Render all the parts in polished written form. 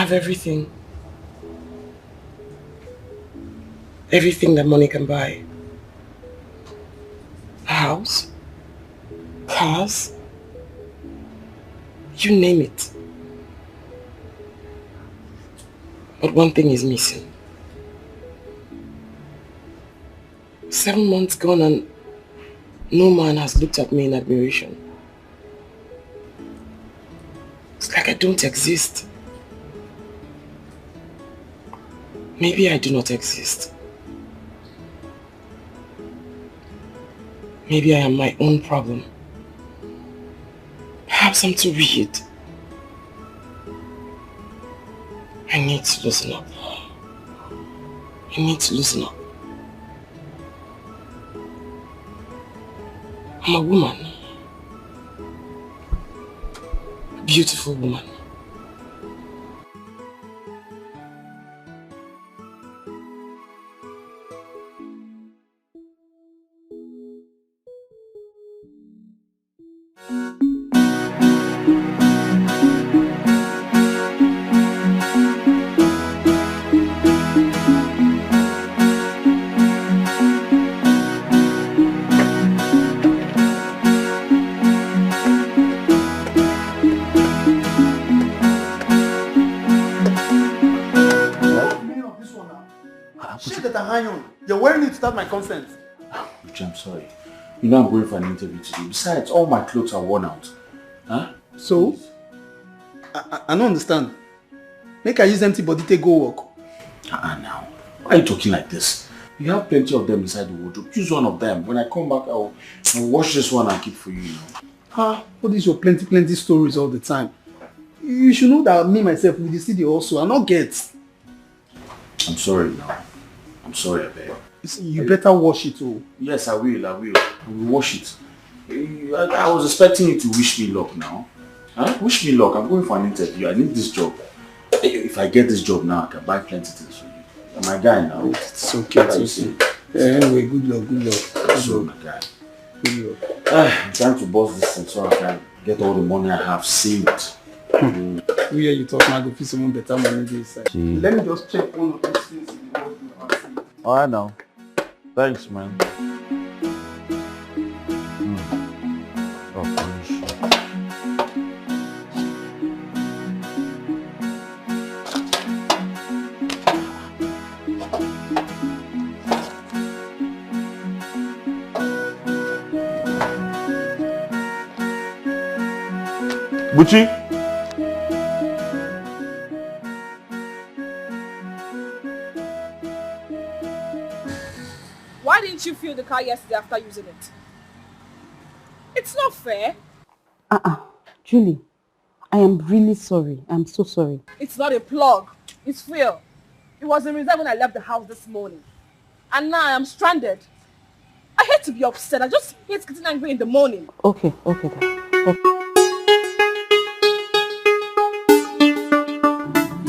have everything. Everything that money can buy. A house, cars, you name it. But one thing is missing. 7 months gone and no man has looked at me in admiration. It's like I don't exist. Maybe I do not exist. Maybe I am my own problem. Perhaps I'm too rigid. I need to loosen up. I need to loosen up. I'm a woman. A beautiful woman. You're wearing it without my consent. Which I'm sorry. You know I'm going for an interview today. Besides, all my clothes are worn out. Huh? So? I don't understand. Make I use empty body to go work. Now. Why are you talking like this? You have plenty of them inside the wardrobe. Choose one of them. When I come back, I'll wash this one and keep for you, What is your plenty stories all the time? You should know that me, myself, with the city also, I not get. I'm sorry now. I'm sorry, I beg. You better wash it all. Yes, I will. I will wash it. I was expecting you to wish me luck now. Huh? Wish me luck. I'm going for an interview. I need this job. If I get this job now, I can buy plenty things for you. You're my guy now. It's okay. It's okay. Anyway, good luck. So, my guy. Good luck. I'm trying to boss this thing so I can get all the money I have saved. We hear you talk now, go feel someone better money this side. Let me just check one of these things in the wardrobe. Alright now. Thanks, man. Oh, finish. Buchi? Why didn't you fill the car yesterday after using it? It's not fair. Julie, I am really sorry. I'm so sorry. It's not a plug. It's fuel. It was a reserve when I left the house this morning. And now I am stranded. I hate to be upset. I just hate getting angry in the morning. Okay. Good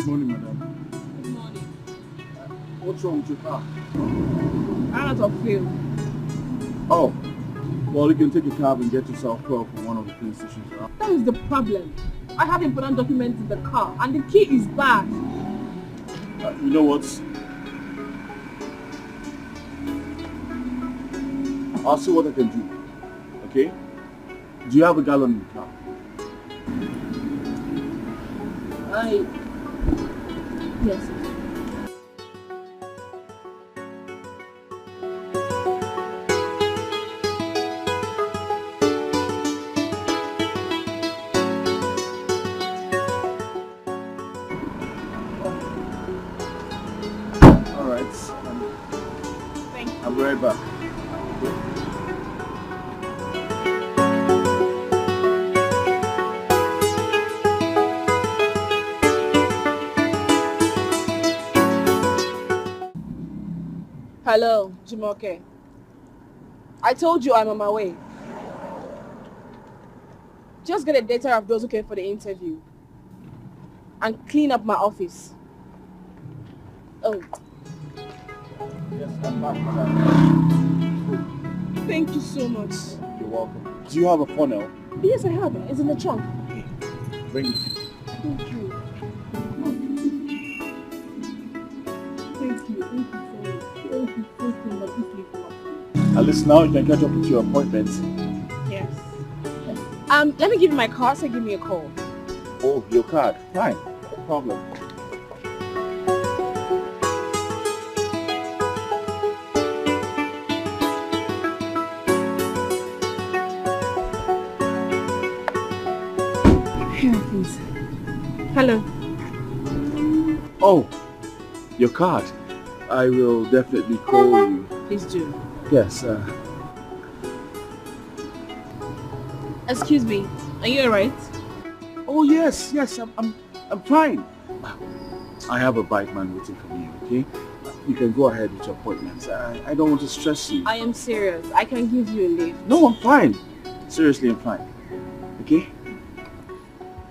morning, madam. Good morning. What's wrong with your car? I'm out of fuel. Oh, well, you can take a cab and get yourself fuel from one of the police stations around. That is the problem. I have important documents in the car and the key is bad. You know what? I'll see what I can do. Okay? Do you have a gallon in the car? Yes. I'll be right back. Hello, Jumoke. I told you I'm on my way. Just get a data of those who came for the interview. And clean up my office. Oh. Yes, I'm back. Thank you so much. You're welcome. Do you have a funnel? Yes, I have it. It's in the trunk. Bring it. Thank you. At least now you can catch up with your appointment. Yes. Let me give you my card, so give me a call. Oh, your card. Fine. No problem. Here, please. Hello. Oh, your card. I will definitely call you. Please do. Yes, Excuse me. Are you alright? Oh yes, I'm fine. I have a bike man waiting for me, okay? You can go ahead with your appointments. I don't want to stress you. I am serious. I can give you a lift. No, I'm fine. Seriously, I'm fine. Okay?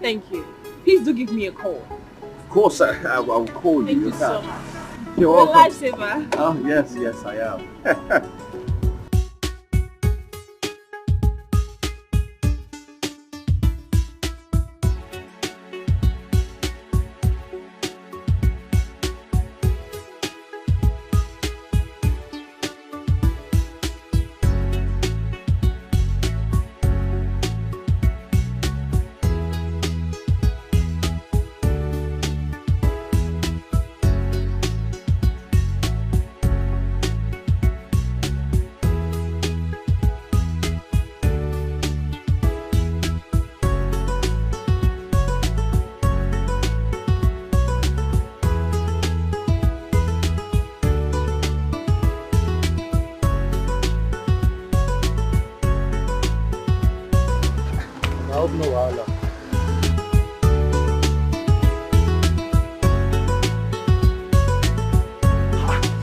Thank you. Please do give me a call. Of course, I'll call you. Thank you so much. You're You're a welcome. lifesaver. Oh, yes, I am.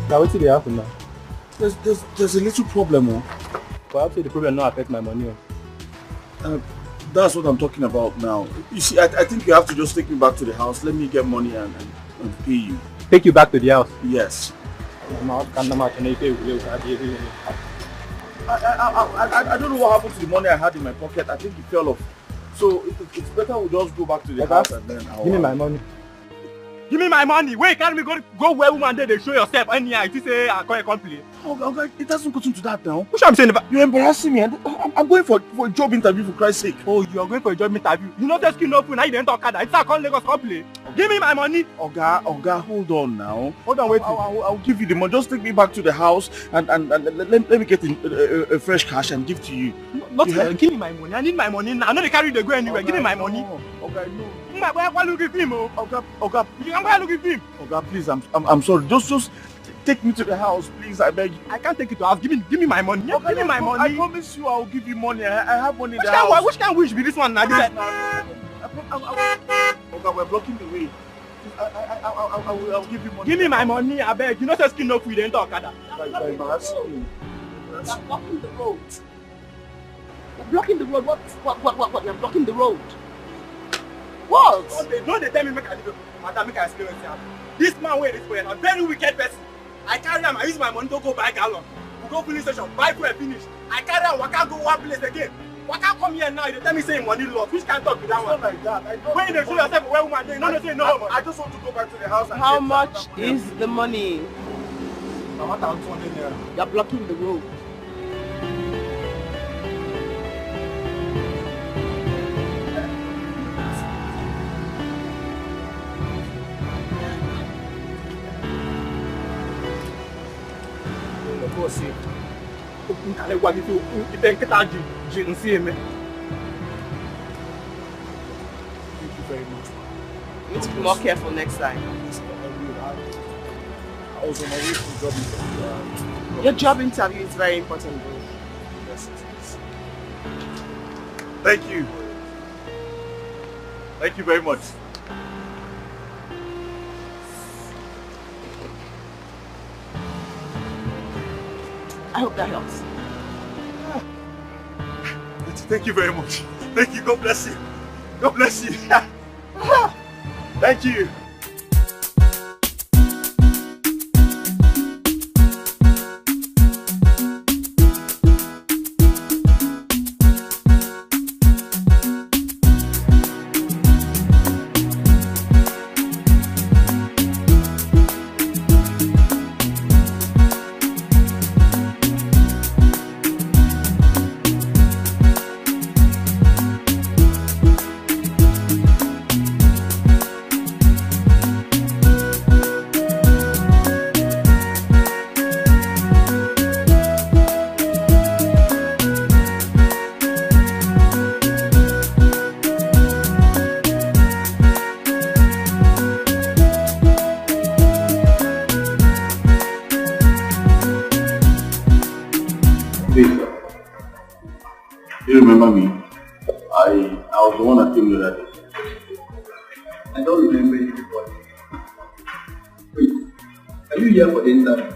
Now what did happen now? There's a little problem, oh. Well, I'll say the problem not affect my money. That's what I'm talking about now. You see, I think you have to just take me back to the house. Let me get money and pay you. Take you back to the house. Yes. I don't know what happened to the money I had in my pocket. I think it fell off. So it's better we just go back to the house and then I'll... Give me my money. Give me my money. Wait, can't we go where woman there they show yourself anyhow? You say I call a complaint. Okay, it doesn't go into that now. Which I'm saying about You're embarrassing me. I'm going for a job interview, for Christ's sake. oh, you are going for a job interview. You know the skin no food, now you didn't talk that. It's a call Lagos complaint. Give me my money. Oga, hold on now. Hold on, wait. I'll give you the money. Just take me back to the house and let me get a fresh cash and give to you. Not give me my money. I need my money now. I know they carry they go anywhere. Give me my money. Okay, no. Why look at him? Oga, You can look at him. Oga, please, I'm sorry. Just take me to the house, please. I beg you. I can't take it to house. Give me my money. Okay, Give me my money. I promise you, I'll give you money. I have money in the house. Which can wish be this one now? Oga, we're blocking the way. I'll give you money. Give me my money, I beg. You know say skin no food, you don't talk that. You're embarrassing me. You're blocking the road. You're blocking the road. What? You're blocking the road. What? Don't they tell me make I do. Madam, make I explain what happened. This man where this way, a very wicked person. I carry him, I use my money to go buy gallon. We go police station, buy fuel finish. I carry him, waka go one place again. Waka come here now, you tell me saying money lost. Which can't talk to that one? Like that. When you show yourself where woman, you don't say no. I just want to go back to the house. And How much is the money? $200. You're blocking the road. Você um cara igual que tem que estar de não sei, man. Thank you very much. You need to be more careful next time. I was on my way to the job interview. Your job interview is very important, bro. Yes, it is. Thank you. Thank you very much. I hope that helps. Thank you very much. Thank you. God bless you. God bless you. Thank you. You remember me? I was the one that came the other day. I don't remember anybody. Wait, are you here for the interview?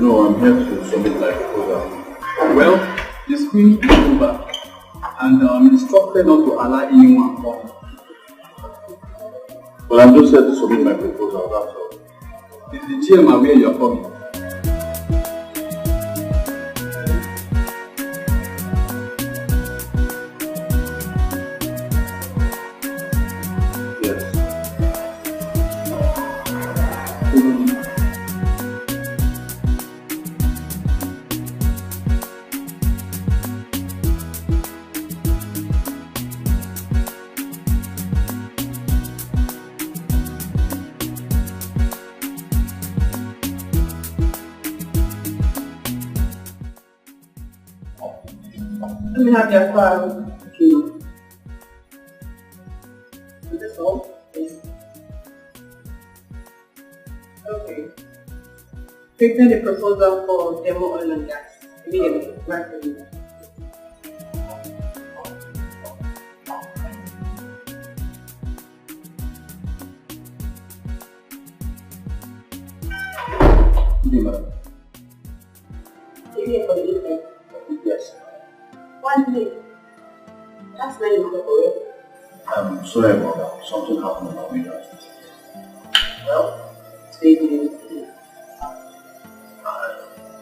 No, I'm here to submit my proposal. Well, the screening is over, and I'm instructed not to allow anyone come. But I'm just here to submit my proposal, that's all. Is the GM aware you're coming? Yes. Let me have your file. Okay. Is this all? Yes. Okay. Prepare the proposal for demo oil and gas. Immediately. Right for you. Madam. Here for the evening. Yes. One day. That's when you go. I'm sorry about that. Something happened on my way down. Well, today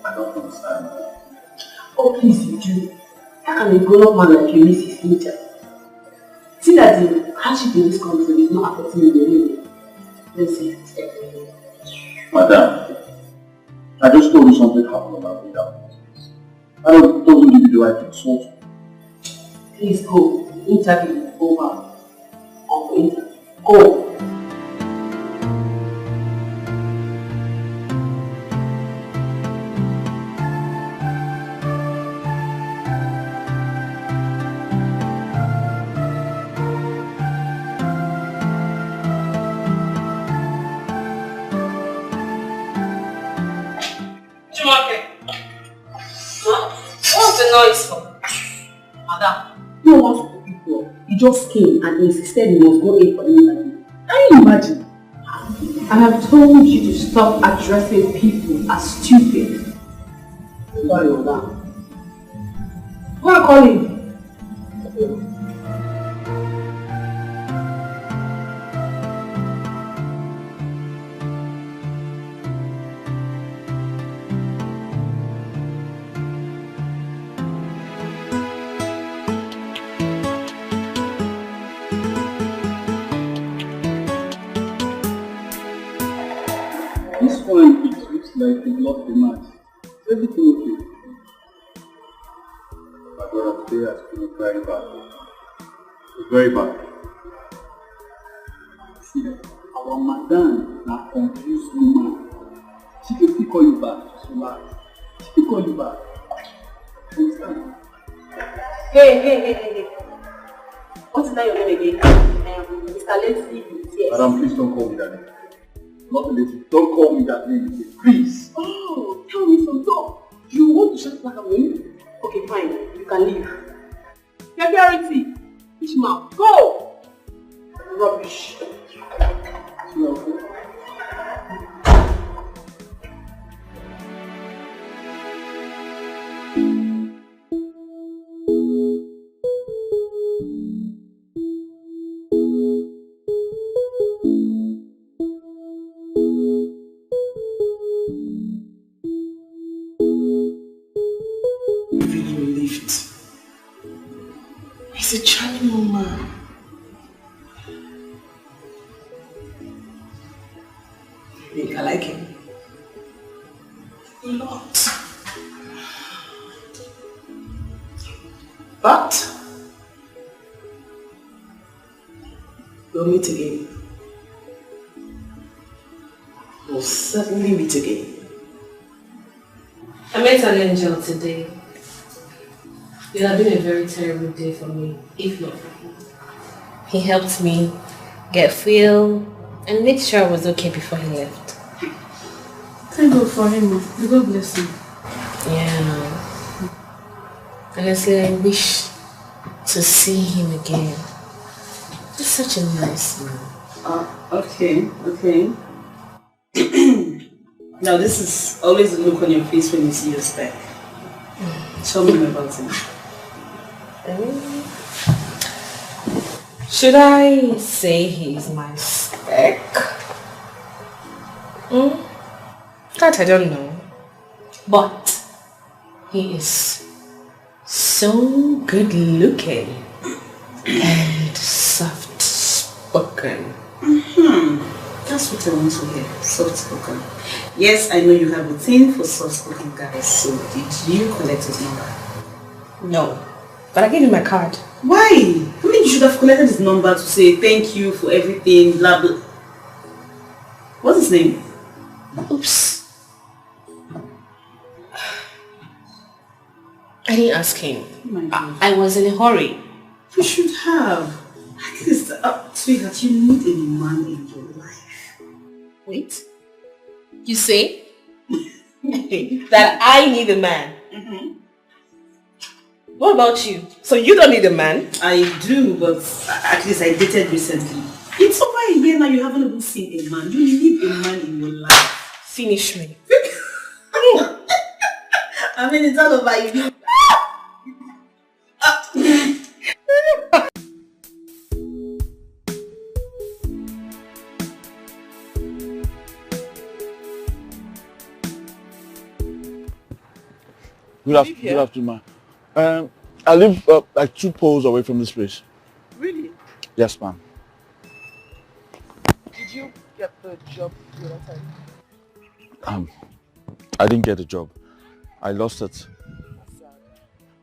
I don't understand. oh, please, you do. How can a grown-up man like you miss his nature? See that the hardship in this country is not affecting you anyway. Let's see. Madam, I just told you something happened on my way down. I don't give you the right to insult you. Please go. Interview is over. Go. Noise for? Madam, no one to people. He just came and insisted he must go in for the interview. Can you imagine? I have told you to stop addressing people as stupid. Sorry, madam. Go and call him. This one, it looks like he lost the match. Is everything okay? My brother today has been very bad. It's very bad. See, our madam is a confused woman. She can still call you back. Just relax. She can call you back. Understand? Hey. What is that your name again? Mr. Leslie. Yes. Madam, please don't call me that name. Not lazy. Don't call me that name again. Please. Oh, tell me some talk. You want to shout back at me? Okay, fine. You can leave. Security. Which mouth? Go! Rubbish. No. He's a charming woman. I think I like him. A lot. But we'll meet again. We'll certainly meet again. I met an angel today. It had been a very terrible day for me, if not for him. He helped me get fuel and made sure I was okay before he left. Thank God for him. God bless him. Yeah. Honestly, I wish to see him again. He's such a nice man. Okay. Now this is always the look on your face when you see your spec. Tell me more about him. Should I say he's my spec? That I don't know. But he is so good looking and soft spoken. That's what I want to hear. Soft spoken. Yes, I know you have a thing for soft spoken guys. So did you collect his number? No, but I gave him my card. Why? I mean, you should have collected his number to say thank you for everything, blah blah. What's his name? Oops. I didn't ask him. Oh my God. I was in a hurry. You should have. At least, sweetheart, you need a man in your life. Wait. You say? That I need a man? What about you? So you don't need a man? I do, but at least I dated recently. It's over a year now, you haven't even seen a man. You need a man in your life. Finish me. I mean, it's all over you. Good afternoon, ma'am. I live like 2 poles away from this place. Really? Yes, ma'am. Did you get the job the other time? I didn't get the job. I lost it.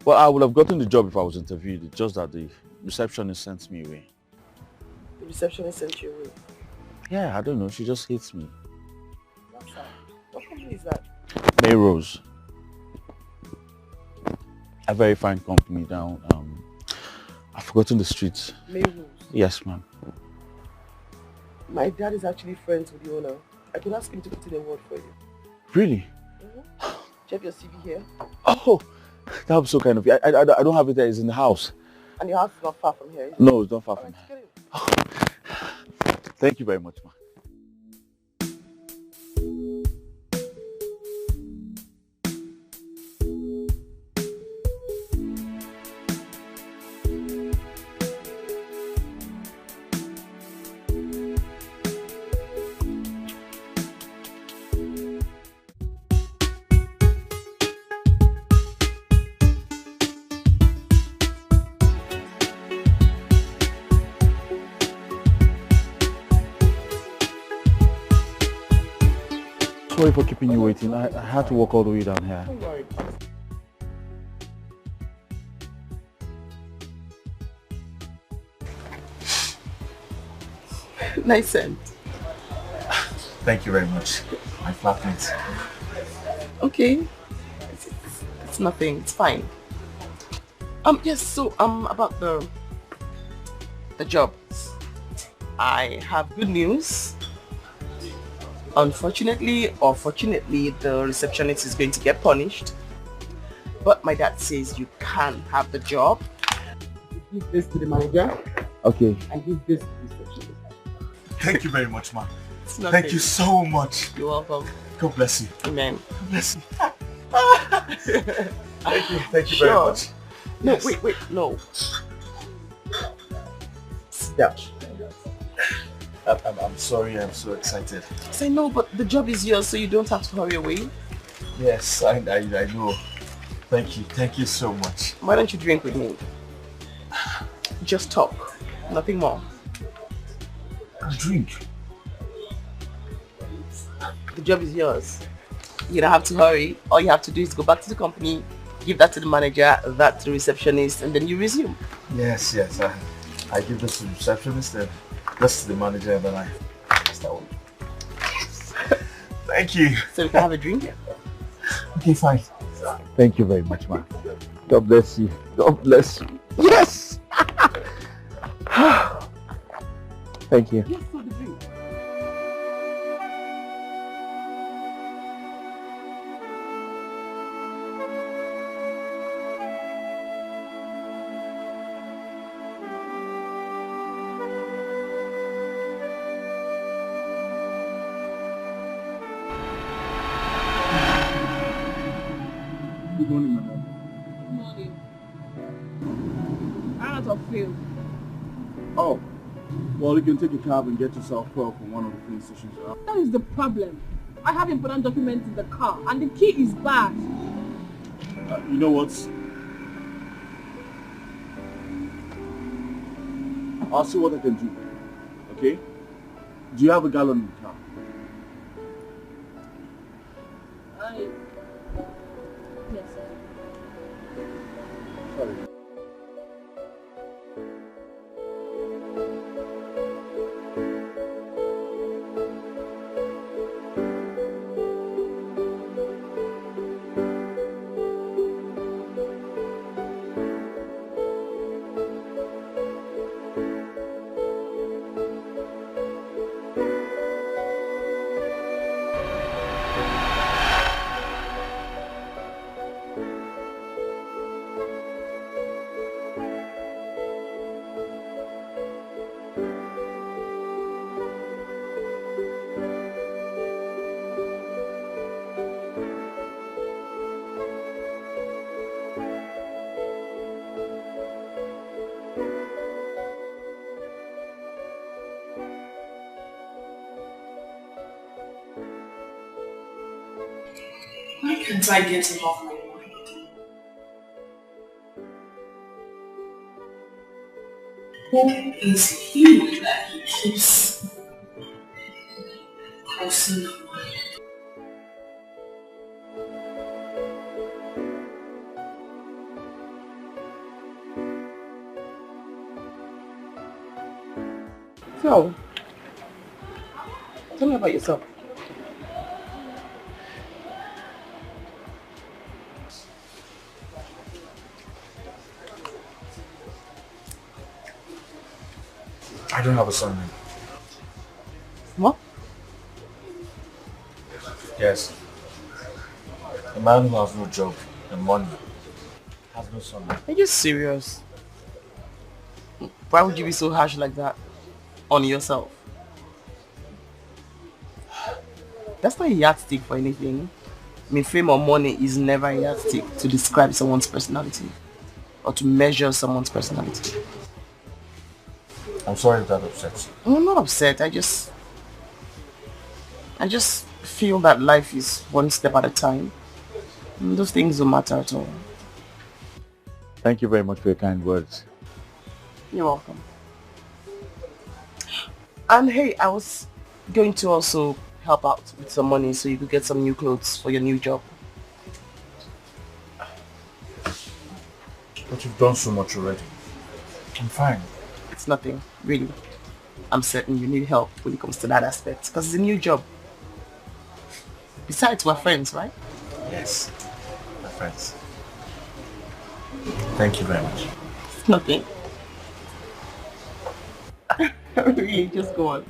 Well, I would have gotten the job if I was interviewed. It's just that the receptionist sent me away. The receptionist sent you away? Yeah, I don't know. She just hates me. That's sad. What company is that? Mayrose. A very fine company down. I've forgotten the streets. Mayrose? Yes, ma'am. My dad is actually friends with the owner. I could ask him to put in a word for you. Really? Do you have your CV here? Oh, that was so kind of you. I don't have it there. It's in the house. And your house is not far from here, is it? No, it's not far from Alright, here. get in. Thank you very much, ma'am. Sorry for keeping you waiting. I had to walk all the way down here. Don't worry. Nice scent. Thank you very much. My flatmates. Okay. It's nothing. It's fine. Yes, so about the job. I have good news. Unfortunately or fortunately, the receptionist is going to get punished. But my dad says you can have the job. Give this to the manager. Okay. And give this to the receptionist. Thank you very much, ma'am. It's nothing. Thank you so much. You're welcome. God bless you. Amen. God bless you. Thank you very Sure. much. No, Yes. wait, no. Sit down. I'm sorry, I'm so excited. Yes, I know, but the job is yours, so you don't have to hurry away. Yes, I know. Thank you so much. Why don't you drink with me? Just talk, nothing more. Drink? The job is yours. You don't have to hurry. All you have to do is go back to the company, give that to the manager, that to the receptionist, and then you resume. Yes. I give this to the receptionist and this to the manager and then I start working. Thank you. So we can have a drink? Okay, fine. Thank you very much, man. God bless you. God bless you. Yes! Thank you. Yes, so the drink. out of fuel. Oh, well, you can take a cab and get yourself fuel from one of the filling stations around. That is the problem. I have important documents in the car and the key is bad. You know what? I'll see what I can do. Okay? Do you have a gallon in the car? Yes, sir. Sorry. Why can't I get him off my mind? Who is he that he keeps crossing my mind? So, tell me about yourself. I don't have a son. What? Yes. A man who has no job and money has no son. Are you serious? Why would you be so harsh like that on yourself? That's not a yardstick for anything. I mean, fame or money is never a yardstick to describe someone's personality or to measure someone's personality. I'm sorry if that upsets you. I'm not upset. I just feel that life is one step at a time. And those things don't matter at all. Thank you very much for your kind words. You're welcome. And hey, I was going to also help out with some money so you could get some new clothes for your new job. But you've done so much already. I'm fine. It's nothing, really. I'm certain you need help when it comes to that aspect because it's a new job. Besides, we're friends, right? Yes, we're friends. Thank you very much. It's nothing. Really, just go on.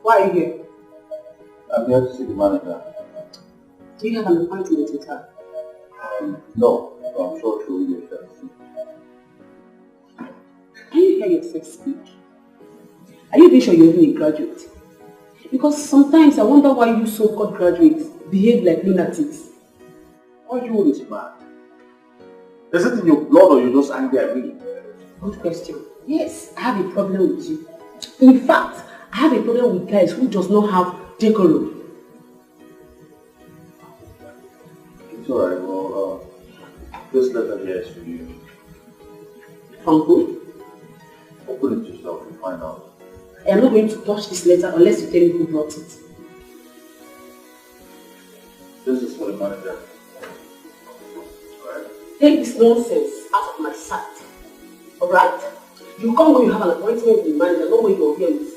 Why are you here? I'm here to see the manager. Do you have an appointment with her? No, I'm sure she will be able to. Can you hear yourself speak? Are you even sure you're even a graduate? Because sometimes I wonder why you so-called graduates behave like lunatics. Why are you always mad? Is it in your blood or you're just angry at me? Good question. Yes, I have a problem with you. In fact, I have a problem with guys who does not have decorum. It's alright, well, this letter here is for you. From who? Open it yourself and find out. I am not going to touch this letter unless you tell me who brought it. This is for the manager. Alright? Take this nonsense out of my sight. Alright? You come when you have an appointment with the manager, not when you're here with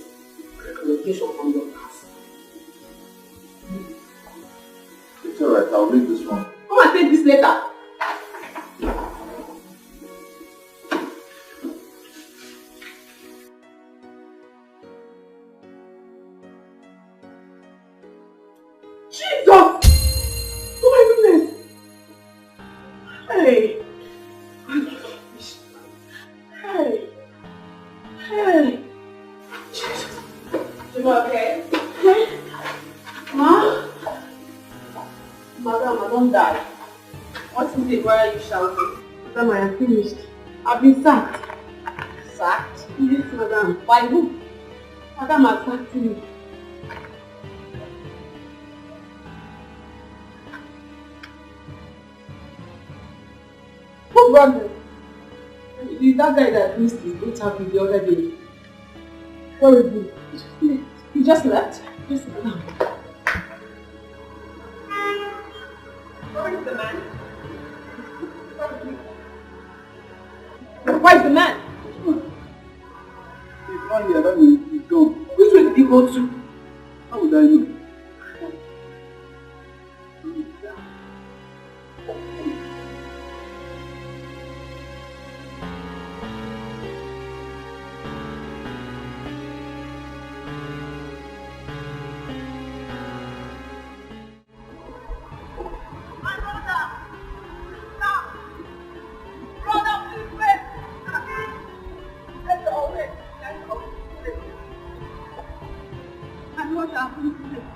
recommendation from your past. It's alright, I'll read this one. Come and take this letter. Jesus! Oh my goodness! Hey! Hey! Hey! Jesus! You okay? Hey? Ma? Madam, I don't die. What is it? Why are you shouting? Madam, I am finished. I've been sacked. Sacked? Yes, madam. By who? Madam has sacked me. Who brought them? It's that guy that missed his boot up the other day. Horrible. He just left? Yes, madam. Where is the man? Where's the man? He's not here, that means he's gone. Which way did he go to? How would I know?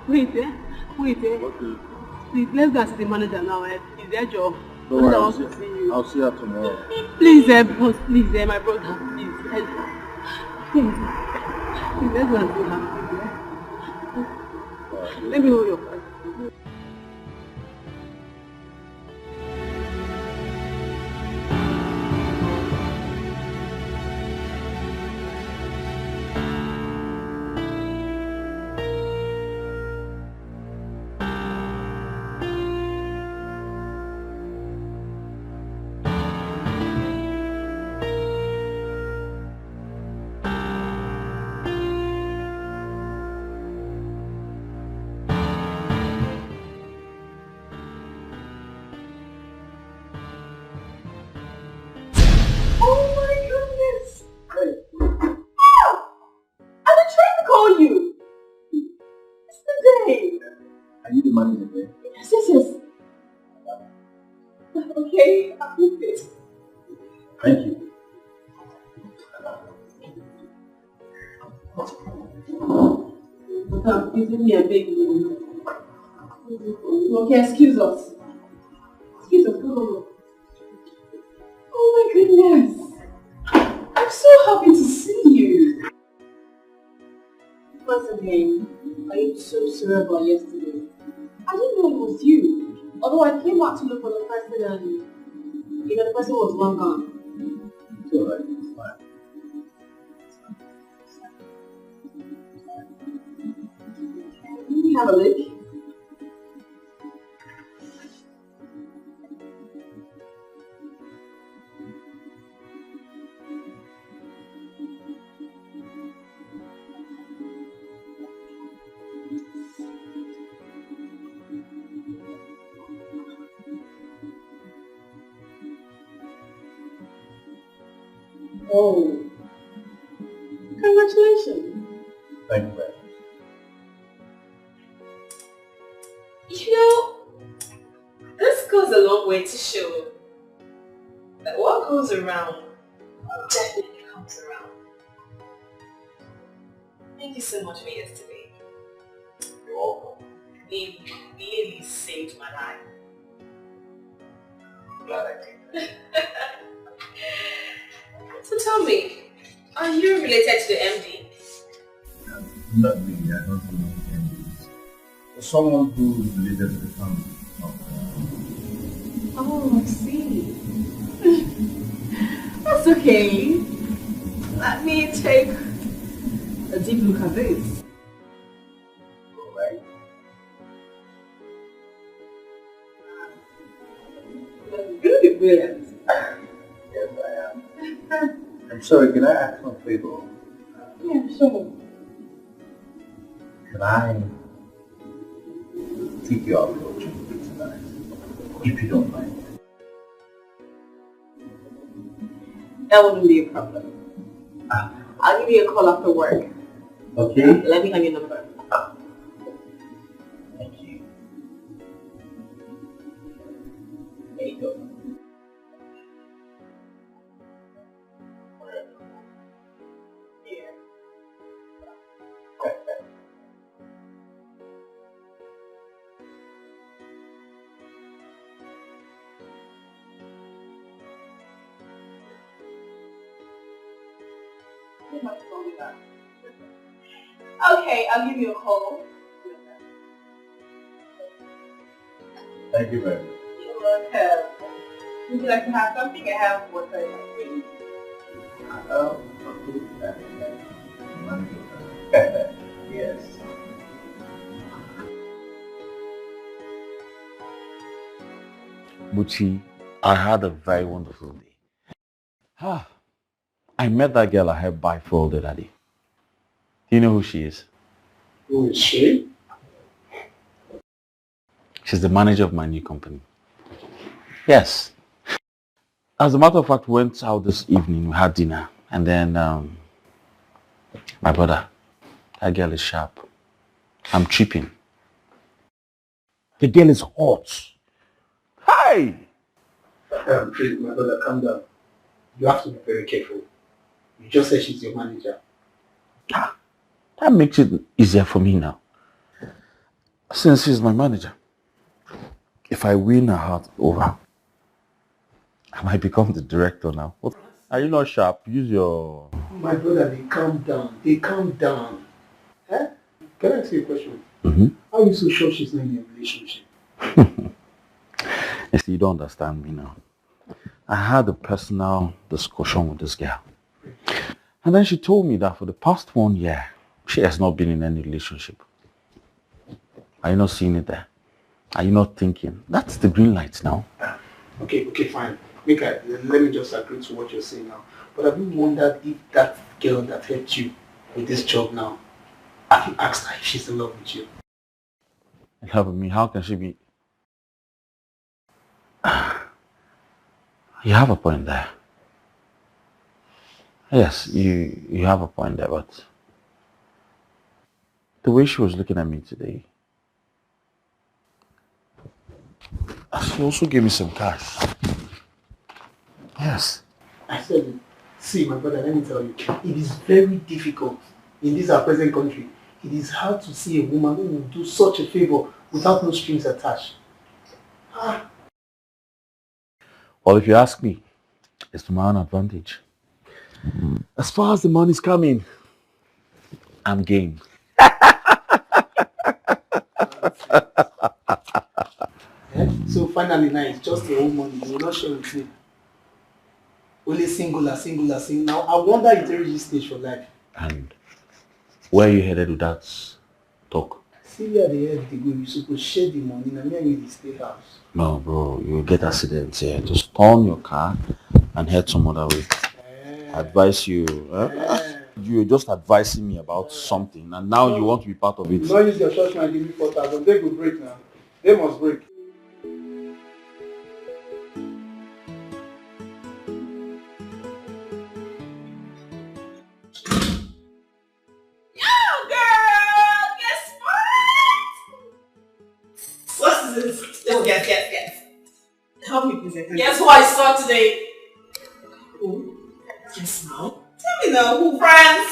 Wait, please, let's go see the manager now. It's their job. Don't worry, wants to see you. I'll see her tomorrow. Please, boss, please, my brother, please. Please, let's go and see her. Let me hold your phone. Manager there. Yes. Okay, I'll do this. Thank you. Give me a big okay, excuse us. Go. Oh my goodness. I'm so happy to see you. Once again, I am so sorry about yesterday. I didn't know it was you. Although I came out to look for the person and the person was long gone. It's alright, it's fine. Let me have a look. Oh, congratulations. Thank you very much. You know, this goes a long way to show that what goes around definitely comes around. Thank you so much for yesterday. You're welcome. It really saved my life. Glad I did. So tell me, are you related to the MD? Not really, I don't know MDs. Someone who is related to the family. Oh, I see. That's okay. Let me take a deep look at this. Alright. Really brilliant. Yes, I am. I'm sorry, can I ask one favor? Yeah, sure. Can I take you out for a drink tonight? If you don't mind. That wouldn't be a problem. I'll give you a call after work. Okay? Let me have your number. Thank you. there's nothing wrong with that. Okay, I'll give you a call. Thank you very much. You're welcome. Would you like to have something? I have water in my fridge. Yes. Buchi, I had a very wonderful day. I met that girl I had by for the other day. Do you know who she is? Who is she? She's the manager of my new company. Yes. As a matter of fact, we went out this evening, we had dinner, and then my brother, that girl is sharp. I'm tripping. The girl is hot. Hi! Please, my brother, calm down. You have to be very careful. You just said she's your manager. That makes it easier for me now. Since she's my manager, if I win her heart over, I might become the director now. What? Are you not sharp? Use your... My brother, they calm down. They calm down. Eh? Can I ask you a question? Mm-hmm. How are you so sure she's not in a relationship? You see, you don't understand me now. I had a personal discussion with this girl. And then she told me that for the past 1 year, she has not been in any relationship. Are you not seeing it there? Are you not thinking? That's the green light now. Okay, fine. Let me just agree to what you're saying now. But have you wondered if that girl that helped you with this job now, have you asked her if she's in love with you? In love with me? How can she be? You have a point there. Yes, you have a point there, but the way she was looking at me today, she also gave me some cash. Yes. I said, see, my brother, let me tell you, it is very difficult in this our present country. It is hard to see a woman who will do such a favor without no strings attached. Well, if you ask me, it's to my own advantage. As far as the money's coming, I'm game. So finally now, it's just your own money. You will not share with me. Only singular. Now, I wonder if there is this stage for life. And where are you headed with that talk? See where the head they go, you supposed to share the money. Now, me and you stay house. No, bro, you'll get accidents here. Just turn your car and head some other way. Advise you. You're just advising me about something, and now you want to be part of it. You don't use your church man, give me 4,000. They will break now. They must break. Yes. Help me, please. Guess who I saw today? Who? Yes, now. Tell me now, who? Friends.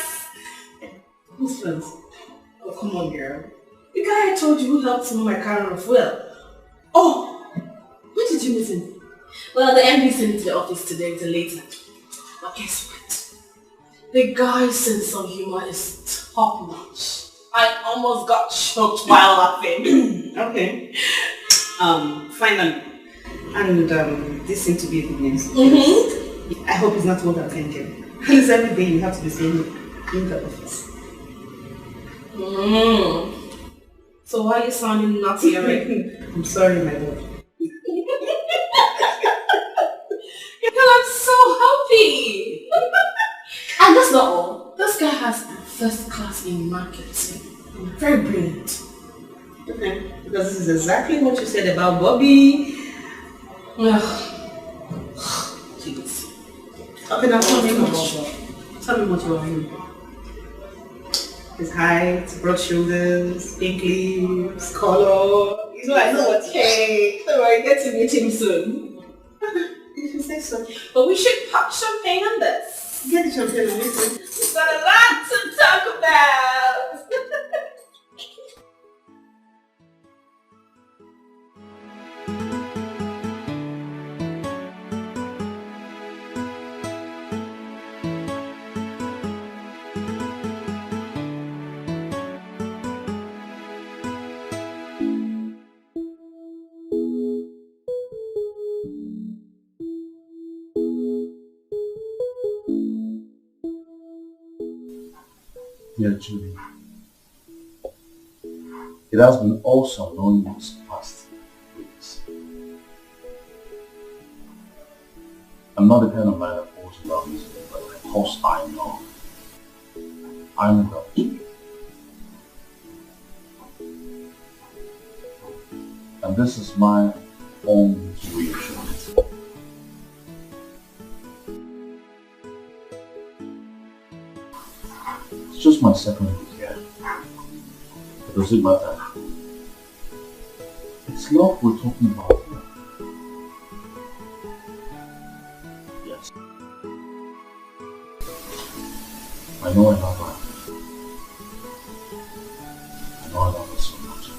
Who's friends? Oh, come on, girl. The guy I told you who helped me with my car of well. Oh, when did you meet him? Well, the MD sent me to the office today with a late night. But guess what? The guy's sense of humor is top notch. I almost got choked while laughing. Okay. Finally. And this seems to be a good news. Mm-hmm. I hope it's not more than 10K. At least every day you have to be saying in the office. So why are you sounding naughty already? I'm sorry, my love. Because I'm so happy. And that's not all. This guy has first class in marketing. Very brilliant. Okay. Because this is exactly what you said about Bobby. Jeez. Okay, now tell me what you want. His height, broad shoulders, pink lips, color. You know I know what. Okay. So I get to meet him soon. If you say so. But we should pop champagne on this. Get the champagne and wait. We've got a lot to talk about. Dear Julie, it has been awesome knowing you these past weeks. I'm not the kind of man that falls in love easily, but of course I know I'm in love with you. And this is my own reassurance. It's just my second week here. It doesn't matter. It's love we're talking about here. Yes. I know I love her. I know I love her so much.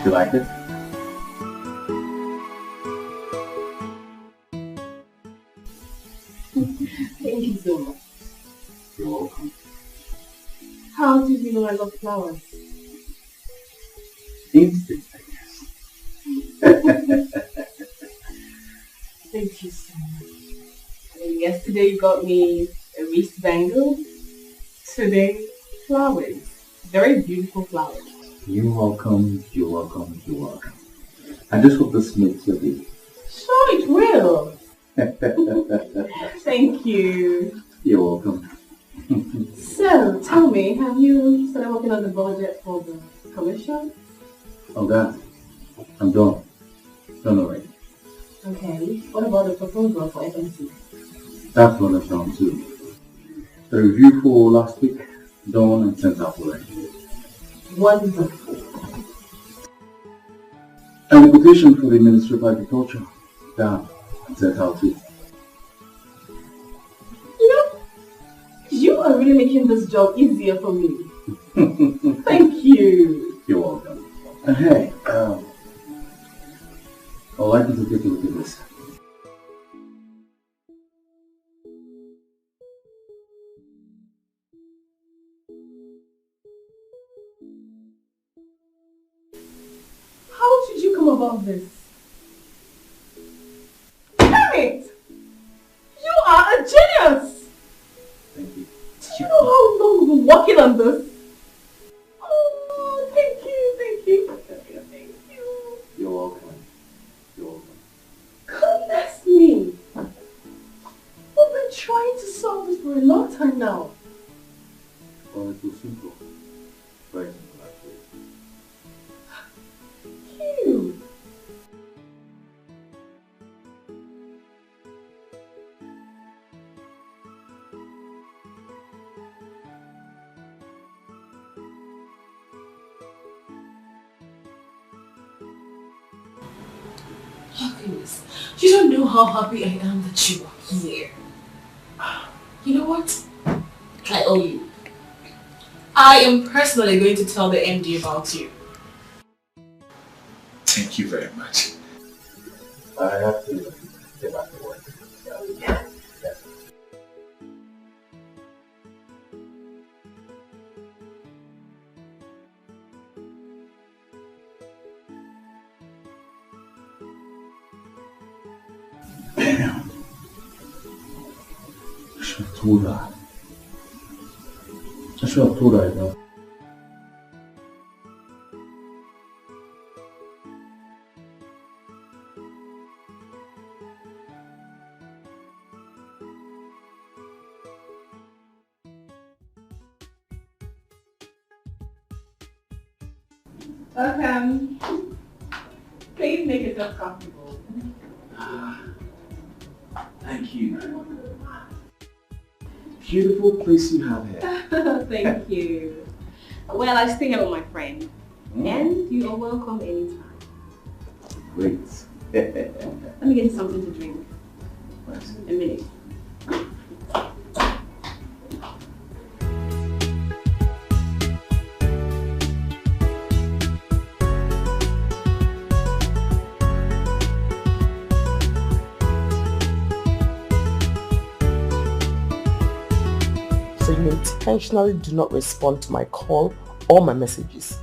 You like it? Thank you so much. You're welcome. How did you know I love flowers? Instinct, I guess. Thank you so much. Yesterday you got me a wrist bangle. Today, flowers. Very beautiful flowers. You're welcome, you're welcome, you're welcome. I just hope this makes your day. Sure, it will. Thank you. You're welcome. So, tell me, have you started working on the budget for the commission? Oh, that. I'm done. Done already. Okay. What about the proposal for FMC? That's what I've done too. The review for last week, done and sent out already. Wonderful. And the quotation for the Ministry of Agriculture, done and sent out too. You know, you are really making this job easier for me. Thank you. You're welcome. And hey, I'd like you to take a look at this. How did you come about this? Damn it! You are a genius! Thank you. Do you know how long we've been working on this? Oh, thank you, thank you, thank you. You're welcome. You're welcome. Goodness me! We've been trying to solve this for a long time now. Well, it was simple. Very simple, actually. You. Oh goodness, you don't know how happy I am that you are here. You know what? I owe you. I am personally going to tell the MD about you. Thank you very much. I have to get back to work. Yeah. Damn. I should have told her. I should have told her enough. Welcome. Please make yourself comfortable. Thank you. Beautiful place you have here. Thank you. Well, I stay here with my friend. And you are welcome anytime. Great. Let me get you something to drink. A minute. So you intentionally do not respond to my call or my messages.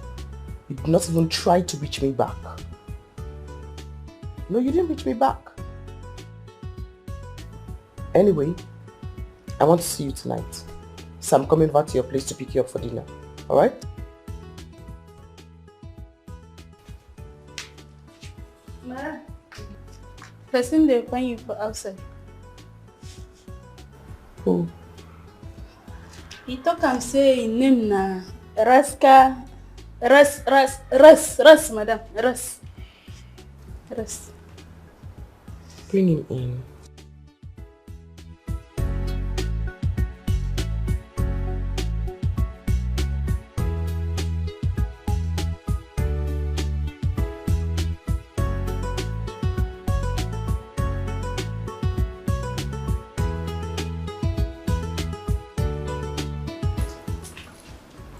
You did not even try to reach me back. No, you didn't reach me back. Anyway, I want to see you tonight. So I'm coming back to your place to pick you up for dinner. Alright? Ma, person they find you for outside. Who? He talk and say his name na Ras, madam. Ras. Bring him in.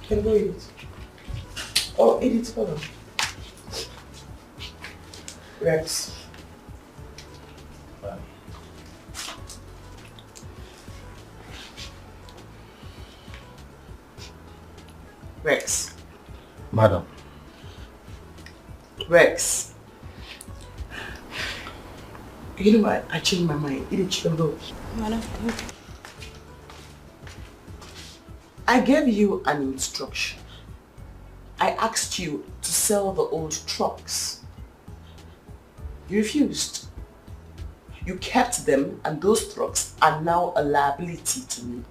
Can go eat it. Oh, eat it, hold on. Rex. Rex. Madam. Rex. You know what? I changed my mind. Eat it, chicken go. Madam. I gave you an instruction. I asked you to sell the old trucks. You refused. You kept them, and those trucks are now a liability to me.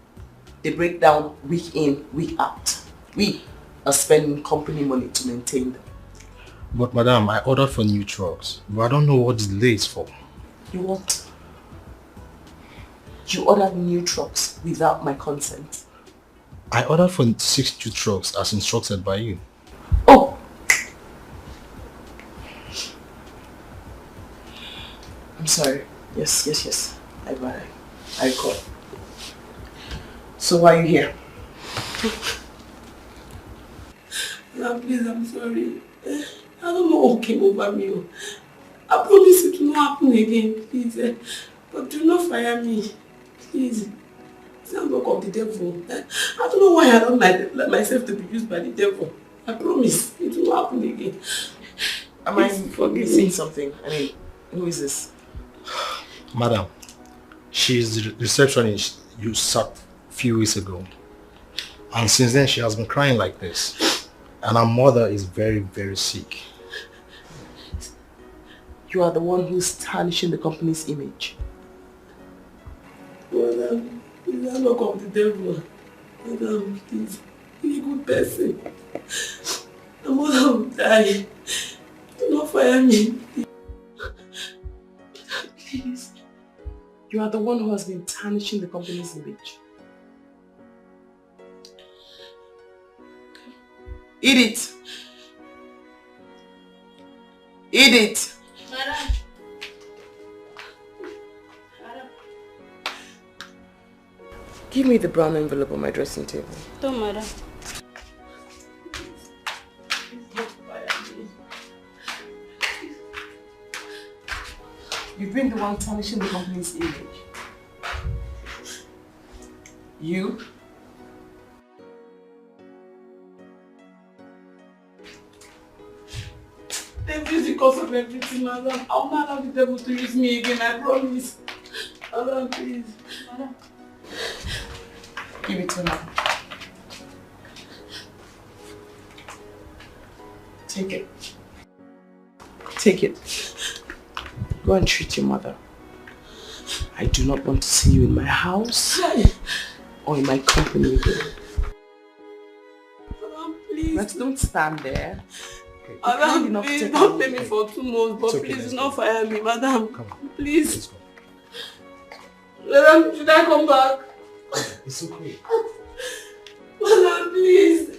They break down week in, week out. We are spending company money to maintain them. But madam, I ordered for new trucks, but I don't know what the delay is for. You what? You ordered new trucks without my consent. I ordered for 6 new trucks as instructed by you. Oh! I'm sorry. Yes. I recall. So why are you here? Now please, I'm sorry. I don't know what came over me. I promise it will not happen again, please. But do not fire me, please. It's not work of the devil. I don't know why I don't like myself to be used by the devil. I promise it will not happen again. Am I missing something? I mean, who is this? Madam, she is the receptionist you sacked a few weeks ago. And since then she has been crying like this. And her mother is very, very sick. You are the one who's tarnishing the company's image. Madam, please, I'm not of the devil. Madam, please, be a good person. The mother will die. Do not fire me. Please. You are the one who has been tarnishing the company's image. Eat it. Eat it. Madam. Give me the brown envelope on my dressing table. Don't, madam. You've been the one tarnishing the company's image. You? They've used the cause of everything, madam. I'll not allow the devil to use me again, I promise. Madam, please. Madam. Give it to me. Take it. Take it. Go and treat your mother. I do not want to see you in my house or in my company again. Madam, please. Rex, don't stand there. Okay. Madam, please don't pay me for 2 months, but okay, please do not fire me, madam. Come on. Please. Madam, should I come back? It's okay. Madam, please.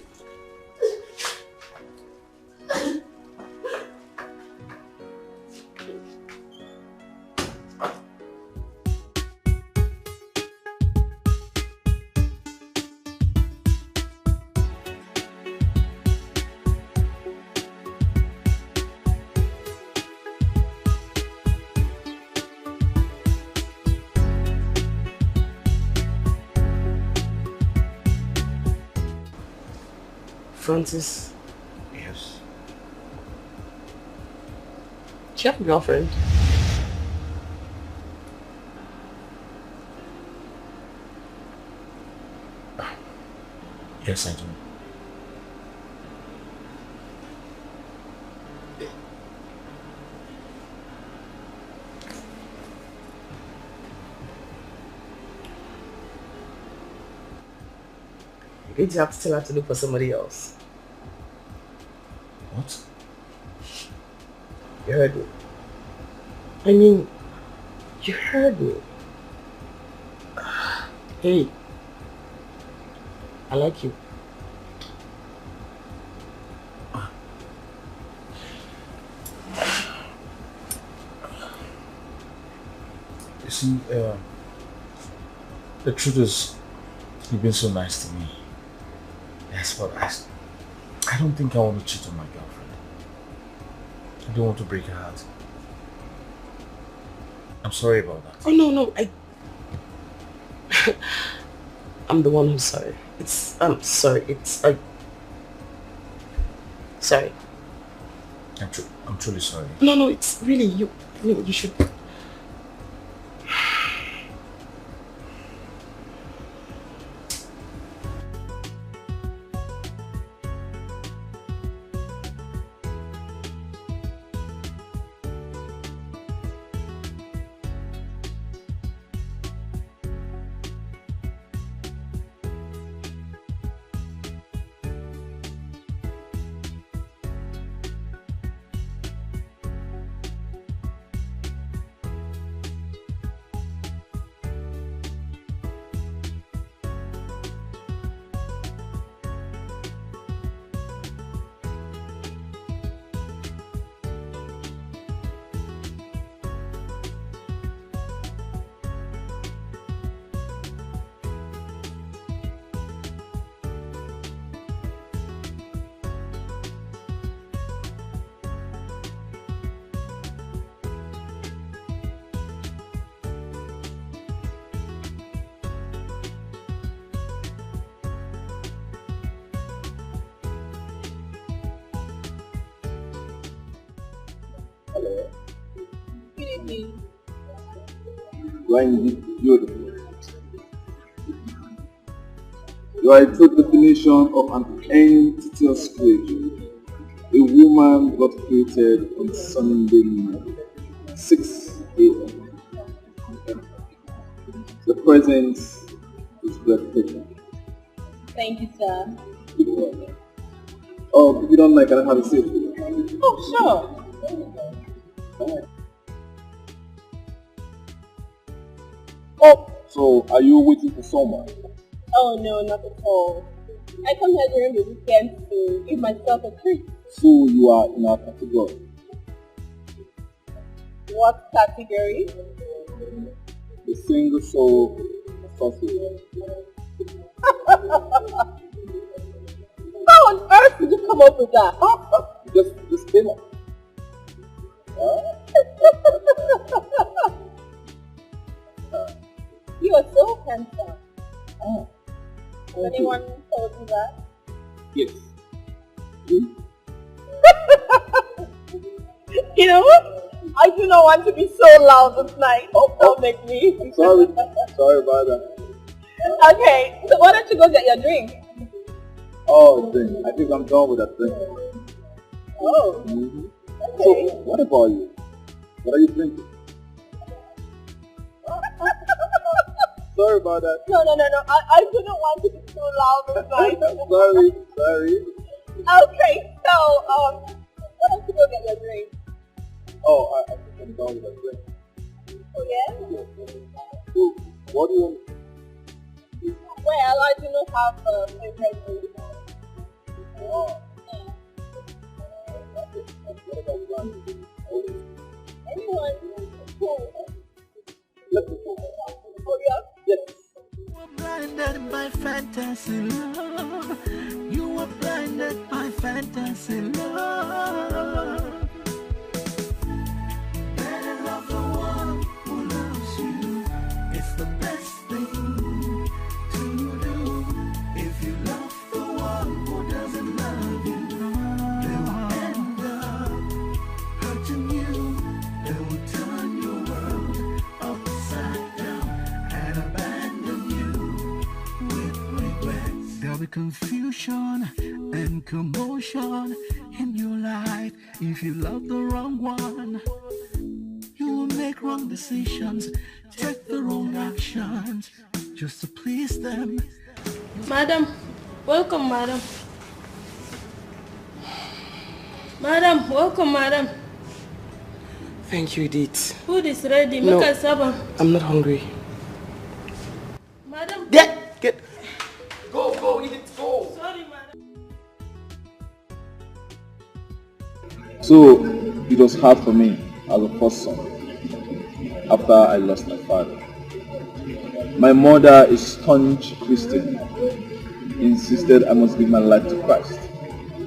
Francis, Yes. do you have a girlfriend? Yes, I do. Did you have to tell her to look for somebody else? What? You heard me. I mean, you heard me. Hey, I like you. You see, the truth is, you've been so nice to me. Yes, but I don't think I want to cheat on my girlfriend. I don't want to break her heart. I'm sorry about that. Oh, no, I'm the one who's sorry. I'm sorry, sorry. I'm truly sorry. No, it's really you. I mean, you should... You are indeed beautiful. You are a true definition of an entity creature. A woman got created on Sunday night, 6 a.m. The presence is breathtaking. Thank you, sir. Oh, if you don't like, can I have a seat? Oh, sure. Oh, so are you waiting for someone? Oh, no, not at all. I come here during the weekend to give myself a treat. So you are in our category. What category? The single soul sausage. How on earth did you come up with that? Just came up. You are so handsome. Oh. Anyone told you that? Yes. You know what? I do not want to be so loud this night. Don't make me. I'm sorry. Sorry about that. Okay, so why don't you go get your drink? Oh, drink. I think I'm done with that drink. Oh. Mm-hmm. Okay. So, what about you? What are you drinking? Sorry about that. No. I do not want to be so loud this night. Sorry. Okay, so, get your drink? Oh, I think I'm done with that drink. Oh yeah? So, what do you want? Well, I do not have a favorite drink. Oh. What about lunch? Anyone? Cool. Let's go. Oh yeah? Yes. Blinded by fantasy love. You were blinded by fantasy love. Better love the one who loves you. It's the best thing to do. If you love the one who doesn't love you, they will end up hurting you. They will turn your world upside down and abandon you with regrets. There'll be confusion and commotion in your life if you love the wrong one. You will make wrong decisions, take the wrong actions just to please them. Madam, welcome, madam. Madam, welcome, madam. Thank you, Edith. Food is ready. No. Make a sabah. I'm not hungry. Madam. Get. Go, Edith, go. Sorry, madam. So, it was hard for me as a first son after I lost my father. My mother, a staunch Christian, insisted I must give my life to Christ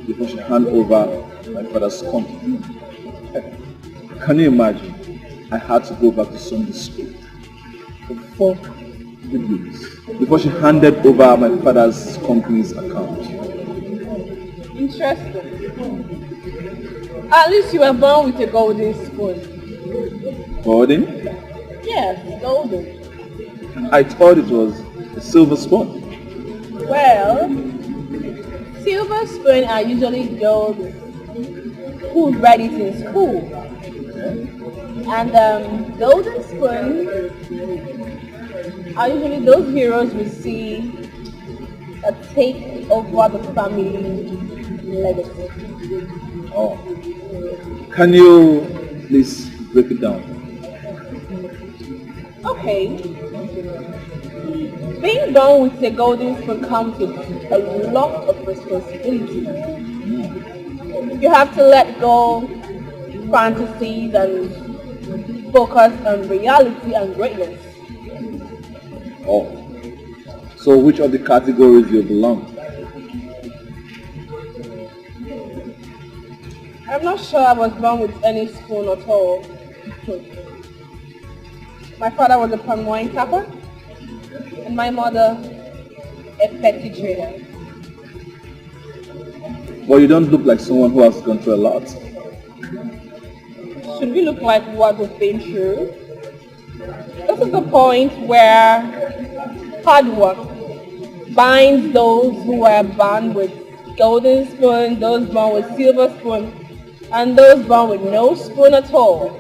before she handed over my father's company. Can you imagine? I had to go back to Sunday school for 4 good weeks before she handed over my father's company's account. Interesting. At least you were born with a golden spoon. Golden? Yes, golden. I thought it was a silver spoon. Well, silver spoon are usually those who read it in school. And golden spoon are usually those heroes we see that take over the family legacy. Oh. Can you please break it down? Okay. Being born with a golden spoon comes with a lot of responsibility. You have to let go fantasies and focus on reality and greatness. Oh. So which of the categories you belong? I'm not sure I was born with any spoon at all. My father was a palm wine tapper, and my mother a petty trader. Well, you don't look like someone who has gone through a lot. Should we look like what we've been through? This is the point where hard work binds those who were born with golden spoon, those born with silver spoon, and those born with no spoon at all.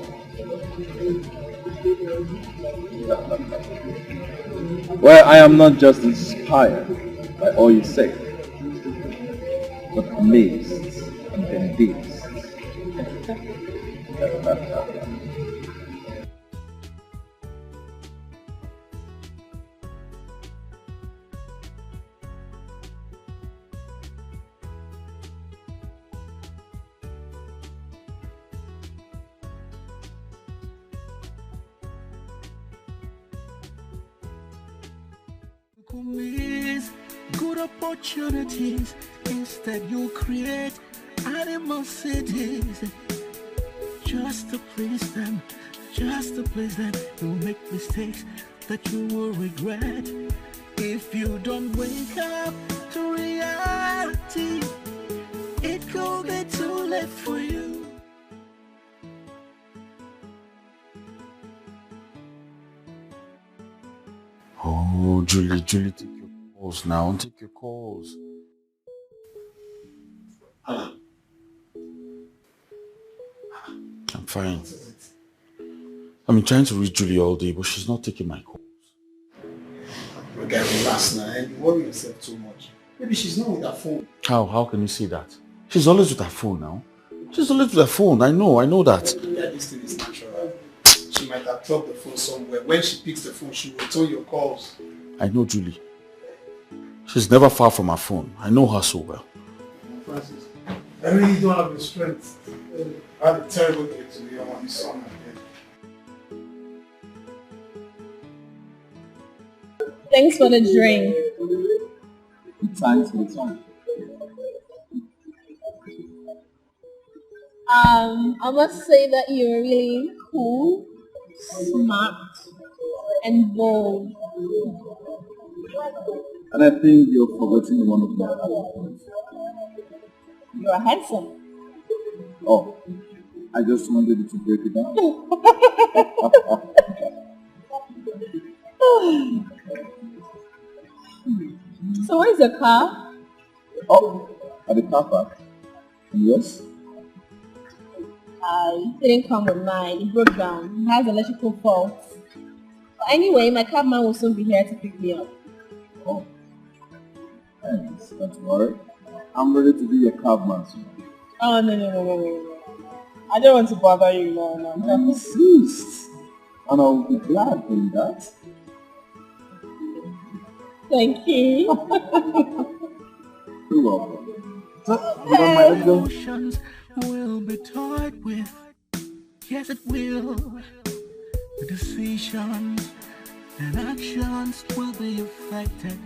Well, I am not just inspired by all you say, but amazed and convinced. Miss good opportunities, instead you create animosities just to please them, you'll make mistakes that you will regret if you don't wake up to reality. It could be too late for you. Oh, Julie, take your calls now. Take your calls. I'm fine. I've been trying to reach Julie all day, but she's not taking my calls. Okay, relax now, and you worry yourself too much. Maybe she's not with her phone. How can you say that? She's always with her phone now. She's always with her phone. I know that. This thing is natural. She might have dropped the phone somewhere. When she picks the phone, she will return your calls. I know Julie. She's never far from her phone. I know her so well. Francis, I really don't have the strength. I had a terrible day today. I'm on the sun again. Thanks for the drink. Thanks for the time. I must say that you're really cool, smart, and bold. And I think you're forgetting one of my other points. You're handsome. Oh, I just wanted you to break it down. So where's your car? Oh, at the car park. And yours? It didn't come with mine. It broke down. It has electrical faults. But anyway, my cabman will soon be here to pick me up. Oh, thanks. Don't worry. I'm ready to be your cabman soon. Oh, no. I don't want to bother you, no. I insist. And I'll be glad doing that. Thank you. You're welcome. So, you don't mind, let's go. Emotions will be toyed with. Yes, it will. The decisions and actions will be affected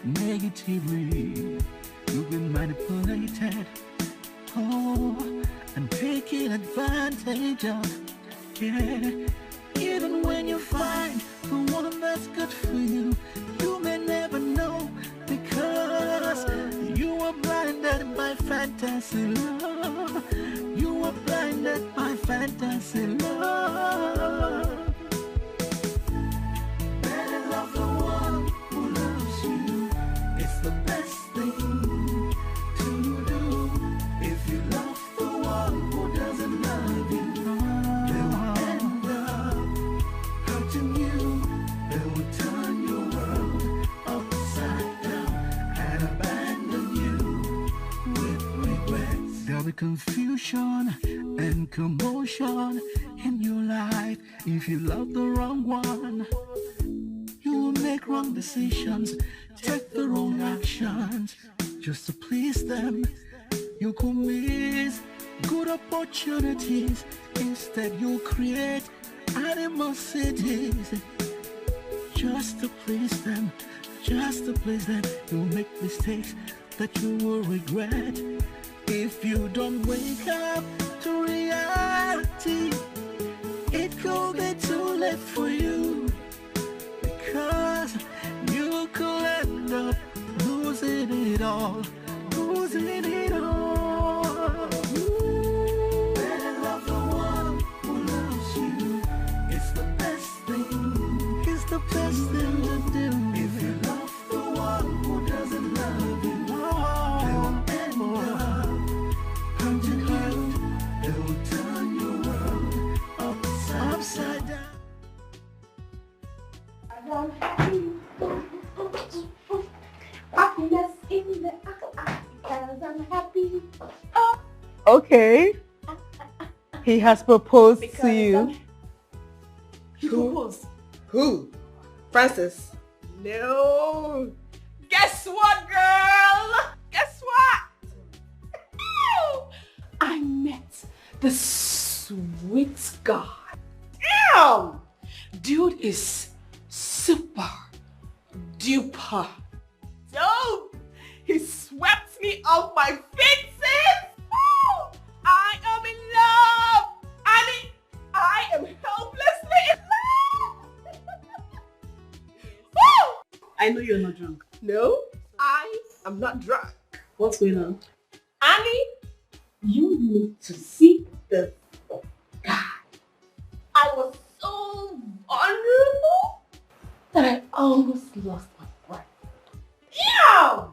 negatively. You've been manipulated. Oh, and taking advantage of. Yeah. Even when you find the one that's good for you, you may never know because you were blinded by fantasy love. You were blinded by fantasy love. Better love the one who loves you. It's the best thing to do. If you love the one who doesn't love you, they will end up hurting you. They will turn your world upside down and abandon you with regrets. There'll be confusion and commotion in your life if you love the wrong one. You will make wrong decisions, take the wrong actions just to please them. You could miss good opportunities. Instead you'll create animosities just to please them, just to please them. You'll make mistakes that you will regret if you don't wake up to reality. It could be too late for you because you could end up losing it all, losing it all. Better love the one who loves you. It's the best thing. It's the best thing to do. If you love the one who doesn't love you, they will end up hurting you. They will turn your world upside down. Happiness in the because I'm happy. Okay. He has proposed to you. He proposed. Who? Francis. No. Guess what, girl? Guess what? I met the sweet guy. Damn! Dude is super duper dope. He swept me off my feet, sis. Woo! I am in love. I am helplessly in love. Woo! I know you're not drunk. No, I am not drunk. What's going on? Annie, you need to see this guy. I was so vulnerable that I almost lost my breath. Yeah!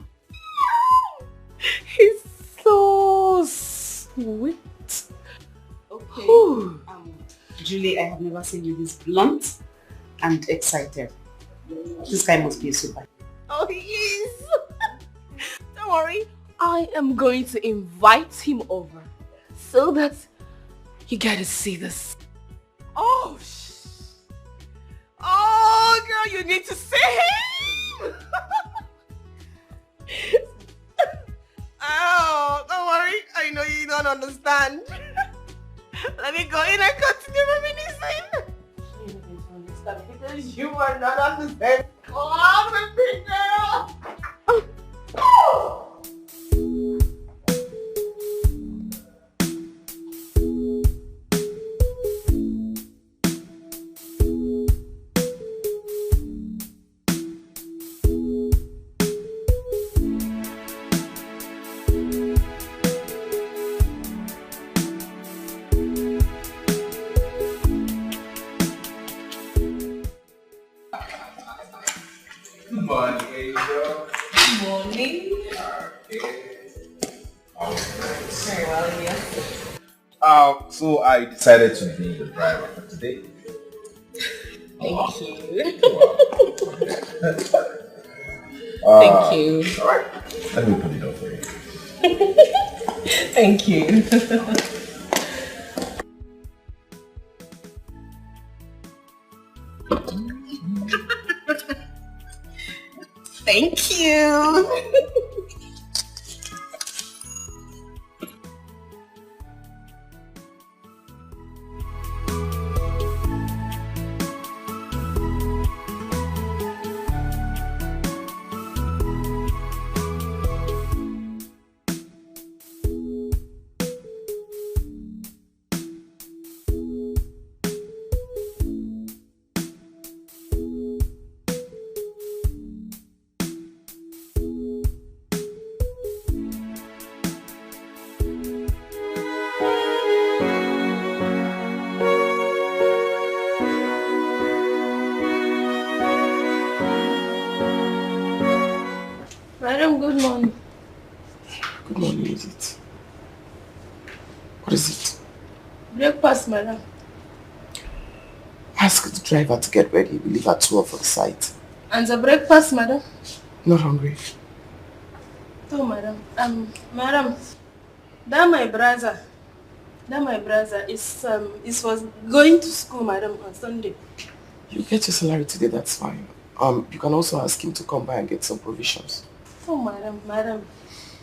He's so sweet. Okay. Julie, I have never seen you this blunt and excited. This guy must be a super. Oh, he is. Don't worry. I am going to invite him over so that you get to see this. Oh, oh, girl, you need to see him. Oh, don't worry. I know you don't understand. Let me go in and continue reminiscing. You don't understand because you are not understanding. Come on with me, girl. Good morning, Angel. Good morning. Very well, yeah. So I decided to be the driver for today. Thank you. Thank you. Alright, let me put it up for you. Thank you. Thank you. Madam, good morning. Good morning, is it? What is it? Breakfast, madam. Ask the driver to get ready. We leave at 12 for the site. And the breakfast, madam? Not hungry. Oh, madam. Madam, that my brother is was going to school, madam, on Sunday. You get your salary today, that's fine. You can also ask him to come by and get some provisions. Oh, madam.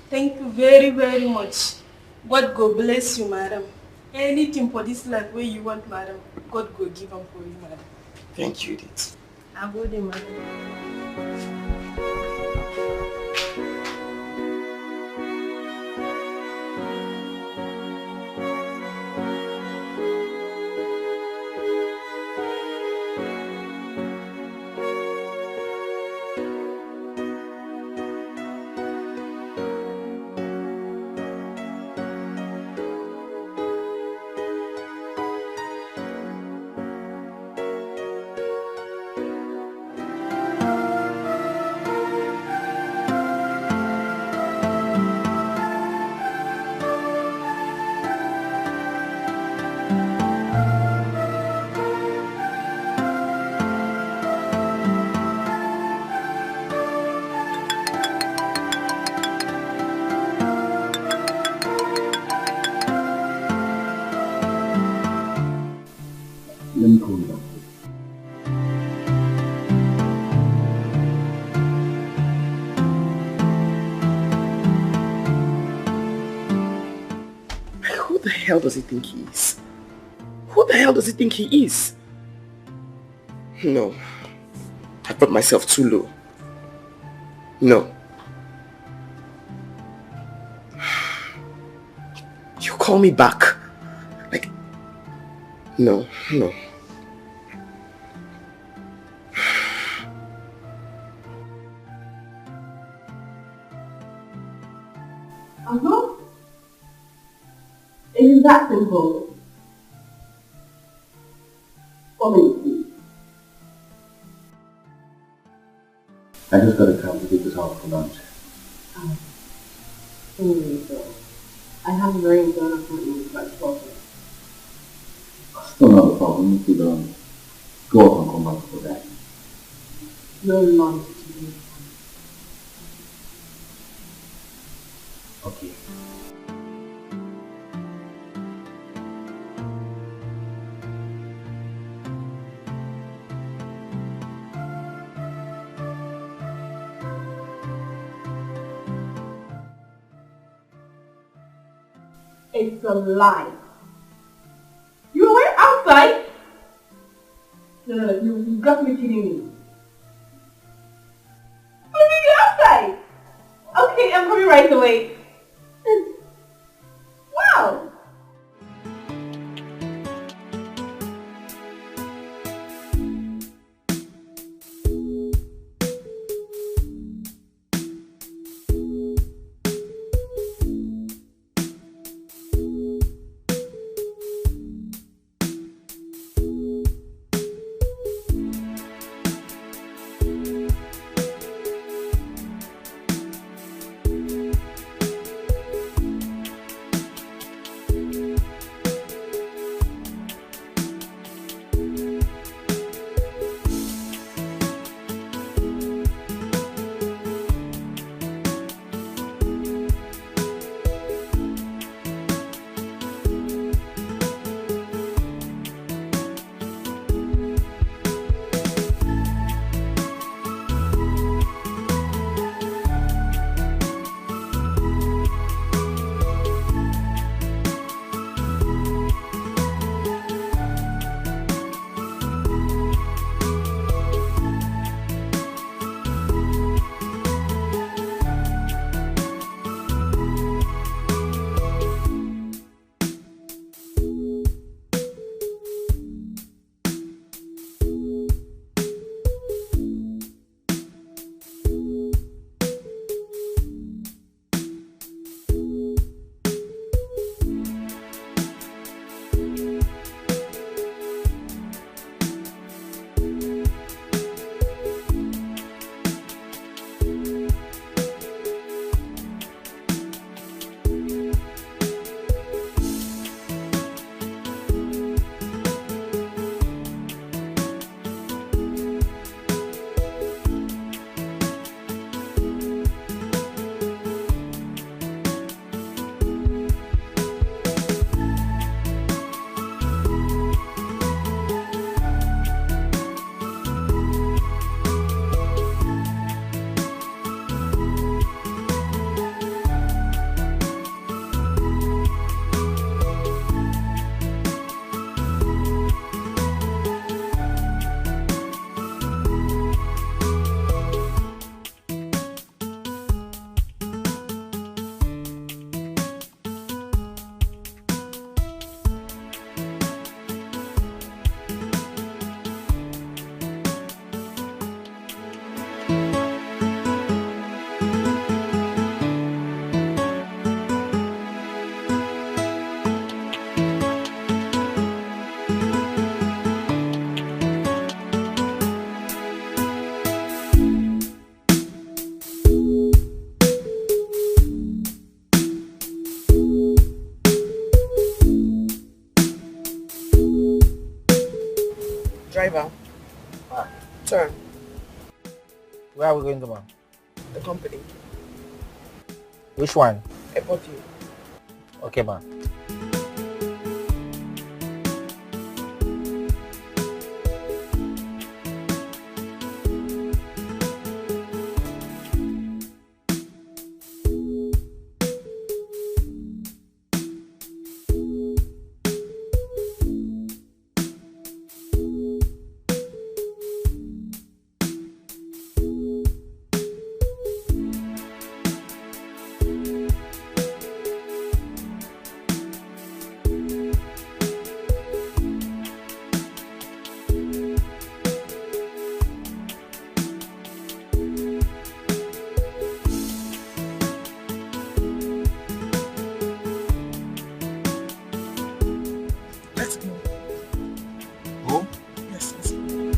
Thank you very, very much. God go bless you, madam. Anything for this life where you want, madam, God go give them for you, madam. Thank you, Edith. I go there, madam. Let me call you back. Who the hell does he think he is? Who the hell does he think he is? No. I brought myself too low. No. You call me back. Like, no. It is that simple. For me, please. I just got a cab to take this out for lunch. I have a very important appointment by 12. Still not a problem. You could go out and come back for that. No lunch today. Okay. It's a lie. You were outside? No, you got me kidding me. You're outside? Okay, I'm coming right away. Wow! Driver. Turn. Where are we going to, man? The company. Which one? Airport view. Okay, man. Let's go. Home? Yes, let's go.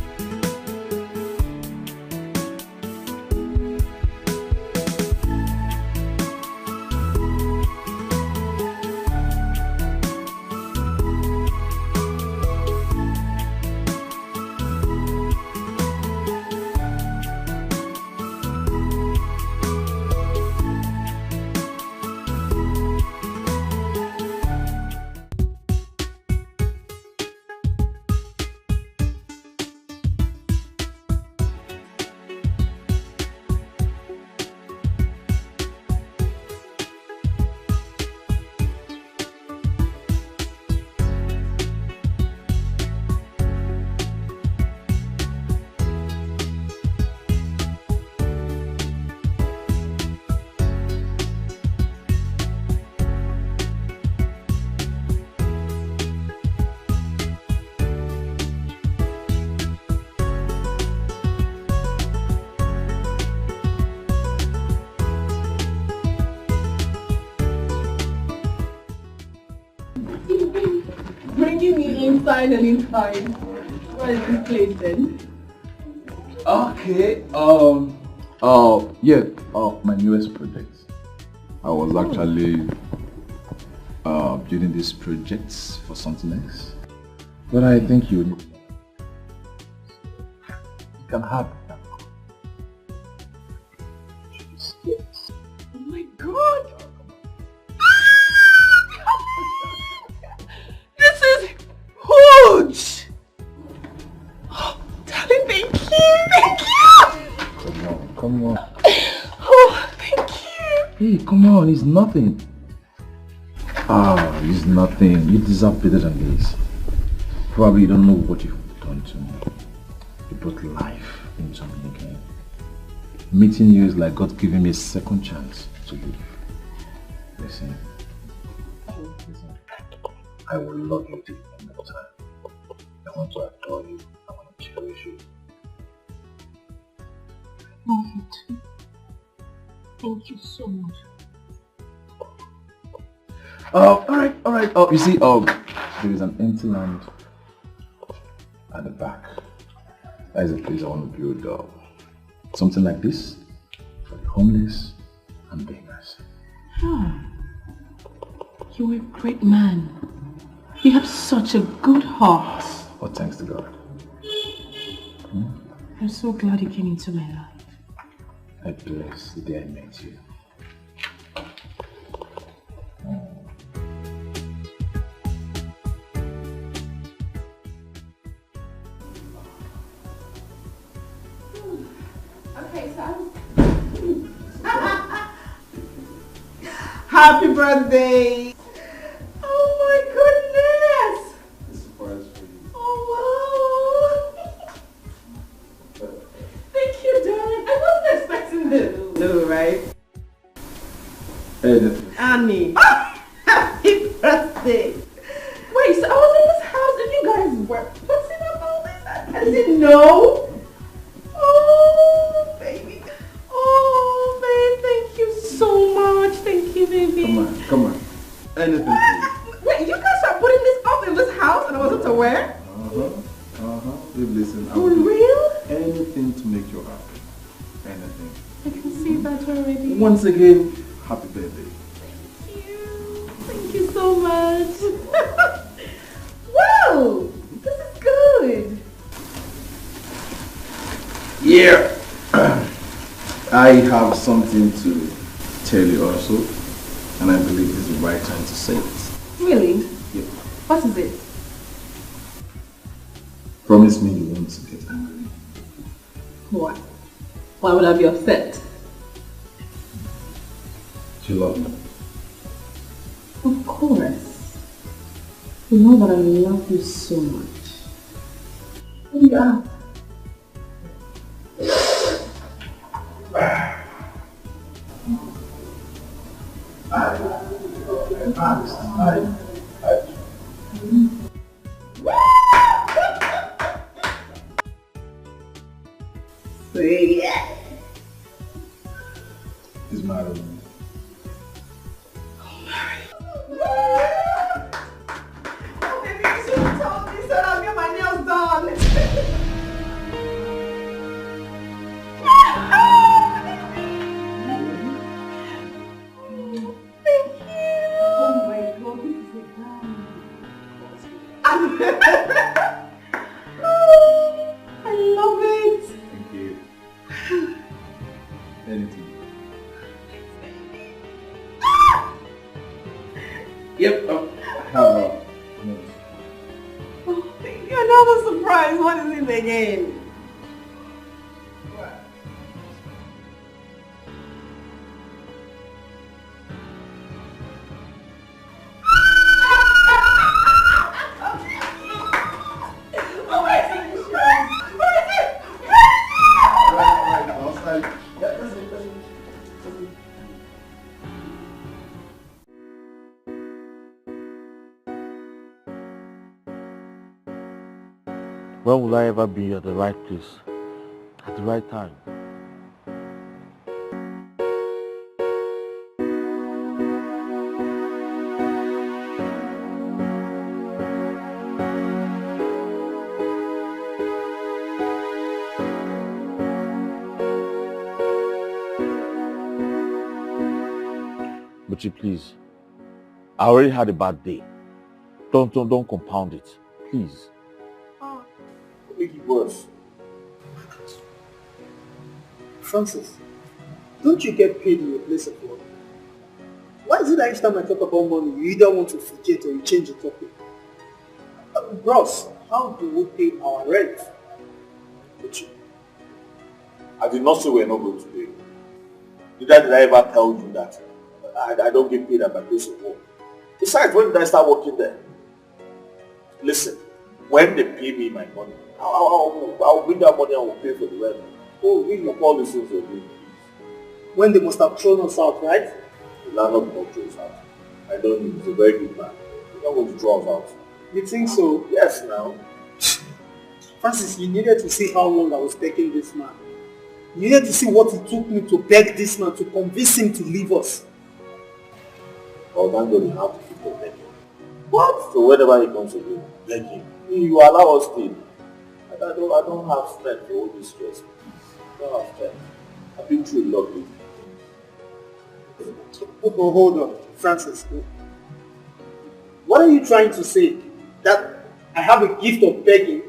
Bringing me inside and inside. Where is this place then? Okay, my newest project. I was actually building these projects for something else. But I think you can have it. Oh my god! This is huge! Darling, thank you! Thank you! Come on. Oh, thank you! Hey, come on, it's nothing. It's nothing. You deserve better than this. Probably you don't know what you've done to me. You put life into me again. Meeting you is like God giving me a second chance to live. Listen. I will love you till the end of time. I want to adore you. I want to cherish you. Love you too. Thank you so much. Alright. Oh, you see, there is an empty land at the back. That is a place I want to build something like this for the homeless and beggars. You're a great man. You have such a good heart. Oh, thanks to God. I'm so glad you came into my life. I bless the day I met you. Okay, so Happy birthday! oh my goodness! A surprise for you. Oh wow! Thank you, darling. I wasn't expecting this. No, right? Hey, Annie. Happy birthday! Wait, so I was in this house and you guys were putting up all this? I didn't know. Oh, baby. Oh, babe, thank you so much. Thank you, baby. Come on. Anything for you. Wait, you guys are putting this up in this house and I wasn't aware? Babe, listen, I For will do real? anything to make you happy. Anything. I can see that already. Once again, happy birthday. Thank you so much. Wow, this is good. Yeah. I have something to tell you also, and I believe this is the right time to say it. Really? Yeah. What is it? Promise me you won't get angry. Why? Why would I be upset? You love me. Of course. You know that I love you so much. Yeah. He's married me. Oh, baby, you should have told me so I'll get my nails done. Thank you. Oh my God, this is a I love it. Thank you. Anything. Yep, I have a note. Oh, thank you. Another surprise. What is it again? When will I ever be at the right place, at the right time? Buchi, please. I already had a bad day. Don't compound it. Please. Make it worse. Francis, don't you get paid in your place of work? Why is it that each time I talk about money, you either want to forget or you change the topic? Bros, how do we pay our rent? Buchi, I did not say we're not going to pay. Neither did I ever tell you that I don't get paid at my place of work. Besides, when did I start working there? Listen, when they pay me my money, I'll bring that money and we'll pay for the rent. Oh, we will call these things again. When they must have thrown us out, right? The landlord will not throw us out. I know him, he's a very good man. He's not going to throw us out. You think so? Yes, now. Francis, you needed to see how long I was begging this man. You needed to see what it took me to beg this man, to convince him to leave us. Oh, thank God you have to keep on begging. What? So whenever he comes to you, beg him. You allow us to. I don't have strength for all this stress. I don't have strength. I've been through a lot lately. Oh, hold on, Francis. What are you trying to say? That I have a gift of begging?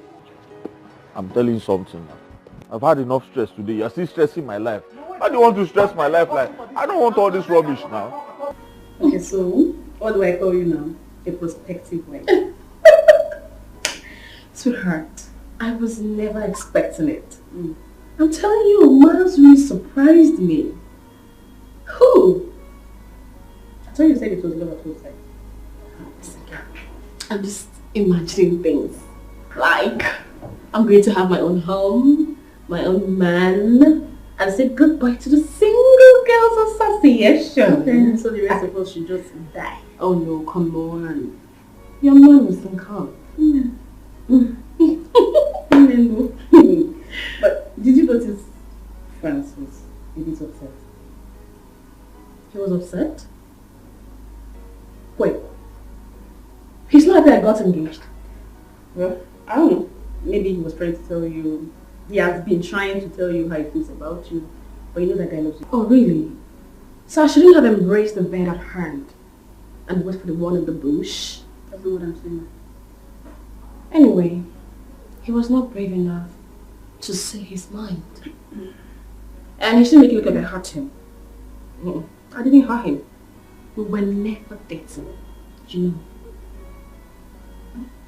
I'm telling you something now. I've had enough stress today. You're still stressing my life. Why do you want to stress my life like? I don't want all this rubbish now. Okay, so what do I call you now? A prospective wife. Sweetheart, I was never expecting it. I'm telling you, Miles really surprised me. Who? I thought you said it was love at first sight. I'm just imagining things. Like, I'm going to have my own home, my own man, and say goodbye to the Single Girls Association. Okay, so the rest of us should just die. Oh no, come on. Your man will soon come. But did you notice Francis was a bit upset? He was upset? Wait. He's not happy I got engaged. Well, I don't know. Maybe he was trying to tell you. He has been trying to tell you how he feels about you. But you know that guy loves you. Oh, really? So I shouldn't have embraced the bed at hand and wait for the one in the bush? That's not what I'm saying. Anyway, he was not brave enough to say his mind. And he shouldn't make it look like I hurt him. I didn't hurt him. We were never dating. You know.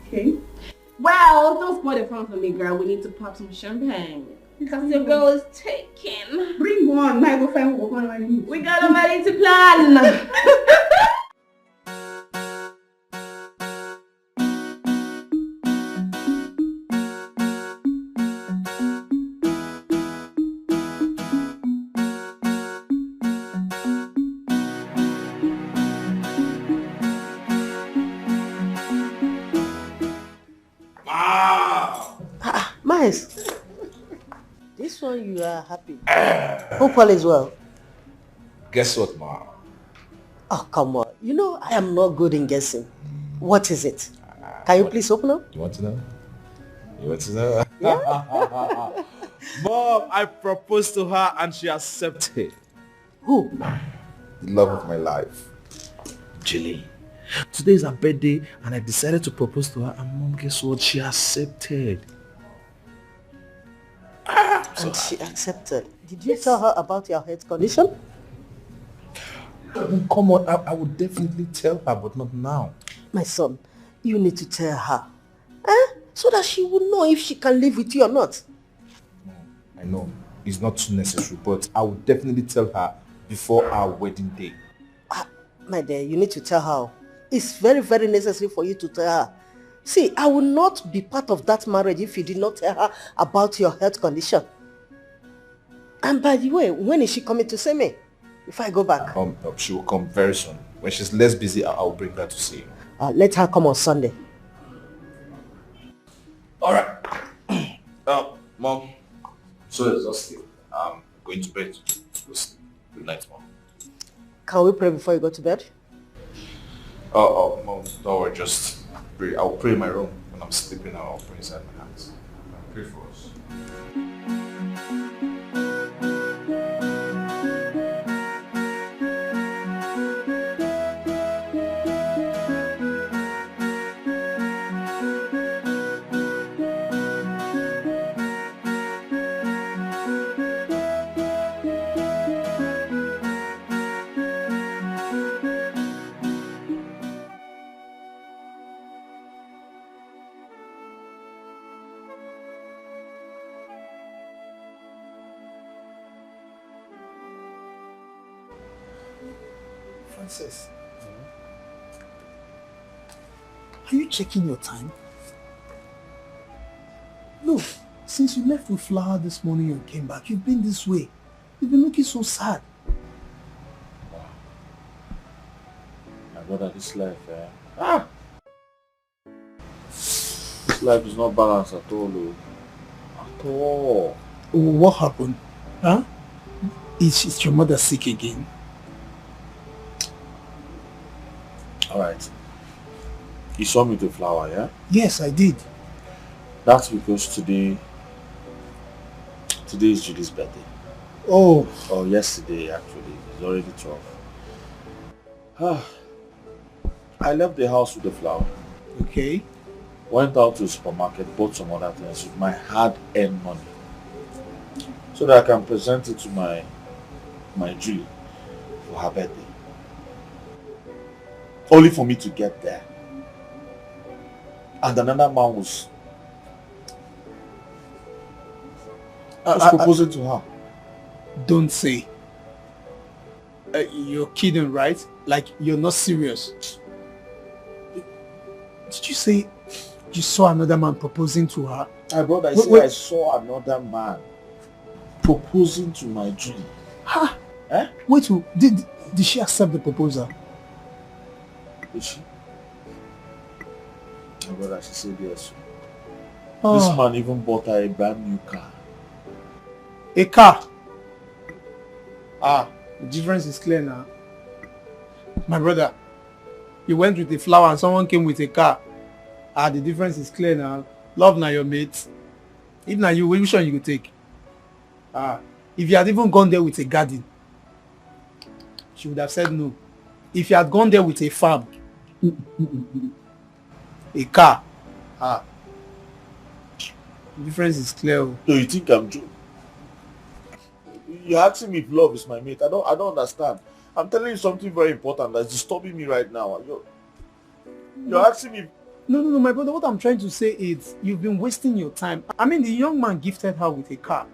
Okay. Well, don't spoil the fun for me, girl. We need to pop some champagne. Because your girl is taken. Bring one. I go find one. We got a wedding to plan. Nice. This one you are happy. Hope all is well. Guess what, Ma? Oh, come on. You know I am not good in guessing. What is it? Can you please open up? You want to know? You want to know? Yeah? Mom, I proposed to her and she accepted. Who? The love of my life. Jilly. Today is her birthday and I decided to propose to her and Mom, guess what? She accepted. And she accepted. Did you tell her about your health condition? Come on, I would definitely tell her, but not now. My son, you need to tell her. So that she will know if she can live with you or not. I know, it's not too necessary, but I would definitely tell her before our wedding day. My dear, you need to tell her. It's very, very necessary for you to tell her. See, I will not be part of that marriage if you did not tell her about your health condition. And by the way, when is she coming to see me? If I go back? She will come very soon. When she's less busy, I'll bring her to see you. Let her come on Sunday. Alright. Mom, so exhausted. I'm going to bed. Good night, Mom. Can we pray before you go to bed? Mom, don't worry, just pray. I'll pray in my room. When I'm sleeping, I'll pray inside my hands. I'll pray for us. Francis, are you checking your time? Look, since you left with Flower this morning and came back, you've been this way. You've been looking so sad. My brother, this life, this life is not balanced at all, at all. What happened? Huh? Is your mother sick again? Alright. You saw me to Flower, yeah? Yes, I did. That's because today is Judy's birthday. Oh. Or yesterday, actually. It's already 12. I left the house with the Flower. Okay. Went out to the supermarket, bought some other things with my hard-earned money. So that I can present it to my Julie for her birthday. Only for me to get there. And another man was proposing to her. Don't say. You're kidding, right? Like, you're not serious. Did you say you saw another man proposing to her? My brother, I saw another man proposing to my Julie. Ha! Eh? Wait, did she accept the proposal? Did she? My brother, she said yes. Oh. This man even bought her a brand new car. A car? The difference is clear now. My brother, you went with a Flower and someone came with a car. The difference is clear now. Love now your mate. If now you, which one you could take? If you had even gone there with a garden, she would have said no. If you had gone there with a farm, a car, the difference is clear. So you think I'm joking? You're asking me if love is my mate. I don't understand. I'm telling you something very important that's disturbing me right now. You're asking me. No, my brother. What I'm trying to say is you've been wasting your time. I mean, the young man gifted her with a car.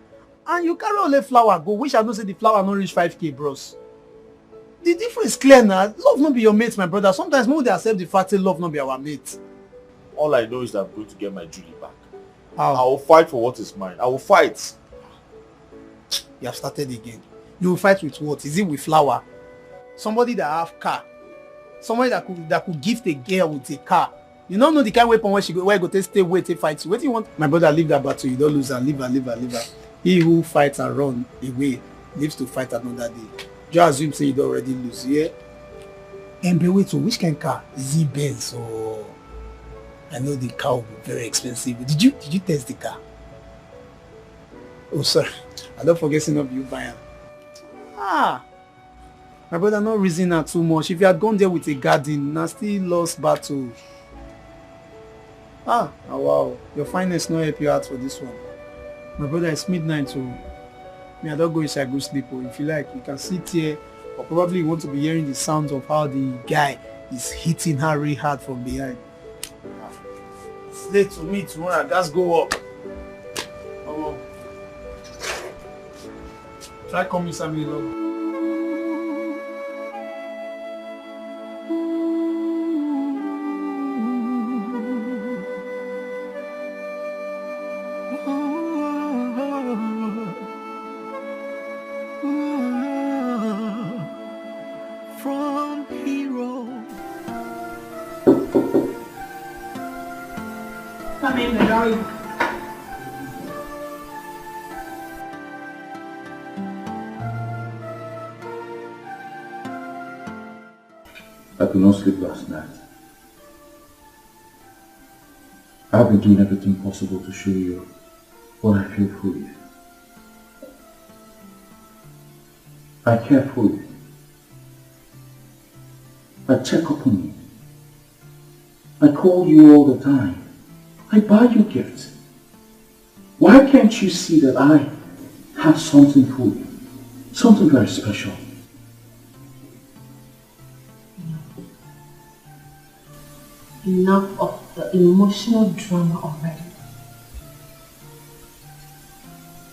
And you carry all the Flower go. Wish I don't say the Flower not reach 5K, bros. The difference is clear now. Love not be your mate, my brother. Sometimes more they accept the fact that love not be our mate. All I know is that I'm going to get my Julie back. How? I will fight for what is mine. I will fight. You have started again. You will fight with what? Is it with Flower? Somebody that have car. Somebody that could gift a girl with a car. You don't know the kind of weapon where you go to stay, wait, fight. What do you want? My brother, leave that battle. You don't lose her. Leave her. He who fights and run away lives to fight another day. Just assume say you don't already lose, yeah? And be wait, so which kind of car? Z-Benz or... I know the car will be very expensive. Did you test the car? Oh, sorry. I don't forget to not you buying. My brother, not reason her too much. If you had gone there with a garden, now still lost battle. Wow. Your finance not help you out for this one. My brother, it's midnight, so I don't go inside, go sleep. Or if you like, you can sit here, or probably you want to be hearing the sounds of how the guy is hitting her really hard from behind. It's late to me tomorrow. I just go up. Try coming Sammy long. I could not sleep last night. I've been doing everything possible to show you what I feel for you. I care for you. I check up on you. I call you all the time. I buy you gifts. Why can't you see that I have something for you? Something very special. Enough of the emotional drama already.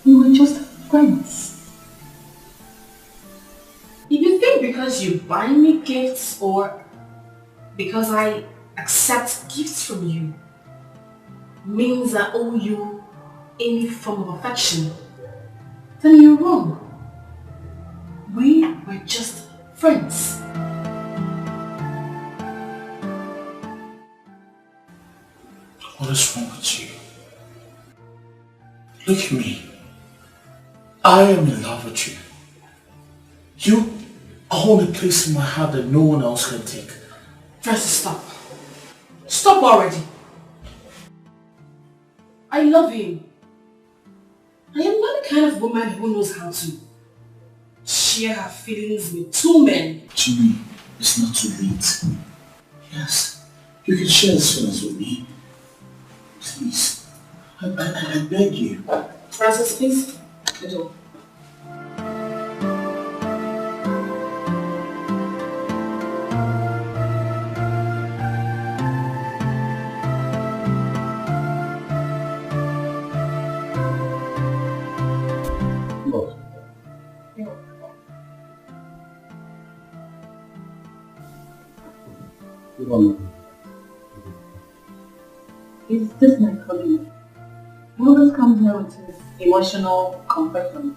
We were just friends. If you think because because you buy me gifts or because I accept gifts from you means I owe you any form of affection, then you're wrong. We were just friends. What is wrong with you? Look at me. I am in love with you. You hold a place in my heart that no one else can take. Francis, stop. Stop already. I love him. I am not the kind of woman who knows how to share her feelings with two men. Jimmy, it's not too late. Yes, you can share this feelings with me. Please, I beg you. Francis, please. The door. Is this my colleague? He always comes here with his emotional confession.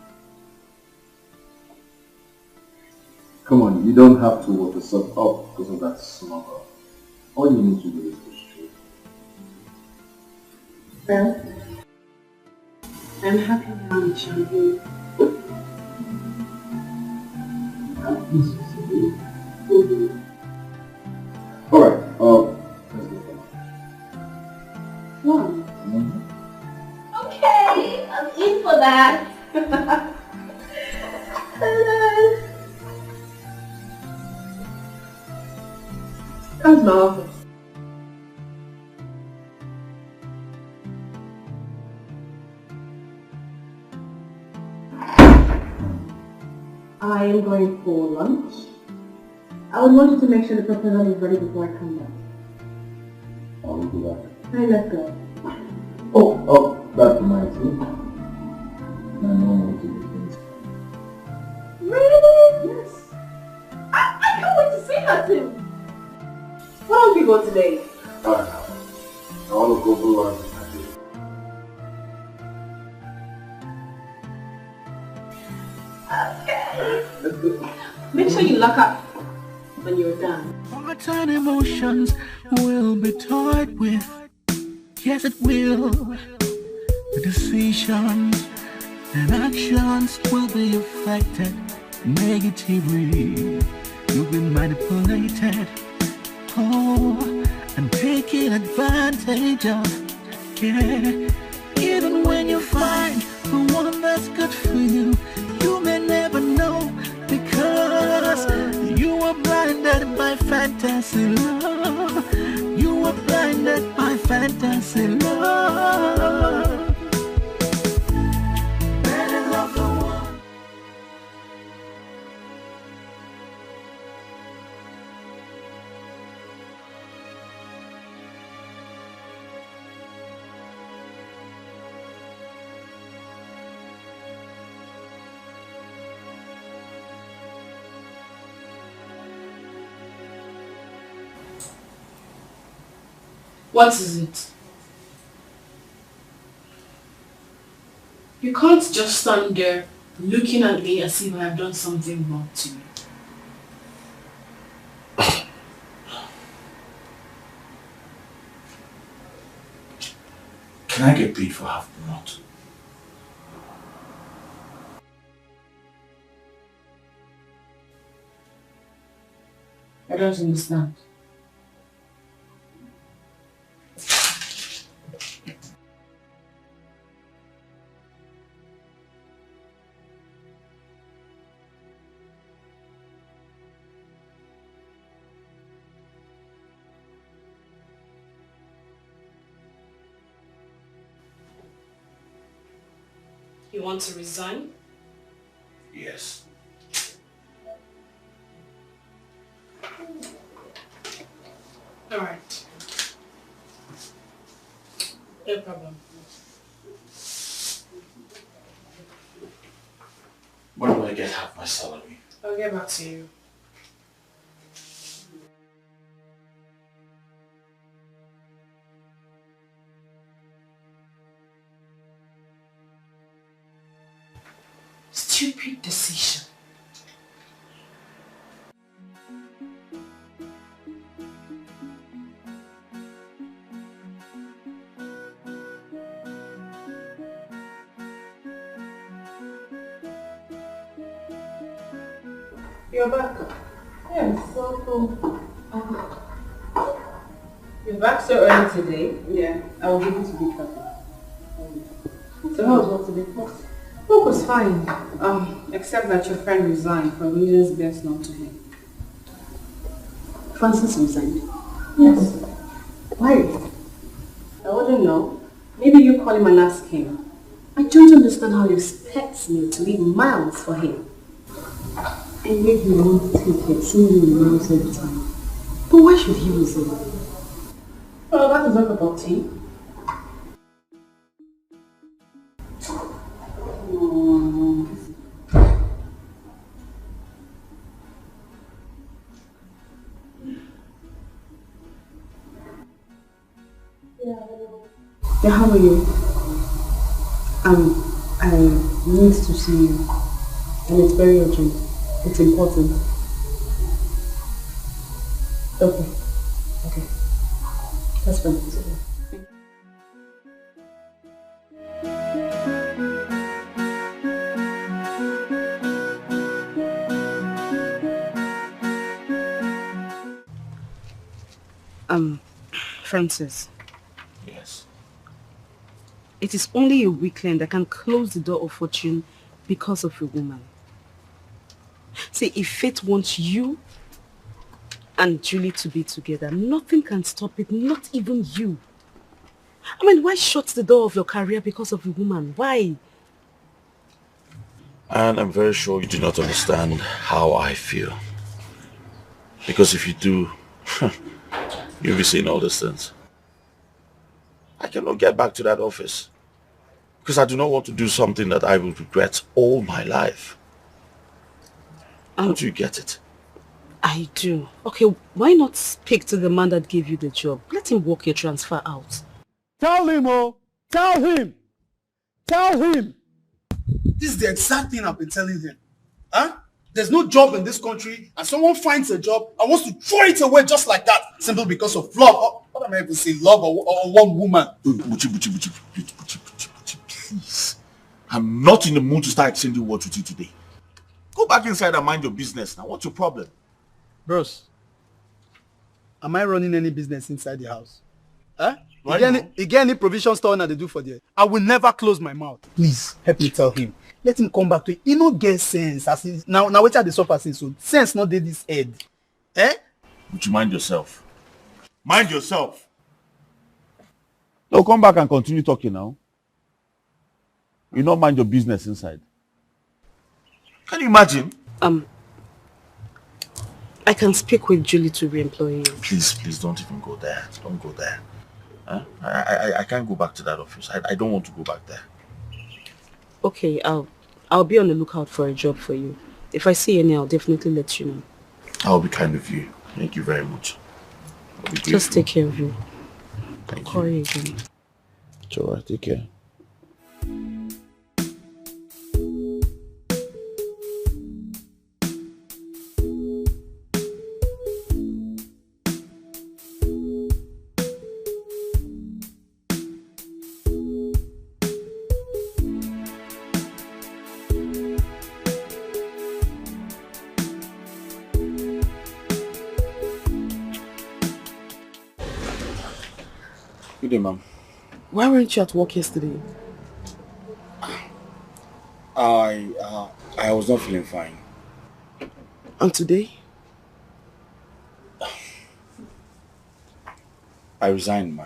Come on, you don't have to work yourself up because of that smuggle. All you need to do is be straight. Well, I'm happy now with Champagne. Alright, let's go. Wow. Okay, I'm in for that. How's my office? I am going for lunch. I would want you to make sure the proposal is ready before I come back. I will do that. Hey, let's go. Oh, that reminds me. My mom wants to do things. Really? Yes. I can't wait to see that too. Why don't we go today? Alright, I want to go for lunch. Okay. Make sure you lock up when you're done. Hearts and emotions will be toyed with. Yes, it will. The decisions and actions will be affected negatively. You've been manipulated. Oh, and taking advantage of. Yeah. Even when you find the one that's good for you, you may never know because you were blinded by fantasy love. You were blinded by fantasy love. Better love the one. What is it? You can't just stand there looking at me as if I have done something wrong to you. Can I get paid for half the month? I don't understand. You want to resign? Yes. All right. No problem. When do I get half my salary? I'll get back to you. stupid decision. You're back. Yes, so cool. You're back so early today? Yeah. I will give you to be coffee. So how was work today? Work was fine. Except that your friend resigned for reasons best known to him. Francis resigned. Yes. Why? I wouldn't know. Maybe you call him and ask him. I don't understand how he expects me to leave miles for him. I gave you one ticket, seeing you in miles every time. But why should he resign? Well, that is not about tea. Yeah, how are you? I need to see you. And it's very urgent. It's important. Okay. Okay. That's fine. It's okay. Francis. Yes. It is only a weekend that can close the door of fortune because of a woman. See, if fate wants you and Julie to be together, nothing can stop it, not even you. I mean, why shut the door of your career because of a woman? Why? And I'm very sure you do not understand how I feel. Because if you do, you'll be seeing all these things. I cannot get back to that office. Because I do not want to do something that I will regret all my life. Don't you get it? I do. Okay, why not speak to the man that gave you the job? Let him work your transfer out. Tell him, oh! Tell him! Tell him! This is the exact thing I've been telling him. Huh? There's no job in this country and someone finds a job and wants to throw it away just like that simply because of love. Or, what am I even saying? Love or one woman. Buchi, please. I'm not in the mood to start exchanging words with you today. Go back inside and mind your business now. What's your problem? Bros, am I running any business inside the house? Huh? Right You get any provision store that they do for there? I will never close my mouth. Please, help me tell him. Let him come back to it. He no get sense. As he, now wait till the suffer since so sense not dey this head. Eh? Would you mind yourself? Mind yourself. No, come back and continue talking now. You not mind your business inside. Can you imagine? I can speak with Julie to re-employ you. Please don't even go there. Don't go there. Huh? I can't go back to that office. I don't want to go back there. Okay, I'll be on the lookout for a job for you. If I see any, I'll definitely let you know. I'll be kind of you. Thank you very much. Just take care of you. Thank I'll call you again. It's alright, take care. Good day, ma'am. Why weren't you at work yesterday? I was not feeling fine. And today? I resigned, ma.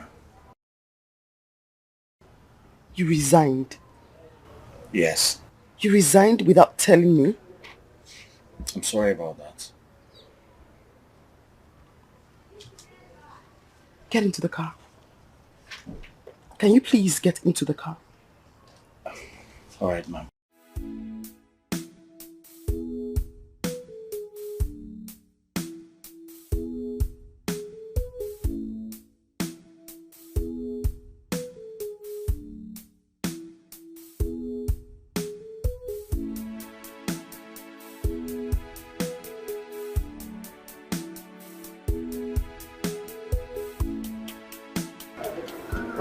You resigned? Yes. You resigned without telling me? I'm sorry about that. Get into the car. Can you please get into the car? All right, ma'am.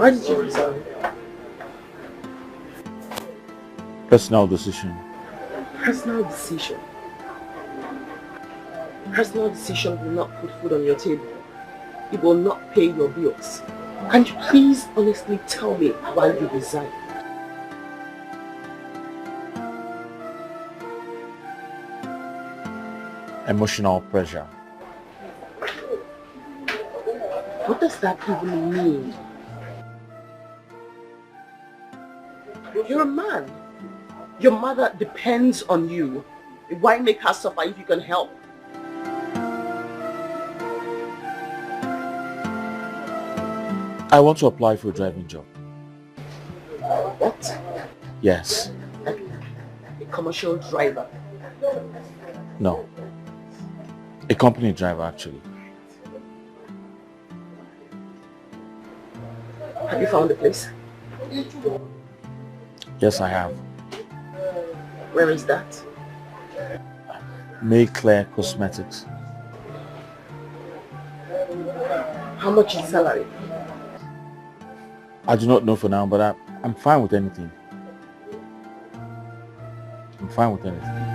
Why did you resign? Personal decision. Personal decision. Personal decision will not put food on your table. It will not pay your bills. Can you please honestly tell me why you resigned? Emotional pressure. What does that even mean? You're a man. Your mother depends on you. Why make her suffer if you can help? I want to apply for a driving job. What? Yes. A commercial driver? No. A company driver, actually. Have you found a place? Yes, I have. Where is that? Mayclair Cosmetics. How much is salary? I do not know for now, but I'm fine with anything. I'm fine with anything.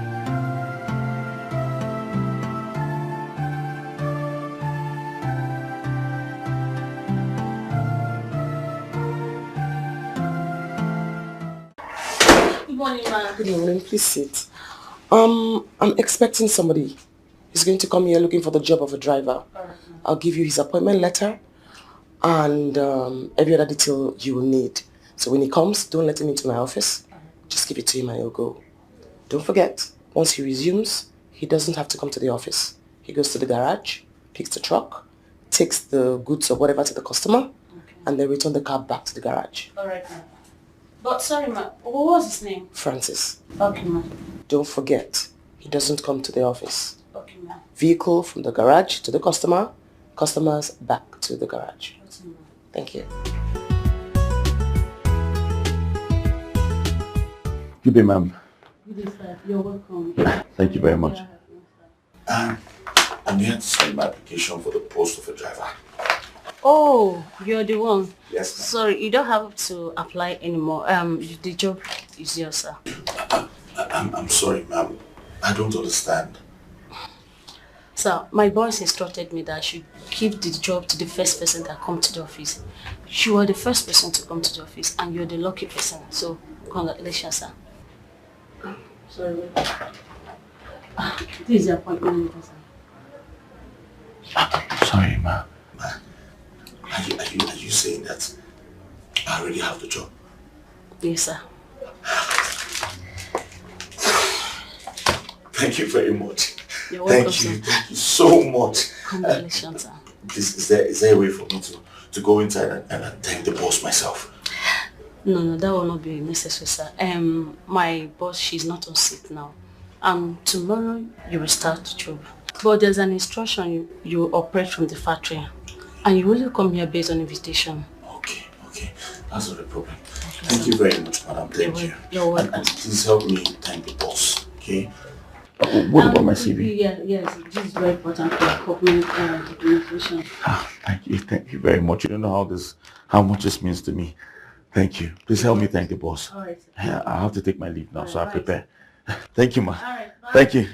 Good morning, ma'am. Good morning. Please sit. I'm expecting somebody. He's going to come here looking for the job of a driver. I'll give you his appointment letter and every other detail you will need. So when he comes, don't let him into my office. Just give it to him and he'll go. Don't forget, once he resumes, he doesn't have to come to the office. He goes to the garage, picks the truck, takes the goods or whatever to the customer, and then return the car back to the garage. Alright, ma'am. But sorry, ma'am. What was his name? Francis. Okay, ma'am. Don't forget, he doesn't come to the office. Okay, ma'am. Vehicle from the garage to the customer, customers back to the garage. Thank you. Good day, ma'am. Good day, sir. You're welcome. Thank you very much. I'm here to send my application for the post of a driver. Oh, you're the one. Yes, ma'am. Sorry, you don't have to apply anymore. The job is yours, sir. I'm sorry, ma'am. I don't understand. Sir, my boss instructed me that I should give the job to the first person that comes to the office. You are the first person to come to the office and you're the lucky person. So, congratulations, sir. Sorry, wait. This is the appointment letter, sir. Sorry, ma'am. Are you saying that I already have the job? Yes, sir. Thank you very much. You're welcome, Thank you so much. Congratulations, sir. Is there a way for me to go inside and thank the boss myself? No, that will not be necessary, sir. My boss, she's not on sick now. Tomorrow you will start the job. But there's an instruction you operate from the factory. And you will come here based on invitation. Okay. That's not a problem. Thank you very much, madam. Thank you. You're welcome. And please help me thank the boss, okay? What about my CV? Yes, this is very important for corporate documentation. Thank you very much. You don't know how much this means to me. Thank you. Please help me thank the boss. All right. I have to take my leave now, so I prepare. Thank you, ma. All right, bye. Thank you.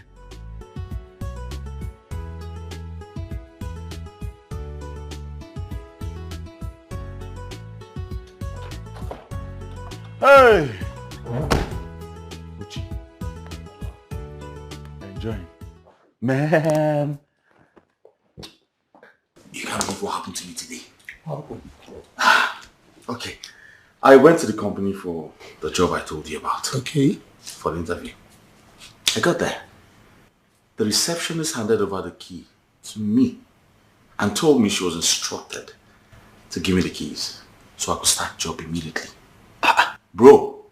Hey! Uchi. Enjoying. Man! You can't believe what happened to me today. What happened? Okay. I went to the company for the job I told you about. Okay. For the interview. I got there. The receptionist handed over the key to me and told me she was instructed to give me the keys so I could start job immediately. Bro,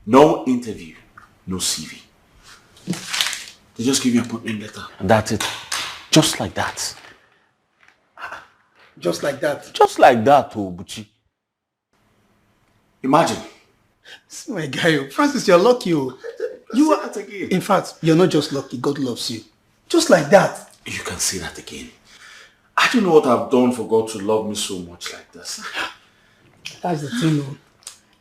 no interview, no CV. They just give you an appointment letter and that's it. Just like that. Just like that? Just like that, oh, Buchi. Imagine. See my guy, Francis, you're lucky. You are, in fact, you're not just lucky, God loves you. Just like that. You can say that again. I don't know what I've done for God to love me so much like this. That's the thing, though.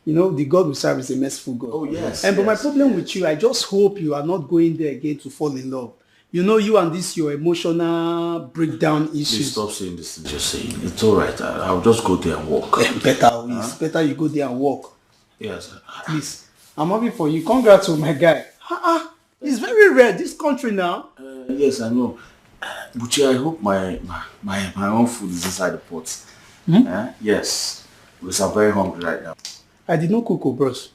You know, the God we serve is a merciful God. Oh, yes. But my problem with you, I just hope you are not going there again to fall in love. You know, you and this, your emotional breakdown issues. Please stop saying this thing you're saying. It's all right. I'll just go there and walk. It's better you go there and walk. Yes. Please. I'm happy for you. Congrats to my guy. It's very rare, this country now. Yes, I know. Buchi, I hope my own food is inside the pot. Yes. Because I'm very hungry right now. I did not cook, bros.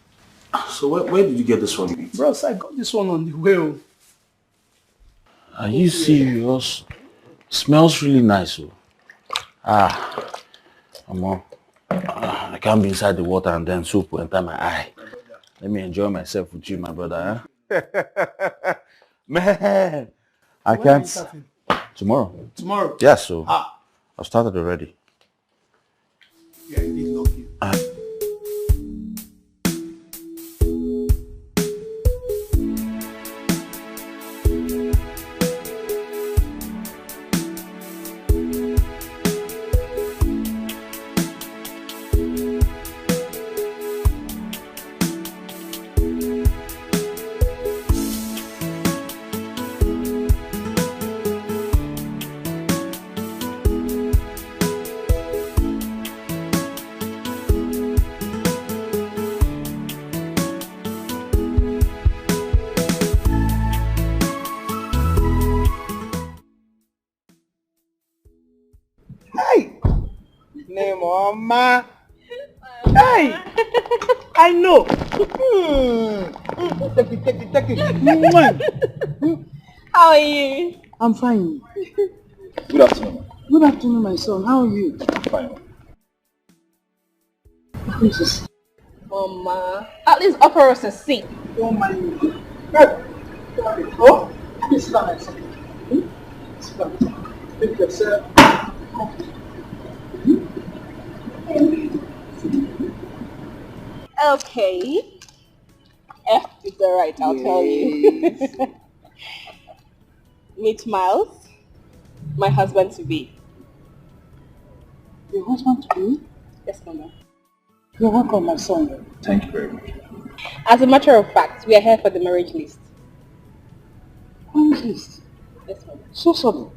So where did you get this one? Bros, I got this one on the way. Are you serious? Smells really nice. I can't be inside the water and then soup will enter my eye. Let me enjoy myself with you, my brother. Man, I can't. Tomorrow. Tomorrow? Yeah, so I've started already. Yeah, indeed lucky. Mama. Hey! I know. Take it. How are you? I'm fine. Good afternoon. Good afternoon, my son. How are you? Fine. Princess. Mama, at least offer us a seat. Don't mind me. Hey! Oh, please sit down, my son. Sit down. Take yourself. Okay. It's alright, I'll tell you. Meet Miles, my husband to be. Your husband to be? Yes, Mama. You're welcome, my son. Thank you very much. As a matter of fact, we are here for the marriage list. Marriage list? Yes, Mama. So sudden.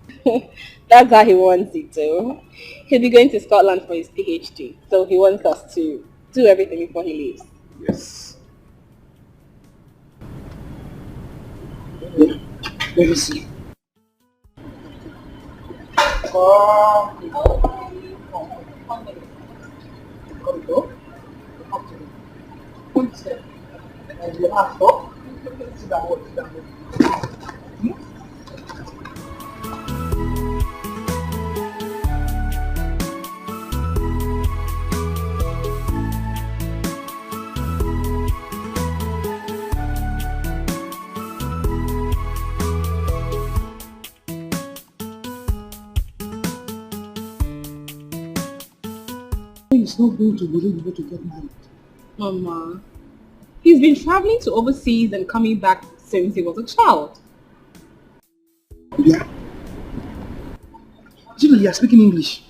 That's how he wants it too. He'll be going to Scotland for his PhD, so he wants us to do everything before he leaves. Yes. Yeah. Let me see. He's not going to be able to get married. Mama, he's been traveling to overseas and coming back since he was a child. Yeah. Jimmy, you are speaking English.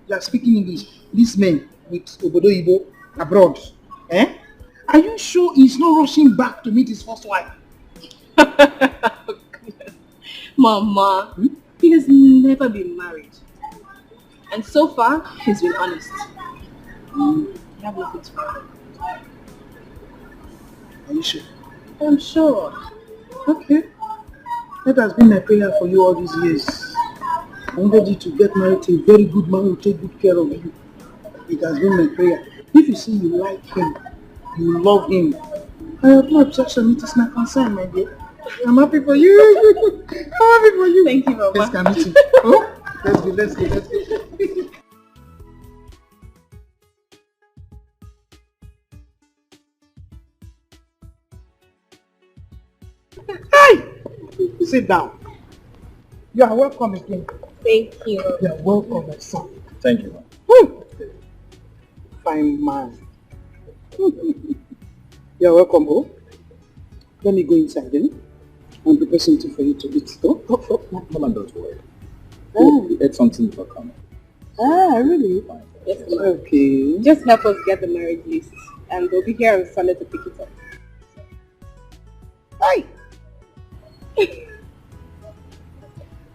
You are speaking English. This man with Obodo Ibo abroad. Eh? Are you sure he's not rushing back to meet his first wife? Mama, he has never been married. And so far, he's been honest. You have nothing to worry. Are you sure? I'm sure. Okay. That has been my prayer for you all these years. I wanted you to get married to a very good man who will take good care of you. It has been my prayer. If you see you like him, you love him, I have no objection. It is my concern, my dear. I'm happy for you. I'm happy for you. Thank you, Mama. Let's come meet you. Oh, let's go. Hey! Sit down. You are welcome again. Thank you. You are welcome, my son. Thank you, ma'am. Fine man. You are welcome, oh. Let me go inside then and prepare something for you to eat. Oh. Mama, don't worry. Oh. We ate something before coming. Ah, really? Yes, Mama. Okay. Just help us get the marriage list, and they'll be here on Sunday to pick it up. Hey!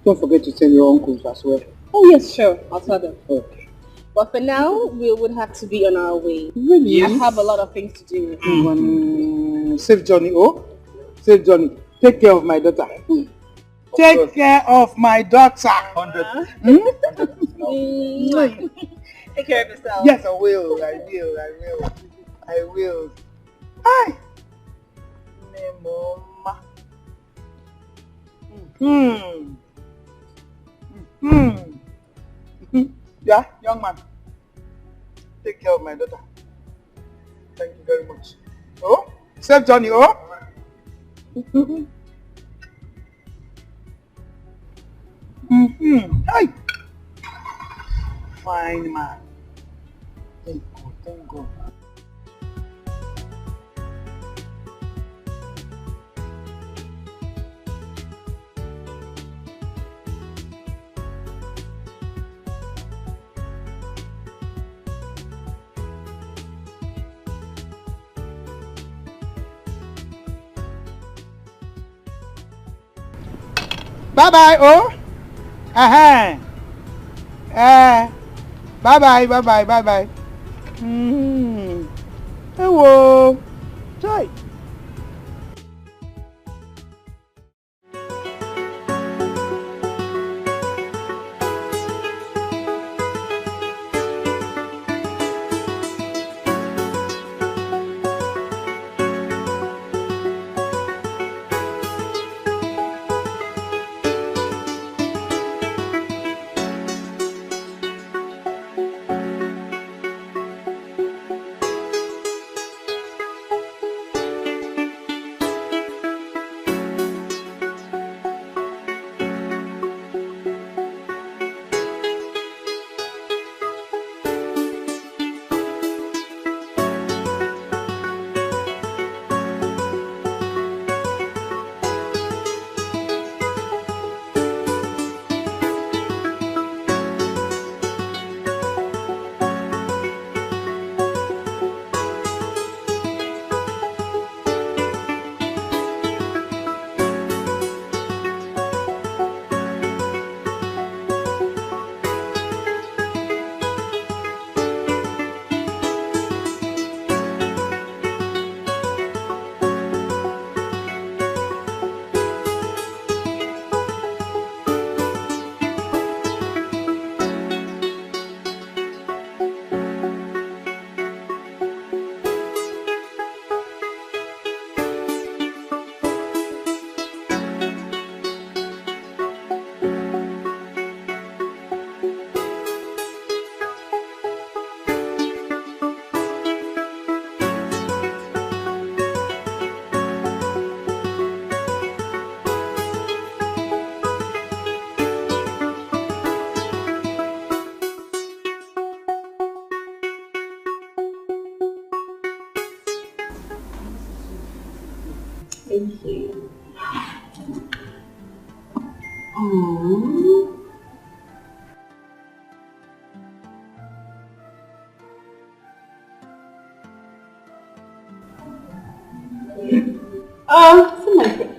Don't forget to tell your uncles as well. Oh yes, sure. I'll tell them. Okay. But for now, we would have to be on our way. Really? I have a lot of things to do. Safe journey, oh? Safe journey. Take care of my daughter. Take care of my daughter. 100. Take care of yourself. Yes, I will. I will. Hi. Mama. Yeah, young man. Take care of my daughter. Thank you very much. Oh, safe journey, oh? Hi. Fine man. Thank God. Bye-bye, oh? Bye-bye. Hello. Hi. Thank you. Aww. So my friend.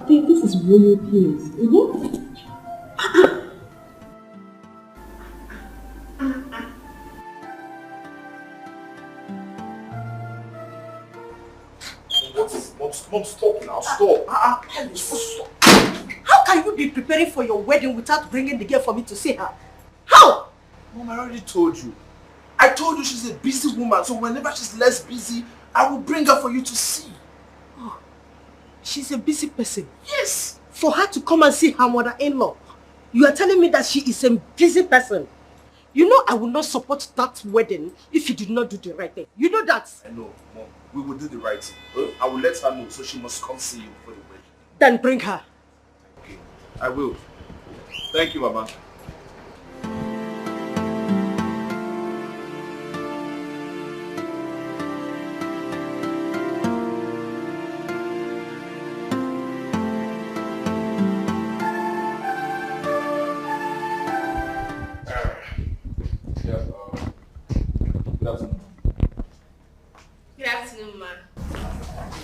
I think this is royal place. Mom, stop now, stop. Stop. How can you be preparing for your wedding without bringing the girl for me to see her? How? Mom, I already told you. I told you she's a busy woman, so whenever she's less busy, I will bring her for you to see. Oh, she's a busy person. Yes. For her to come and see her mother-in-law, you are telling me that she is a busy person. You know I will not support that wedding if you did not do the right thing. You know that. I know, Mom. We will do the right thing. I will let her know, so she must come see you for the wedding. Then bring her. Okay, I will. Thank you, Mama.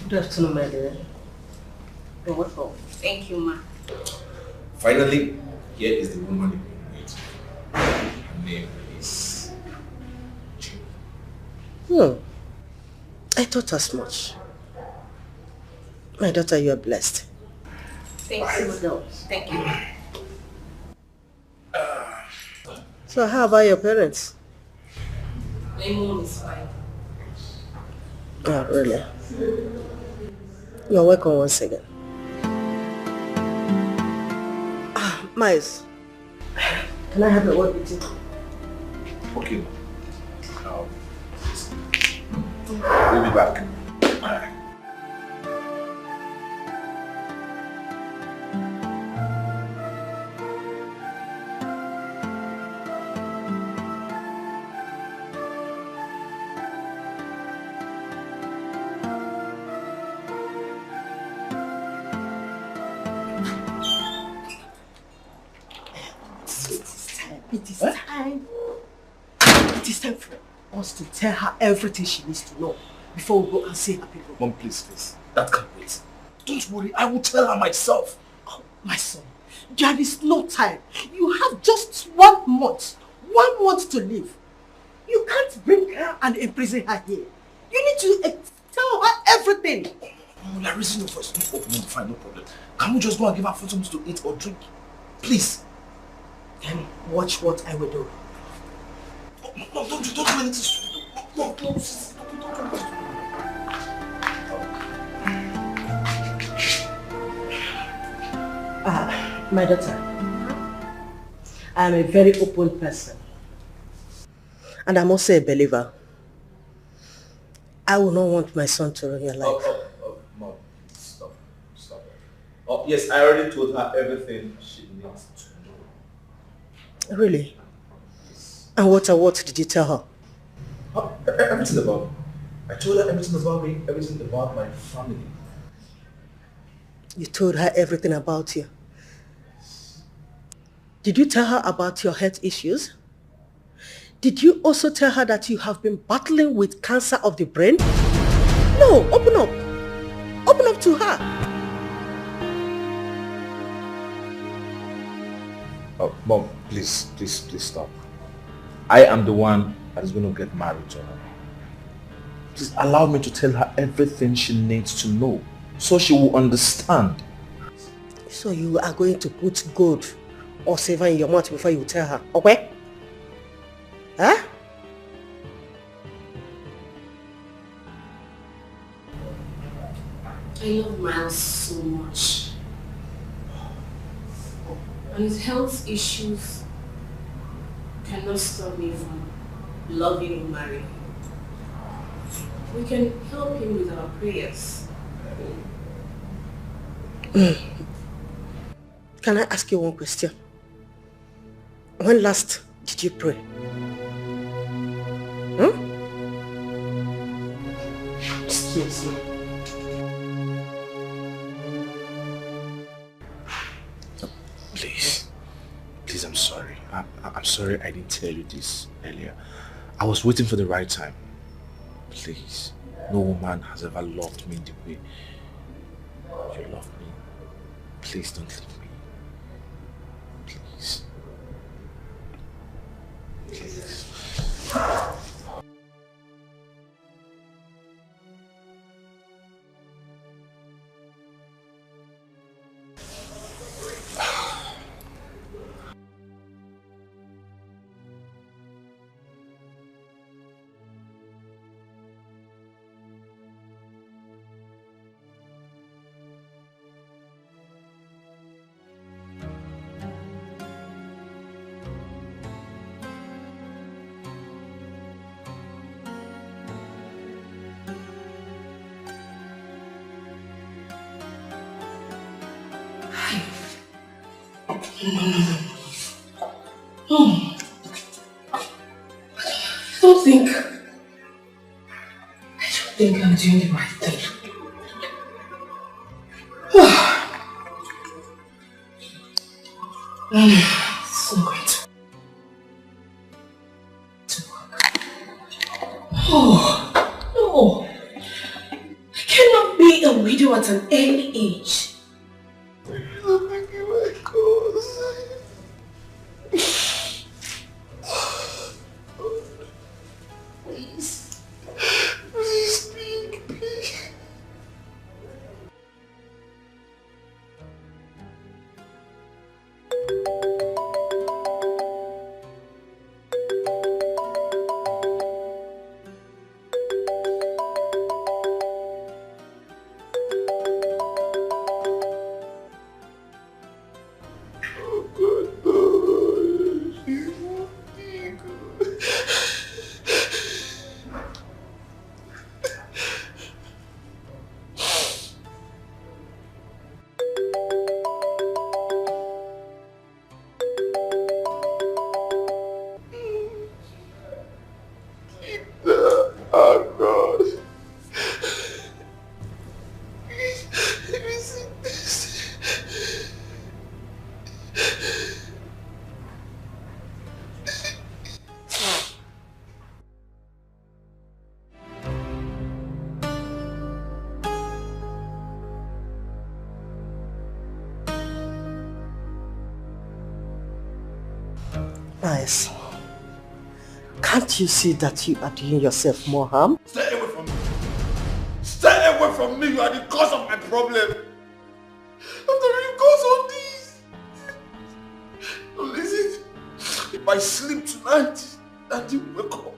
Good afternoon, my dear. You're welcome. Thank you, ma. Finally, here is the woman you've been waiting for. Her name is I thought as much. My daughter, you are blessed. Thank you. Thank you. So how about your parents? My mom is fine. Oh, really? You're welcome once again. Miles, can I have a word with you? Okay. We'll be back. It is time. It is time for us to tell her everything she needs to know before we go and see her people. Mom, please. That can't wait. Don't worry, I will tell her myself. Oh, my son, there is no time. You have just 1 month. 1 month to live. You can't bring her and imprison her here. You need to tell her everything. Oh, there is no voice. Oh, no, fine, no problem. Can we just go and give her food, something to eat or drink? Please. Then watch what I will do. No, don't do anything. No, please. My daughter, I am a very open person. And I'm also a believer. I will not want my son to ruin your life. Mom, stop. Oh, yes, I already told her everything she needs to know. Really? Yes. And what did you tell her? Everything about me. I told her everything about me, everything about my family. You told her everything about you? Did you tell her about your health issues? Did you also tell her that you have been battling with cancer of the brain? No, open up. Open up to her. Oh, Mom, please stop. I am the one that is going to get married to her. Please allow me to tell her everything she needs to know so she will understand. So you are going to put gold or silver in your mouth before you tell her, okay? Huh? I love Miles so much. And his health issues cannot stop me from loving and marrying him. We can help him with our prayers. Can I ask you one question? When last did you pray? Excuse me. Please, I'm sorry. I'm sorry I didn't tell you this earlier. I was waiting for the right time. Please, no woman has ever loved me the way you love me. Please don't leave me. Please. Please. I think I'm doing the right thing. It's not going to work. Oh, no. I cannot be at an early age. I'm thinking my cause. Please. Please speak, please. Nice. Can't you see that you are doing yourself more harm? Stay away from me. Stay away from me. You are the cause of my problem. After you cause all this. Listen. If I sleep tonight and you wake up,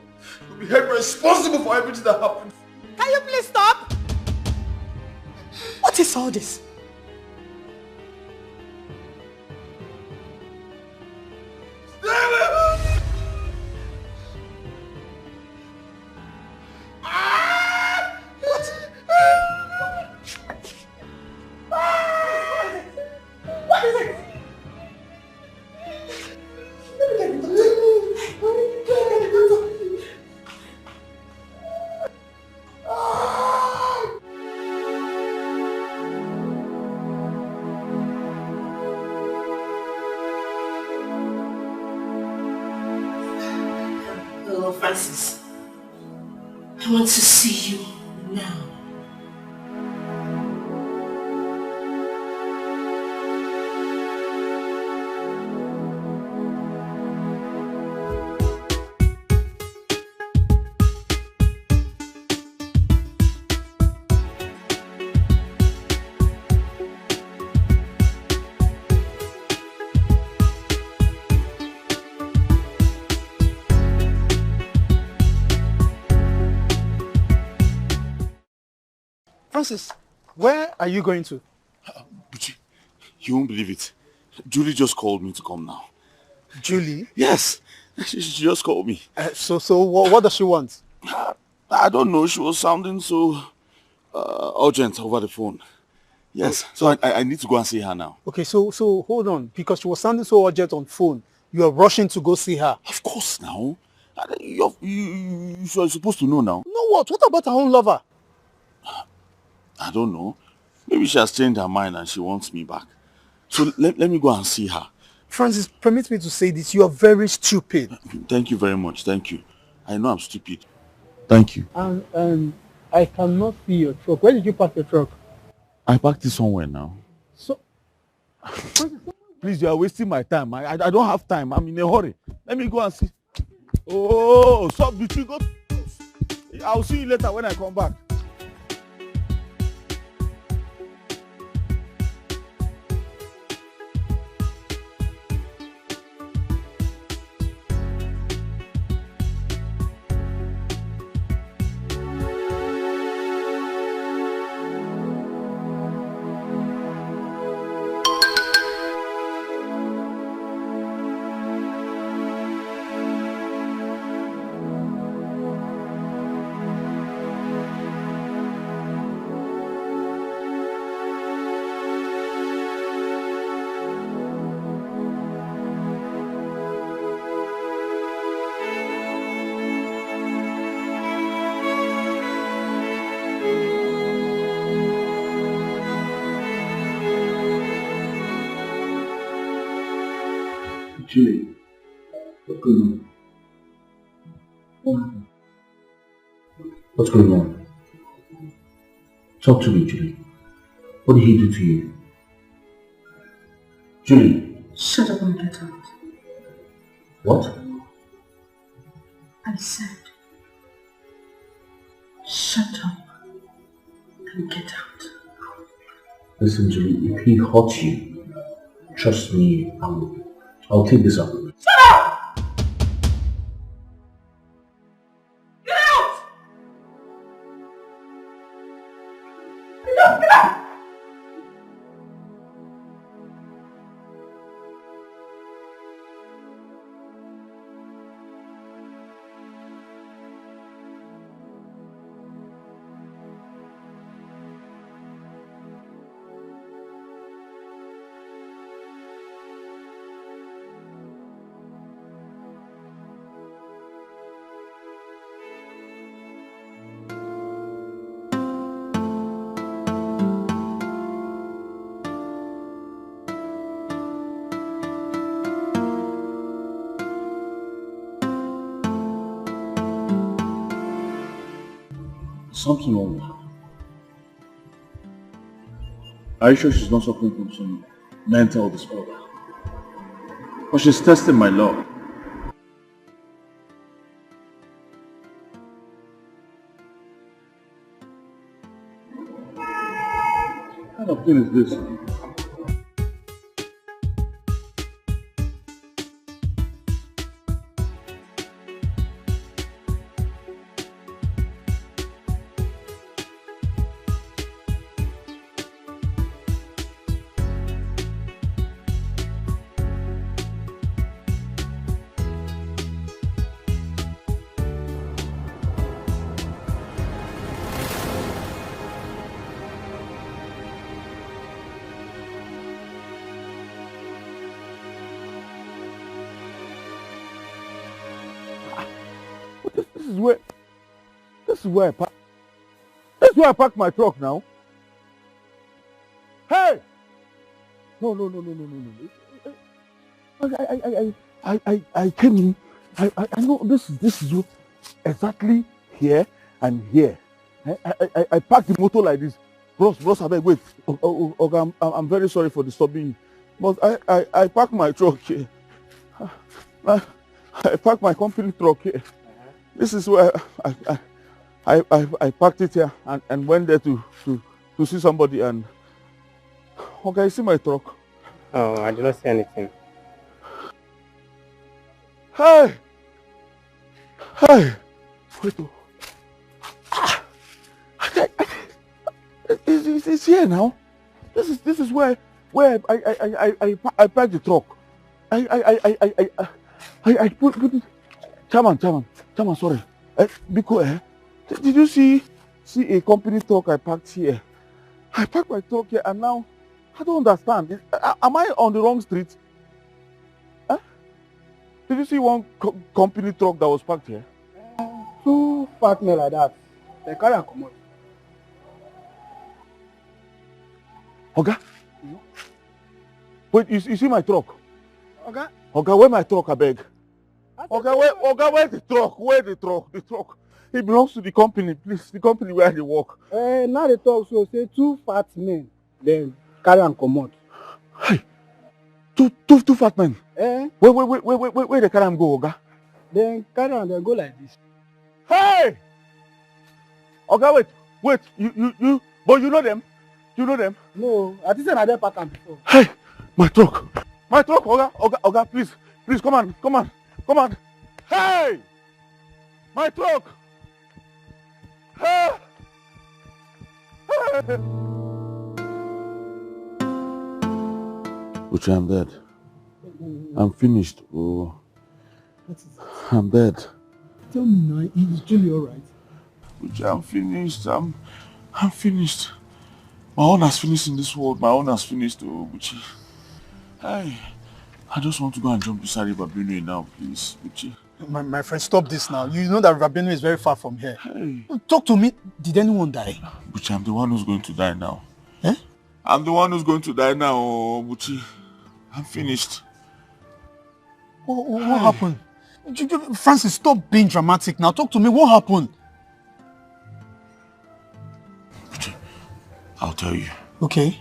you'll be held responsible for everything that happened. Can you please stop? What is all this? Hello, Francis. I want to see you now. Francis, where are you going to? But you won't believe it. Julie just called me to come now. Julie? Yes. She just called me. So what does she want? I don't know. She was sounding so urgent over the phone. Yes. So I need to go and see her now. Okay, so hold on. Because she was sounding so urgent on phone, you are rushing to go see her. Of course now. You're supposed to know now. No, what? What about her own lover? I don't know. Maybe she has changed her mind and she wants me back. So let me go and see her. Francis, permit me to say this. You are very stupid. Thank you very much. Thank you. I know I'm stupid. Thank you. And I cannot see your truck. Where did you park your truck? I parked it somewhere now. So, please, you are wasting my time. I don't have time. I'm in a hurry. Let me go and see. Oh, stop between. Go. I'll see you later when I come back. Julie, what's going on? What happened? What's going on? Talk to me, Julie. What did he do to you? Julie. Shut up and get out. What? I said, shut up and get out. Listen, Julie, if he hurts you, trust me, I'll take this up. Shut up! Get out! Get out! Something wrong with her. Are you sure she's not suffering from some mental disorder? But she's testing my love. What kind of thing is this? This is where I park my truck now. Hey! No. I came in. I know this is exactly here and here. I parked the motor like this. Bros, I beg, wait. Okay, I'm very sorry for disturbing you. But I parked my truck here. I parked my company truck here. This is where I parked it here and went there to see somebody and... Okay, you see my truck? Oh, I did not see anything. Hey! Wait. It's here now. This is where I parked the truck. I put it. Chairman, sorry. Because did you see a company truck I parked here? I parked my truck here and now I don't understand. Am I on the wrong street? Huh? Did you see one company truck that was parked here? Two fat men like that. They carry and come out. Okay? Wait, you see my truck? Okay. Okay, where my truck, I beg? Okay, where's the truck? Where's the truck? The truck. It belongs to the company, please. The company where they work. Now they talk so say two fat men. Then carry and come out. Hey, two fat men. Where they carry and go, Oga? Then carry and then go like this. Hey! Okay, wait. You, but you know them? You know them? No, I think I did pattern before. Hey, my truck, Oga, please, come on. Hey, my truck. Hey. Uche, I'm dead. I'm finished. Oh, I'm dead. Tell me now, is Julie alright? Uche, I'm finished. I'm finished. My own has finished in this world. My own has finished, oh, Uche. Hey, I just want to go and jump beside River Benue now, please, Uche. My friend, stop this now. You know that River Benue is very far from here. Hey. Talk to me. Did anyone die? Buchi, I'm the one who's going to die now. Eh? I'm the one who's going to die now, oh, Buchi. I'm finished. What happened? Francis, stop being dramatic now. Talk to me. What happened? Buchi, I'll tell you. Okay.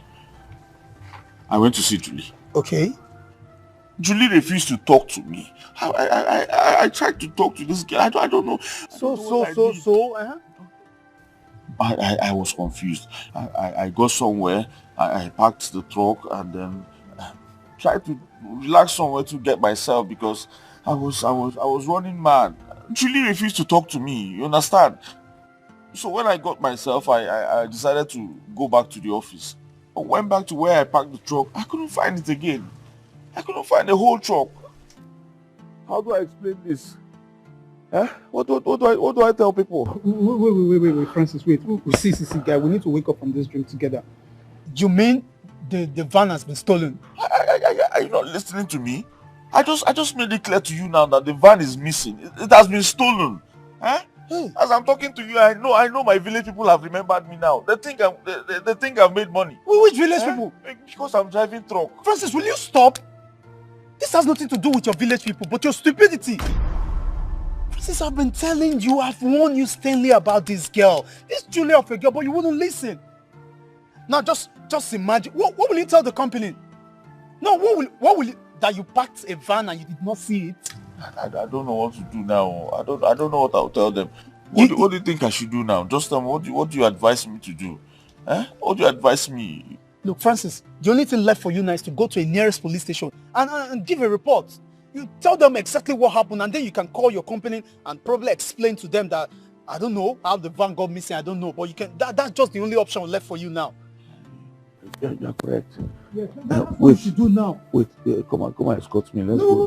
I went to see Julie. Okay. Julie refused to talk to me. I tried to talk to this girl. I don't know. I was confused. I got somewhere. I parked the truck and then tried to relax somewhere to get myself because I was running mad. Julie refused to talk to me. You understand? So when I got myself, I decided to go back to the office. I went back to where I parked the truck. I couldn't find it again. I couldn't find the whole truck. How do I explain this? Huh? What do I tell people? Wait, Francis, wait. See, guy, we need to wake up from this dream together. You mean the van has been stolen? Are you not listening to me? I just made it clear to you now that the van is missing. It has been stolen. Huh? As I'm talking to you, I know my village people have remembered me now. They think I've made money. Which village people? Because I'm driving truck. Francis, will you stop? This has nothing to do with your village people, but your stupidity. Francis, I've been telling you, I've warned you sternly about this girl. This Julia of a girl, but you wouldn't listen. Now just imagine. What will you tell the company? No, what will you, that you packed a van and you did not see it? I don't know what to do now. I don't know what I'll tell them. What do you think I should do now? Just tell me, what do you advise me to do? What do you advise me? Look, Francis, the only thing left for you now is to go to a nearest police station and give a report. You tell them exactly what happened and then you can call your company and probably explain to them that, I don't know how the van got missing, I don't know, but you can. That's just the only option left for you now. You're correct. Yes, that's what you should do now. Wait, come on, escort me. Let's go.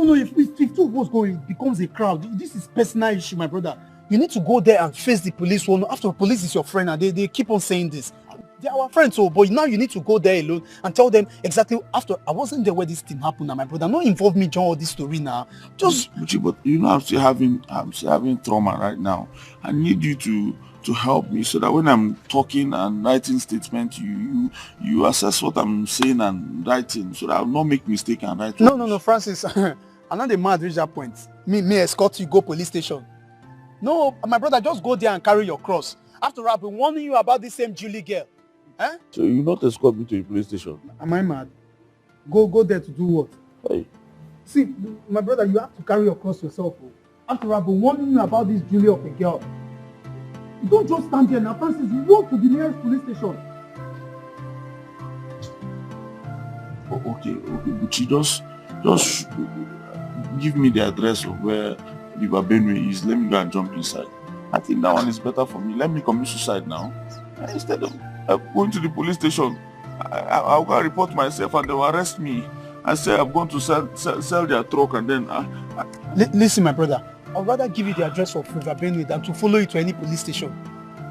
No. If two of us go, it becomes a crowd. This is personal issue, my brother. You need to go there and face the police. Well, after police is your friend, and they keep on saying this. They are our friends, but now you need to go there alone and tell them exactly after. I wasn't there where this thing happened, and my brother. Not involve me in all this story now. Just. But you know, I'm still having trauma right now. I need you to help me so that when I'm talking and writing statements, you assess what I'm saying and writing so that I'll not make mistake and write. No, Francis. I'm not the man reach that point. Me escort you go police station. No, my brother, just go there and carry your cross. After all, I've been warning you about this same Julie girl. So you not escort me to the police station? Am I mad? Go there to do what? Hey. See, my brother, you have to carry your cross yourself. After all, I've been warning you about this Julie of a girl. You don't just stand there now, Francis. You walk to the nearest police station. Okay, but you just give me the address of where the Benue is. Let me go and jump inside. I think that one is better for me. Let me commit suicide now. Instead of going to the police station, I'll go and report myself and they will arrest me. I say I'm going to sell their truck and then... Listen, my brother. I'd rather give you the address of River Benue than to follow you to any police station.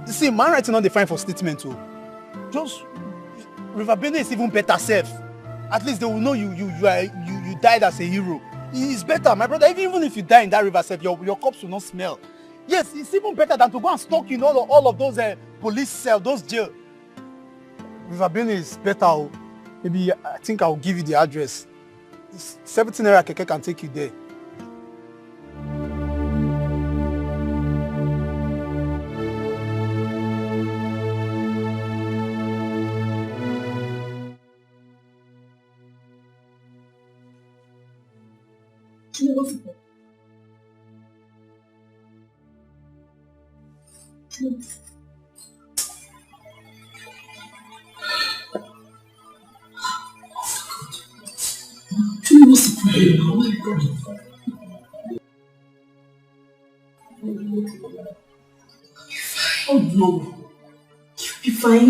You see, man writing not the fine for statement too. Just River Benue is even better safe. At least they will know you died as a hero. It's better, my brother. Even if you die in that river safe, your corpse will not smell. Yes, it's even better than to go and stalk in all of those police cells, those jail. River Benue is better. Maybe I think I'll give you the address. 17 Naira Keke can take you there. Oh no, you'll be fine.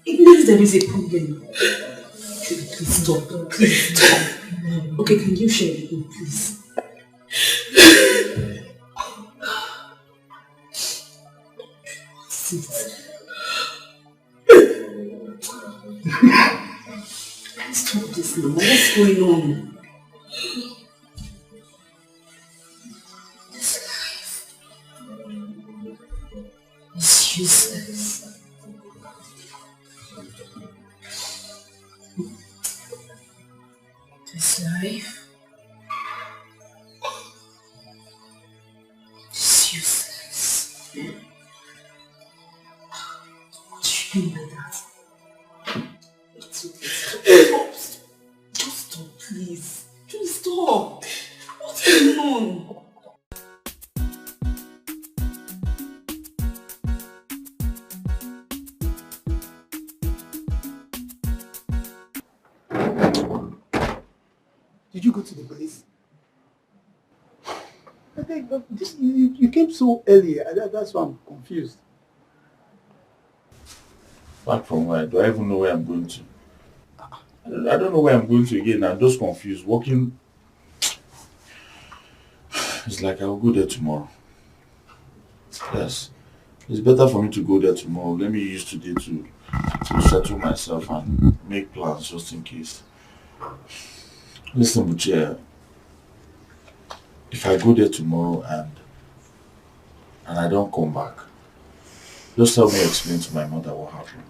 It means there is a problem. Please stop. Please stop. Okay, can you share with me, please? Sit. Stop this now. What's going on? This life is useless. This life is useless. What do you mean by that? Did you go to the police? I think this, you came so early. That's why I'm confused. Back from where? Do I even know where I'm going to? I don't know where I'm going to again. I'm just confused. Walking, it's like I'll go there tomorrow. Yes. It's better for me to go there tomorrow. Let me use today to settle myself and make plans just in case. Listen, Buche, if I go there tomorrow and I don't come back, just help me explain to my mother what happened.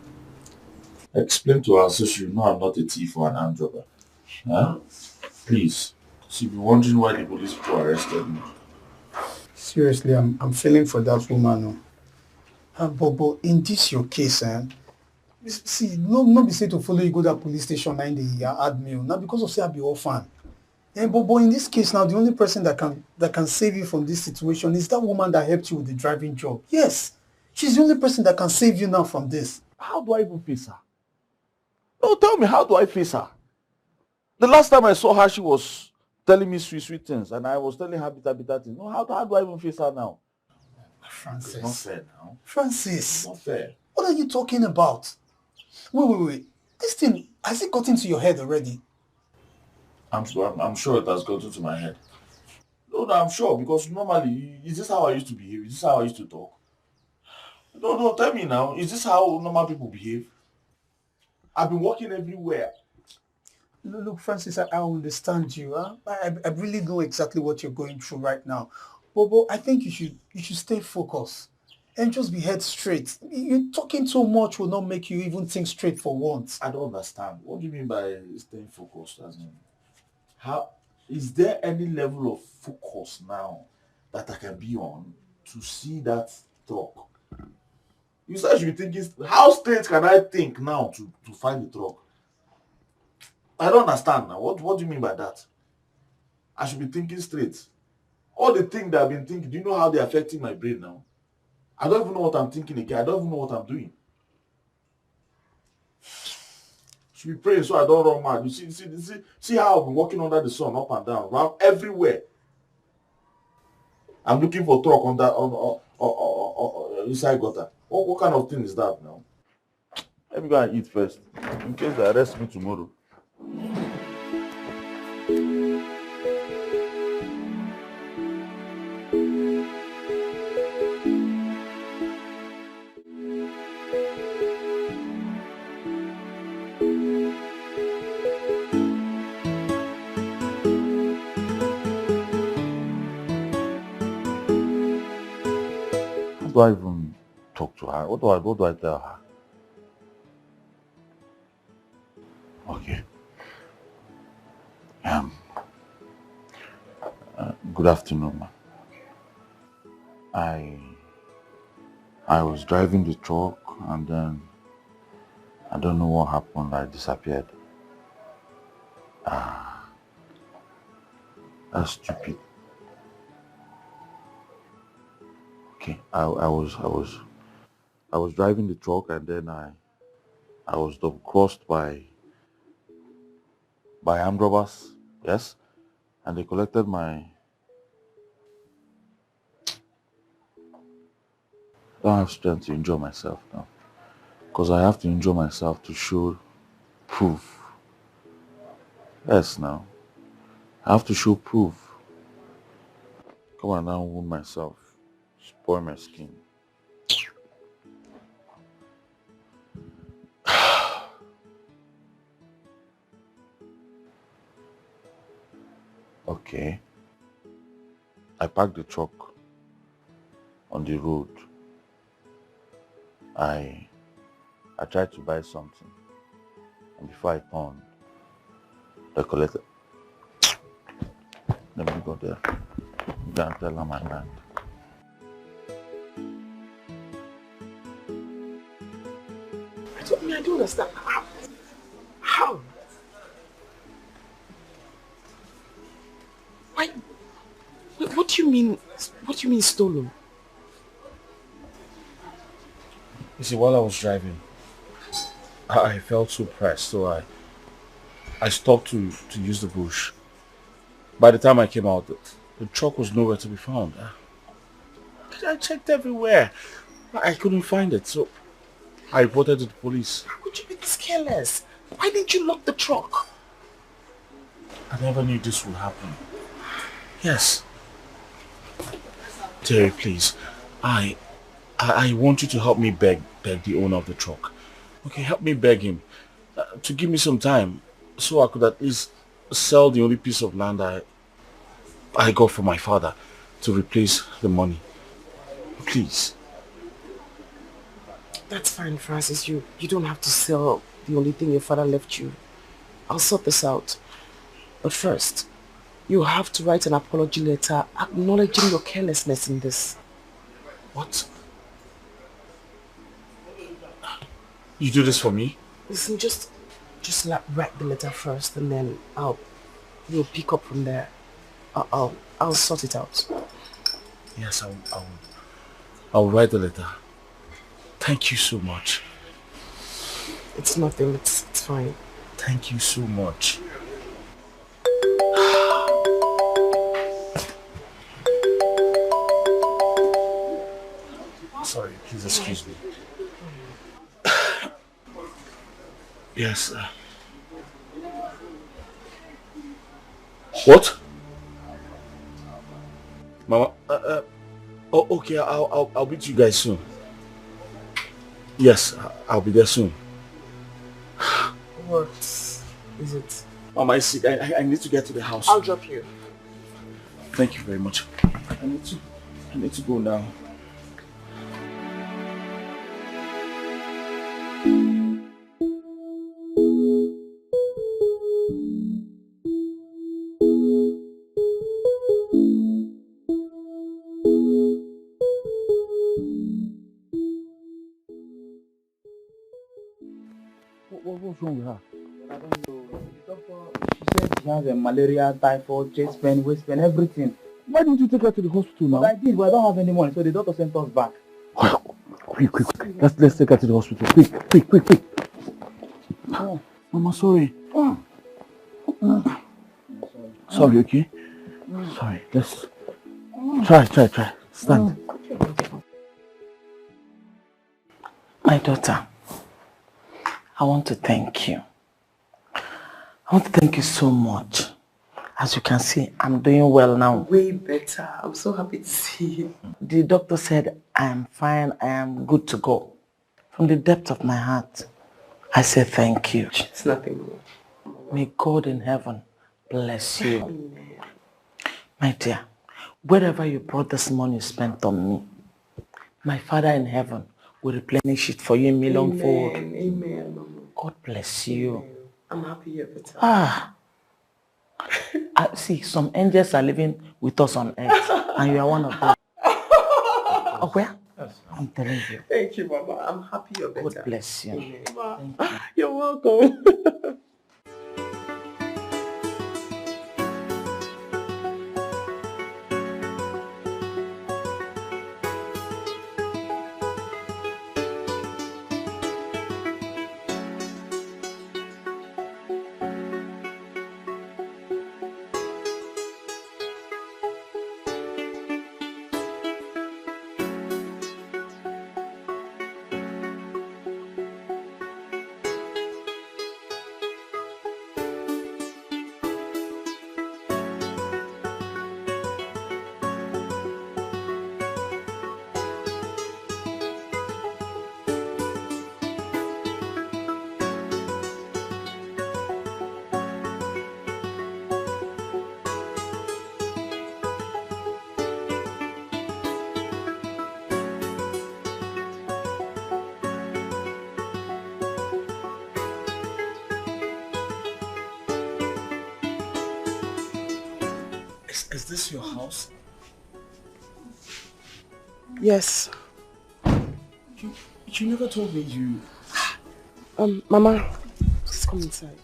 Explain to her so she know I'm not a thief or an armed robber. Huh? Please. She'll be wondering why the police people arrested me. Seriously, I'm feeling for that woman. But in this your case, see, no be say to follow you go that police station and they add me. Not because of say I be orphan. But in this case now, the only person that can save you from this situation is that woman that helped you with the driving job. Yes, she's the only person that can save you now from this. How do I even face her? No, tell me, how do I face her? The last time I saw her, she was telling me sweet things, and I was telling her bitter things. No, how do I even face her now? Francis. It's not fair now. Francis. It's not fair. What are you talking about? Wait. This thing, has it got into your head already? I'm sure it has gotten to my head. No, I'm sure, because normally, is this how I used to behave? Is this how I used to talk? No, tell me now. Is this how normal people behave? I've been working everywhere. Look, Francis, I understand you. Huh? I really know exactly what you're going through right now. But I think you should stay focused and just be head straight. You talking too much will not make you even think straight for once. I don't understand. What do you mean by staying focused? As in, how is there any level of focus now that I can be on to see that truck? You said I should be thinking. How straight can I think now to find the truck? I don't understand now. What do you mean by that? I should be thinking straight. All the things that I've been thinking, do you know how they're affecting my brain now? I don't even know what I'm thinking again. I don't even know what I'm doing. Should be praying so I don't run mad. You see how I've been walking under the sun, up and down, around everywhere. I'm looking for truck on that inside gutter. What kind of thing is that now? Let me go and eat first, in case they arrest me tomorrow. How do I even talk to her? What do I tell her? Okay. Good afternoon, ma'am. I was driving the truck and then I don't know what happened. I disappeared. That's stupid. Okay, I was driving the truck and then I was double crossed by armed robbers. Yes, and they collected my. I don't have strength to injure myself now, because I have to injure myself to show proof. Yes, now I have to show proof. Come on now, wound myself, spoil my skin. Okay. I parked the truck on the road. I tried to buy something, and before I turned, they collected. Let me go there. You can't tell her my mind. I don't understand. How? Why? What do you mean? What do you mean stolen? You see, while I was driving, I felt so pressed, so I stopped to use the bush. By the time I came out, the truck was nowhere to be found. I checked everywhere. I couldn't find it, so I reported to the police. How could you be this careless? Why didn't you lock the truck? I never knew this would happen. Yes. Terry, please. I want you to help me beg the owner of the truck. Okay, help me beg him to give me some time so I could at least sell the only piece of land I got from my father to replace the money. Please. That's fine, Francis. You don't have to sell the only thing your father left you. I'll sort this out. But first, you have to write an apology letter acknowledging your carelessness in this. What? You do this for me? Listen, just write the letter first, and then we'll pick up from there. I'll sort it out. Yes, I'll write the letter. Thank you so much. It's nothing. It's fine. Thank you so much. Sorry, please excuse me. Yes. What? Mama, oh, okay, I'll meet you guys soon. Yes, I'll be there soon. What is it? Mama is sick. I need to get to the house. I'll drop you. Thank you very much. I need to go now. What's wrong with her? I don't know. The doctor, she said she has a malaria, typhoid, chest pain, waist pain, everything. Why didn't you take her to the hospital now? But I did, but I don't have any money, so the doctor sent us back. Quick. Let's take her to the hospital. Quick. Oh, Mama, sorry. Sorry, okay? Sorry, let's try. Stand. My daughter, I want to thank you. I want to thank you so much. As you can see, I'm doing well now. Way better. I'm so happy to see you. The doctor said I am fine, I am good to go. From the depth of my heart, I say thank you. It's nothing more. May God in heaven bless you. Amen. My dear, wherever you brought this money spent on me, my Father in heaven will replenish it for you in millionfold. Amen, Mama. God bless you. Amen. I'm happy you're better. I see, some angels are living with us on earth, and you are one of them. Oh, where? Yes. I'm telling you. Thank you, Mama. I'm happy you're better. God bless you. Amen. You're welcome. Is this your house? Yes. You never told me you... Mama, just come inside.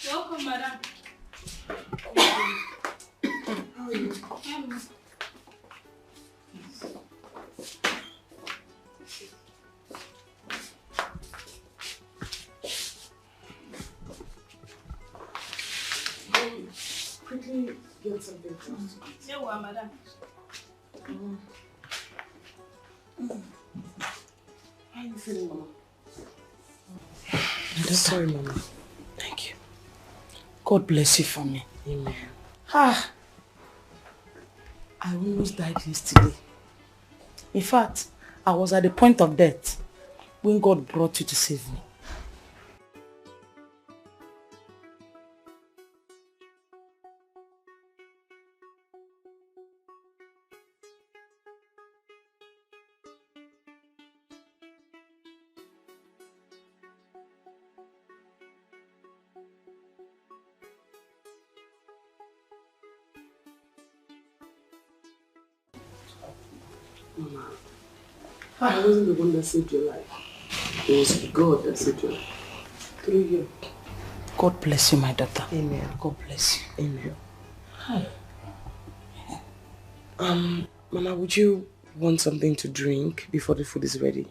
Welcome, madam. How are you? Quickly get something to eat. Yeah, well, madam. How are you feeling, Mama? I'm sorry, Mama. Thank you. God bless you for me. Amen. I almost died yesterday. In fact, I was at the point of death when God brought you to save me. Mama, I wasn't the one that saved your life. It was God that saved your life. Through you. God bless you, my daughter. Amen. God bless you. Amen. Mama, would you want something to drink before the food is ready?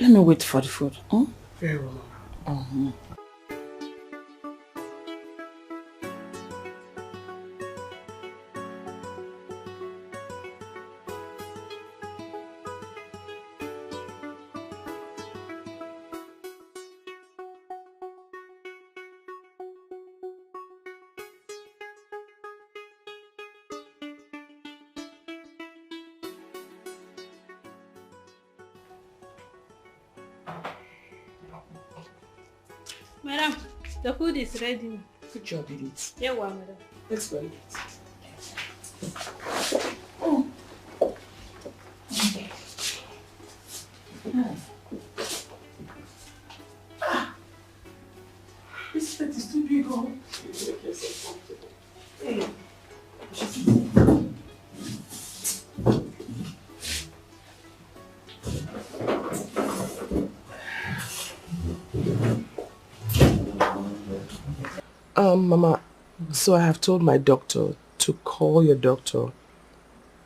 Let me wait for the food. Very well, Mama. Madam, the food is ready. Good job, Edith. Yeah, well, madam. Let's go. This plate is too big, oh. Hey. Mama, so I have told my doctor to call your doctor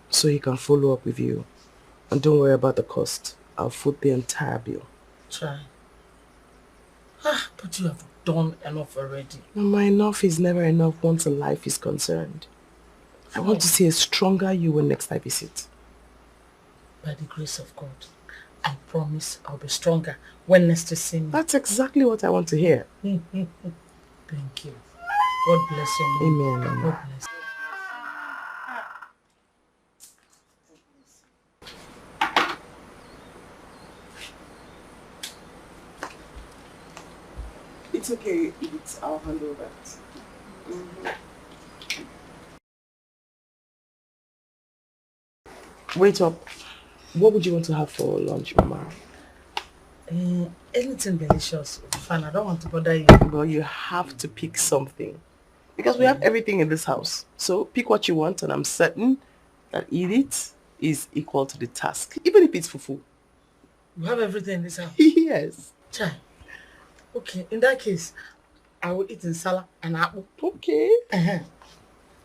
so he can follow up with you. And don't worry about the cost. I'll foot the entire bill. Try. But you have done enough already. Mama, enough is never enough once a life is concerned. I want to see a stronger you when next I visit. By the grace of God, I promise I'll be stronger when next you see me. That's exactly what I want to hear. Thank you. God bless you, Mom. Amen, Mama. God bless you. It's okay, I'll handle that. Wait up. What would you want to have for lunch, Mama? Anything delicious. Fine, I don't want to bother you. Well, you have to pick something. Because we have everything in this house. So pick what you want and I'm certain that eat it is equal to the task. Even if it's fufu. You have everything in this house? Yes. Chai. Okay, in that case, I will eat in salad and apple. Okay.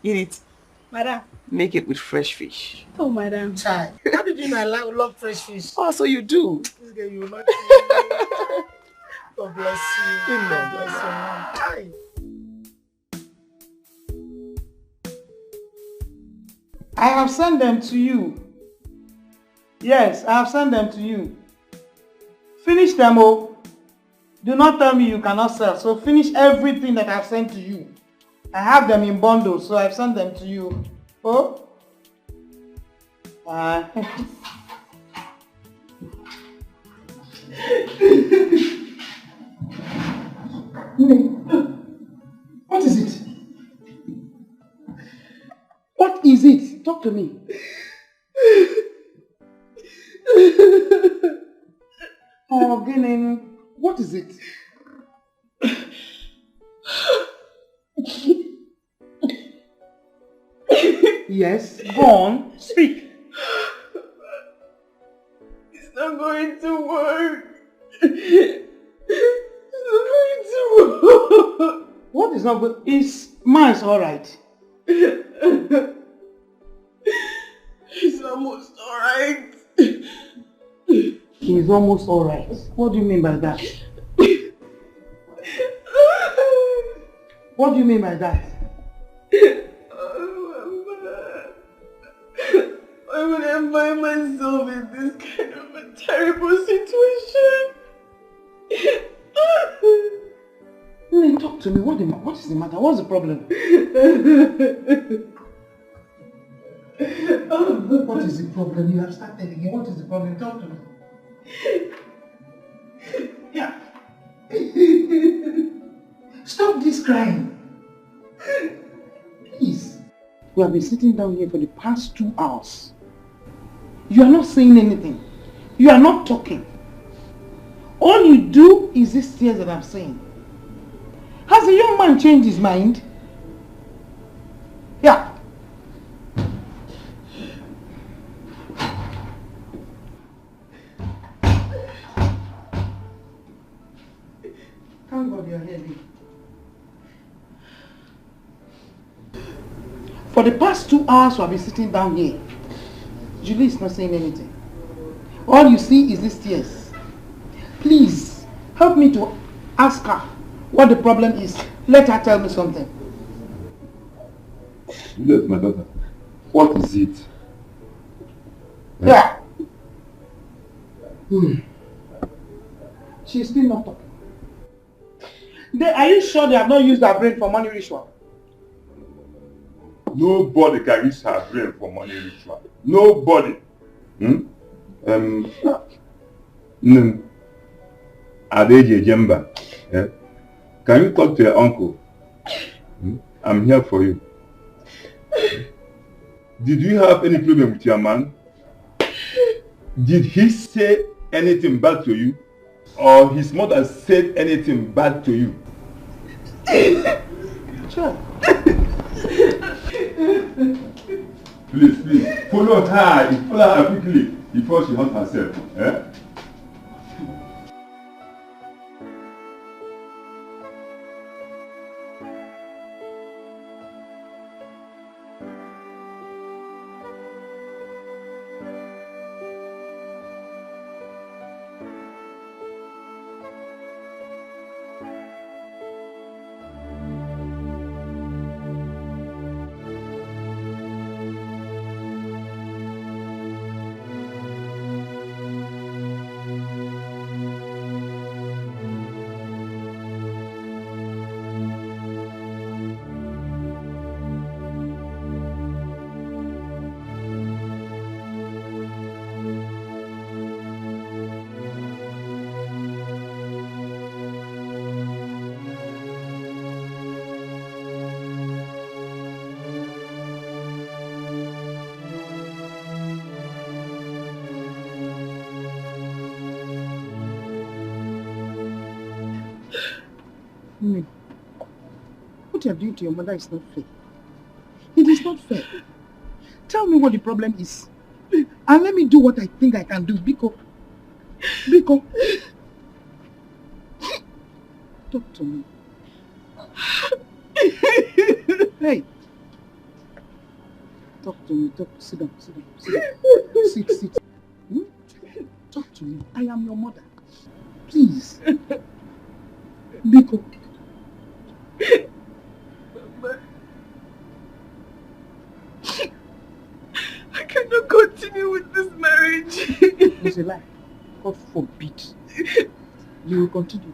Eat it. Madam. Make it with fresh fish. Oh, madam. Chai. How did you know I love fresh fish? Oh, so you do. This girl, you like God bless you. Amen. God bless you, Mom. Chai. I have sent them to you. Yes, I have sent them to you. Finish them, oh. Do not tell me you cannot sell. So finish everything that I have sent to you. I have them in bundles, so I have sent them to you. Oh? What is it? What is it? Talk to me. Oh, Ginen, what is it? Yes, go on, speak. It's not going to work. It's not going to work. What is not good? Is man's alright? He's almost alright. He's almost alright. What do you mean by that? What do you mean by that? Why would I find myself in this kind of a terrible situation? Hey, talk to me. What is the matter? What's the problem? What is the problem? You have started again. What is the problem? Talk to me. Yeah. Stop this crying. Please. We have been sitting down here for the past 2 hours. You are not saying anything. You are not talking. All you do is these tears that I'm saying. Has the young man changed his mind? Yeah. Thank God you're heavy. For the past 2 hours we have been sitting down here. Julie is not saying anything. All you see is these tears. Please, help me to ask her what the problem is. Let her tell me something. Juliet, my daughter, what is it? Yeah. She's still not talking. Are you sure they have not used their brain for money ritual? Nobody can use her brain for money ritual. Nobody. Adeje Jemba. Can you talk to your uncle? I'm here for you. Did you have any problem with your man? Did he say anything bad to you? Or his mother said anything bad to you? Sure. Please, follow her quickly before she hurts herself. What you are doing to your mother is not fair. It is not fair. Tell me what the problem is. And let me do what I think I can do. Biko. Talk to me. Hey. Talk to me. Sit down. Sit. Talk to me. I am your mother. Please. Biko. I cannot continue with this marriage. It's a lie. God forbid. You will continue.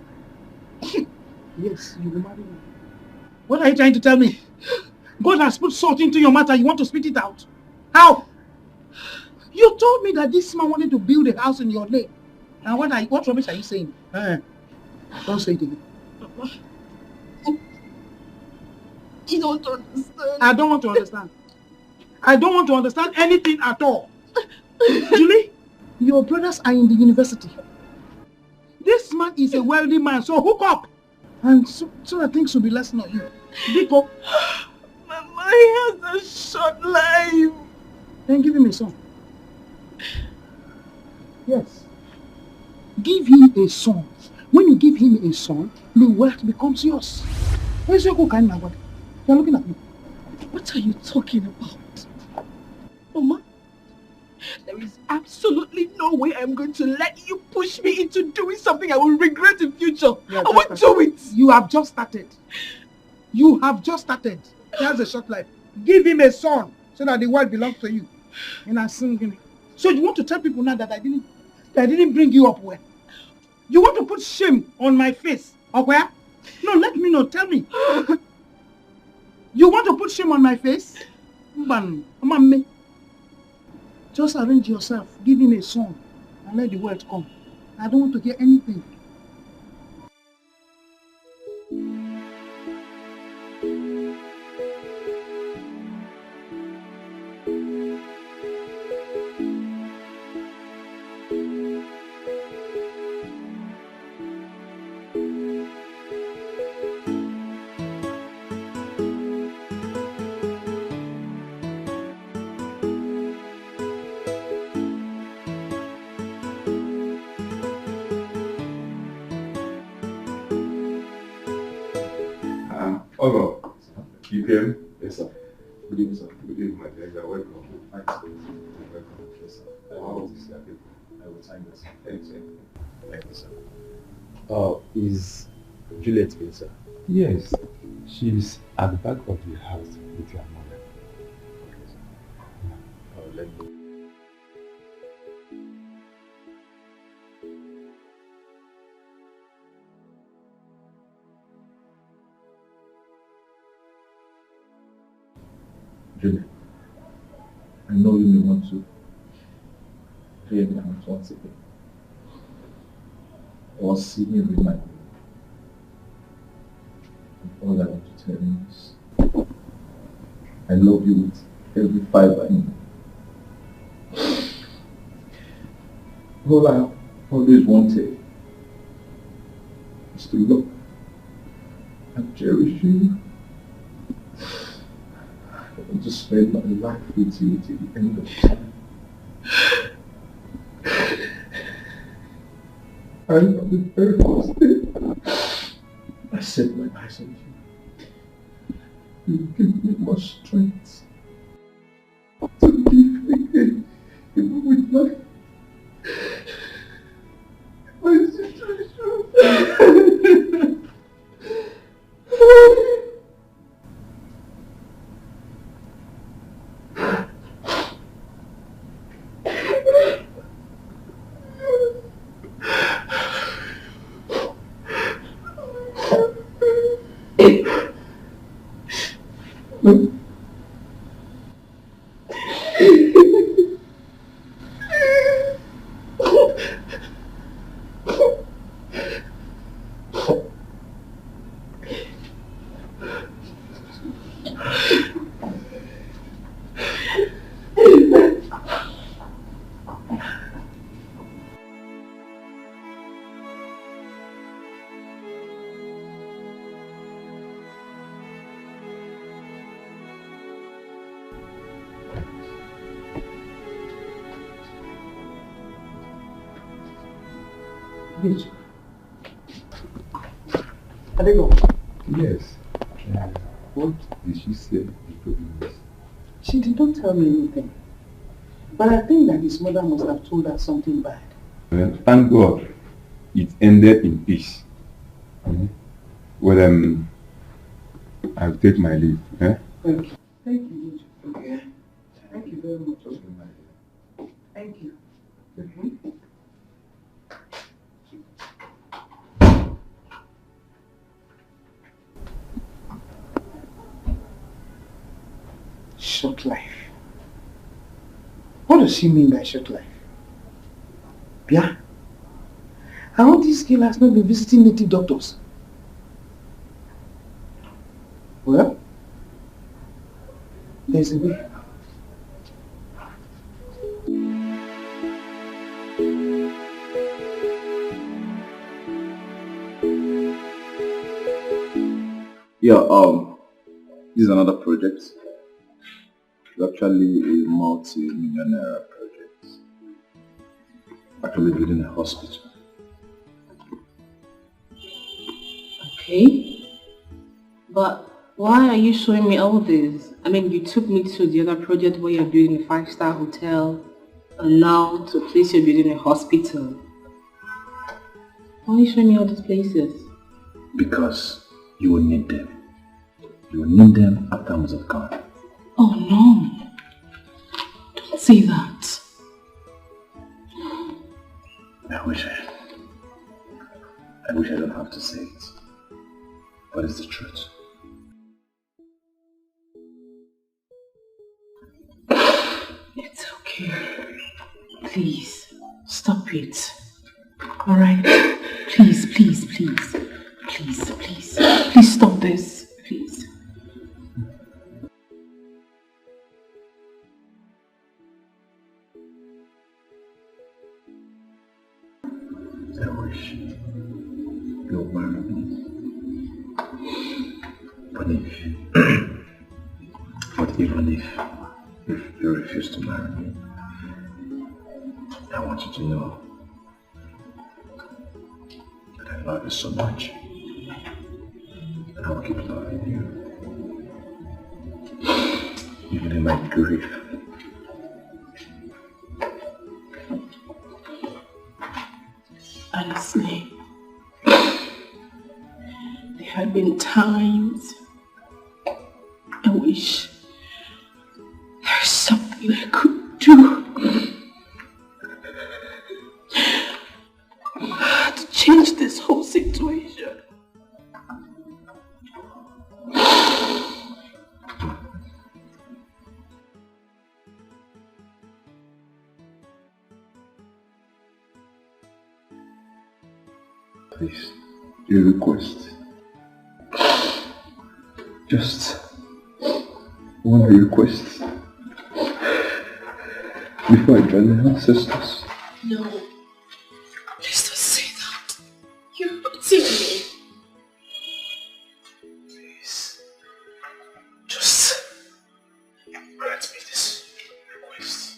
Yes, you will marry me. What are you trying to tell me? God has put salt into your matter. You want to spit it out? How? You told me that this man wanted to build a house in your name. And what rubbish are you saying? Don't say it again. You don't understand. I don't want to understand. I don't want to understand anything at all. Julie, your brothers are in the university. This man is a wealthy man, so hook up. And so that things will be less on you. Biko. Mama, he has a short life. Then give him a son. Yes. Give him a son. When you give him a son, the wealth becomes yours. Where's your cook? You're looking at me. What are you talking about? Mama, there is absolutely no way I'm going to let you push me into doing something I will regret in future. I won't do it. You have just started. You have just started. He has a short life. Give him a son so that the world belongs to you. And I sing. So you want to tell people now that I didn't bring you up well? You want to put shame on my face? Or where? No, let me know. Tell me. You want to put shame on my face? Just arrange yourself. Give him a son and let the world come. I don't want to hear anything. Ogo, you came? Yes, sir. Good evening, sir. Good evening, my dear. You are welcome. Thanks for welcome. Yes, sir. How is this? I will sign this. Thank you. Thank you, sir. Is Juliet here, sir? Yes, she's at the back of the house with your mother. Okay, sir. Let me. Juliet, I know you may want to hear me out once again. Or see me remind me. And all I want to tell you is, I love you with every fiber in me. All I always wanted is to love and cherish you. I want to spend my life with you till the end of time. And from the very first day I set my eyes on you, you give me more strength to live again, even with my situation. Bitch. Adego. Yes. What did she say the problem is? She did not tell me anything. But I think that his mother must have told her something bad. Well, thank God it ended in peace. Well, I'll take my leave. Eh? Thank you. Thank you. Okay. Thank you very much. Thank you. Short life. What does she mean by short life? Yeah? I hope this girl has not been visiting native doctors. Well, there's a way. Yeah, this is another project. It's actually a multi-millionaire project. Actually building a hospital. Okay. But why are you showing me all this? I mean, you took me to the other project where you're building a 5-star hotel, and now to a place you're building a hospital. Why are you showing me all these places? Because you will need them. You will need them after I must have gone. Oh no. Don't say that. I wish I don't have to say it. But it's the truth. It's okay. Please, stop it. Alright? Please, please, please. Please, please. Please stop this. Please. I wish you would marry me. But even if you refuse to marry me, I want you to know that I love you so much. And I will keep loving you. Even in my grief. Honestly, there have been times I wish there's something I could do to change this whole situation. Please, your request. Just one request before I join the ancestors. No. Please don't say that. You're hurting me. Please. Just grant me this request.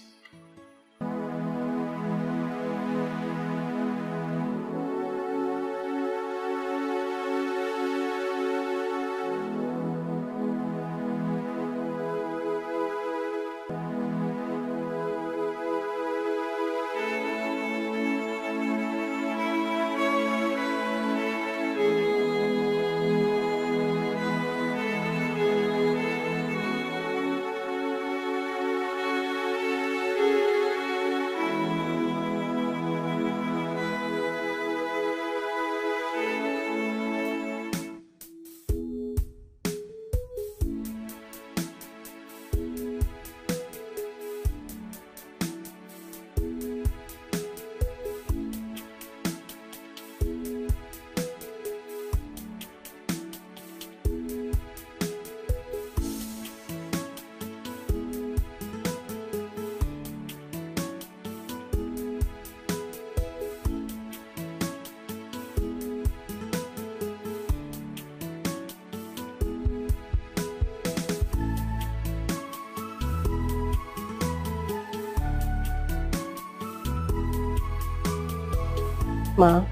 Ma,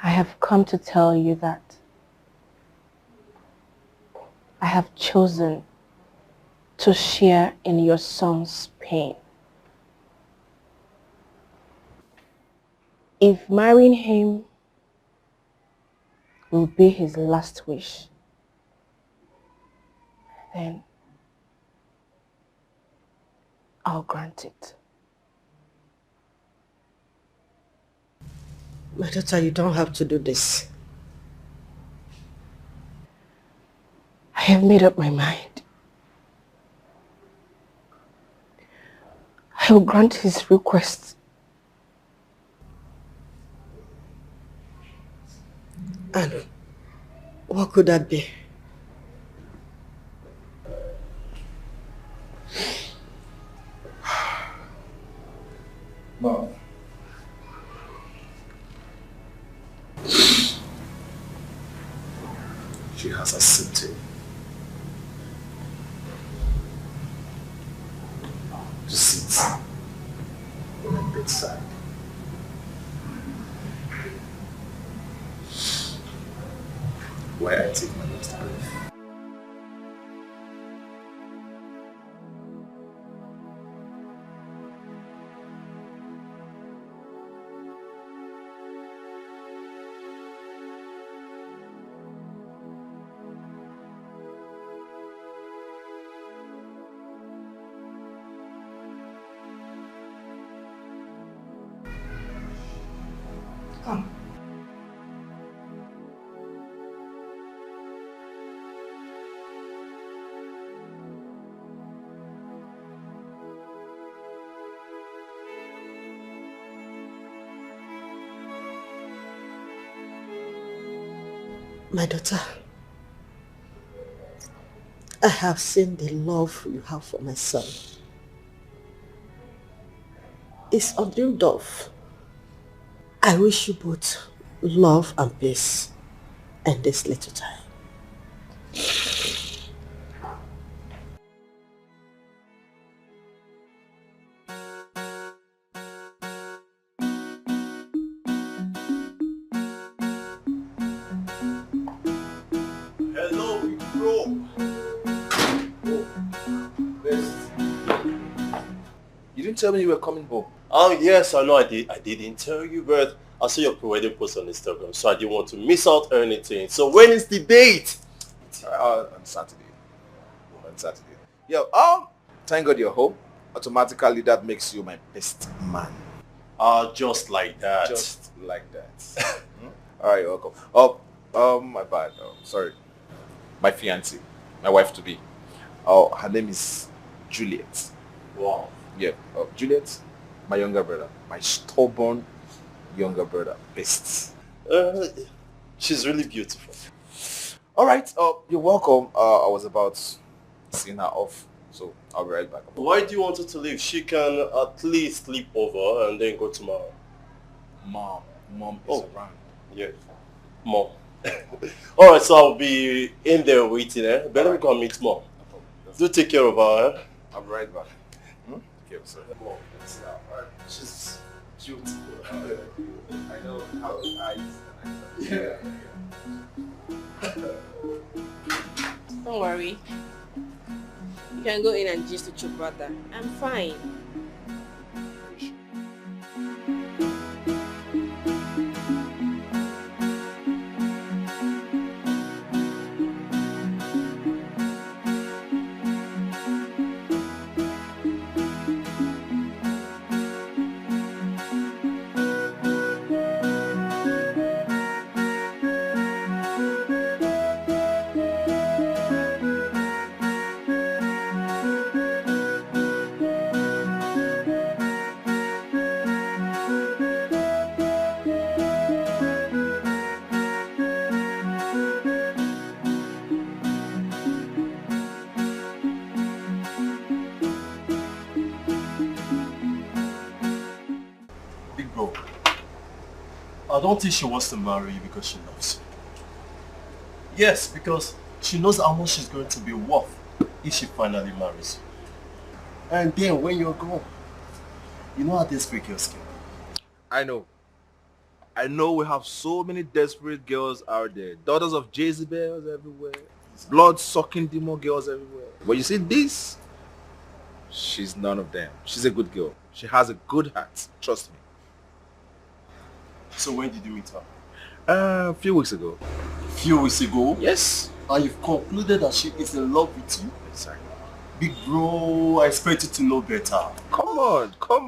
I have come to tell you that I have chosen to share in your son's pain. If marrying him will be his last wish, then I'll grant it. My daughter, you don't have to do this. I have made up my mind. I will grant his request. And what could that be? Mom. She has accepted to sit on my bedside. why I take my next breath. Come. My daughter, I have seen the love you have for my son. It's undreamed of. I wish you both love and peace in this little time. Hello, bro. You didn't tell me you were coming home. Oh yes, I know I did. I didn't tell you, but I saw your pre-wedding post on Instagram, so I didn't want to miss out on anything. So when is the date? On Saturday. On Saturday. Yeah, thank God you're home. Automatically that makes you my best man. Just like that. Just like that. Alright, you're welcome. My bad. Sorry. My fiancée. My wife to be. Her name is Juliet. Wow. Yeah. Juliet, my younger brother. My stubborn younger brother. Best. She's really beautiful. Alright, you're welcome. I was about seeing her off, so I'll be right back. Why do you want her to leave? She can at least sleep over and then go tomorrow. Mom is around. Yeah. Mom. Alright, so I'll be in there waiting, But let me go and meet Mom. Do take care of her, I'll be right back. Okay, sir. Mom, she's beautiful. I know how eyes. Yeah. Don't worry. You can go in and gist with your brother. I'm fine. I don't think she wants to marry you because she loves you. Yes, because she knows how much she's going to be worth if she finally marries you. And then when you're gone, you know how desperate girls can be. I know we have so many desperate girls out there. Daughters of Jezebels everywhere. Blood-sucking demon girls everywhere. But you see this? She's none of them. She's a good girl. She has a good heart. Trust me. So when did you meet her? A few weeks ago. Few weeks ago? Yes. And you've concluded that she is in love with you? Exactly. Big bro, I expect you to know better. Come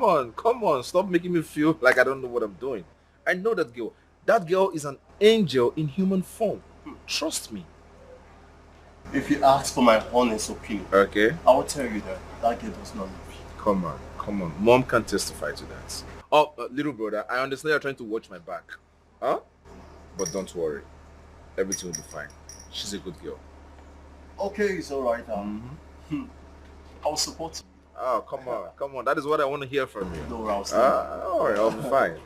on. Stop making me feel like I don't know what I'm doing. I know that girl. That girl is an angel in human form. Trust me. If you ask for my honest opinion, okay, I will tell you that that girl does not love you. Come on. Mom can testify to that. Oh, little brother, I understand you're trying to watch my back. Huh? But don't worry. Everything will be fine. She's a good girl. Okay, it's alright. I'll support you. Oh, come on. That is what I want to hear from you. No, I'll alright, I'll be fine.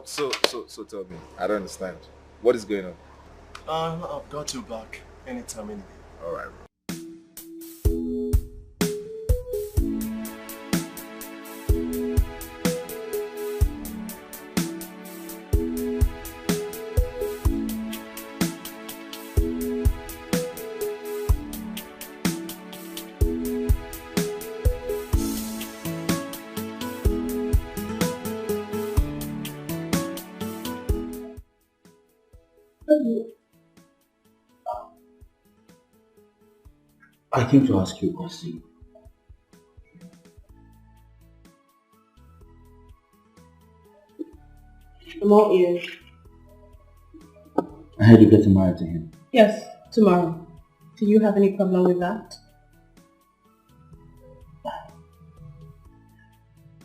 So tell me. I don't understand. What is going on? I've got you back anytime, any day. Alright. I came to ask you a question. I'm all ears. I heard you getting married to him. Yes, tomorrow. Do you have any problem with that?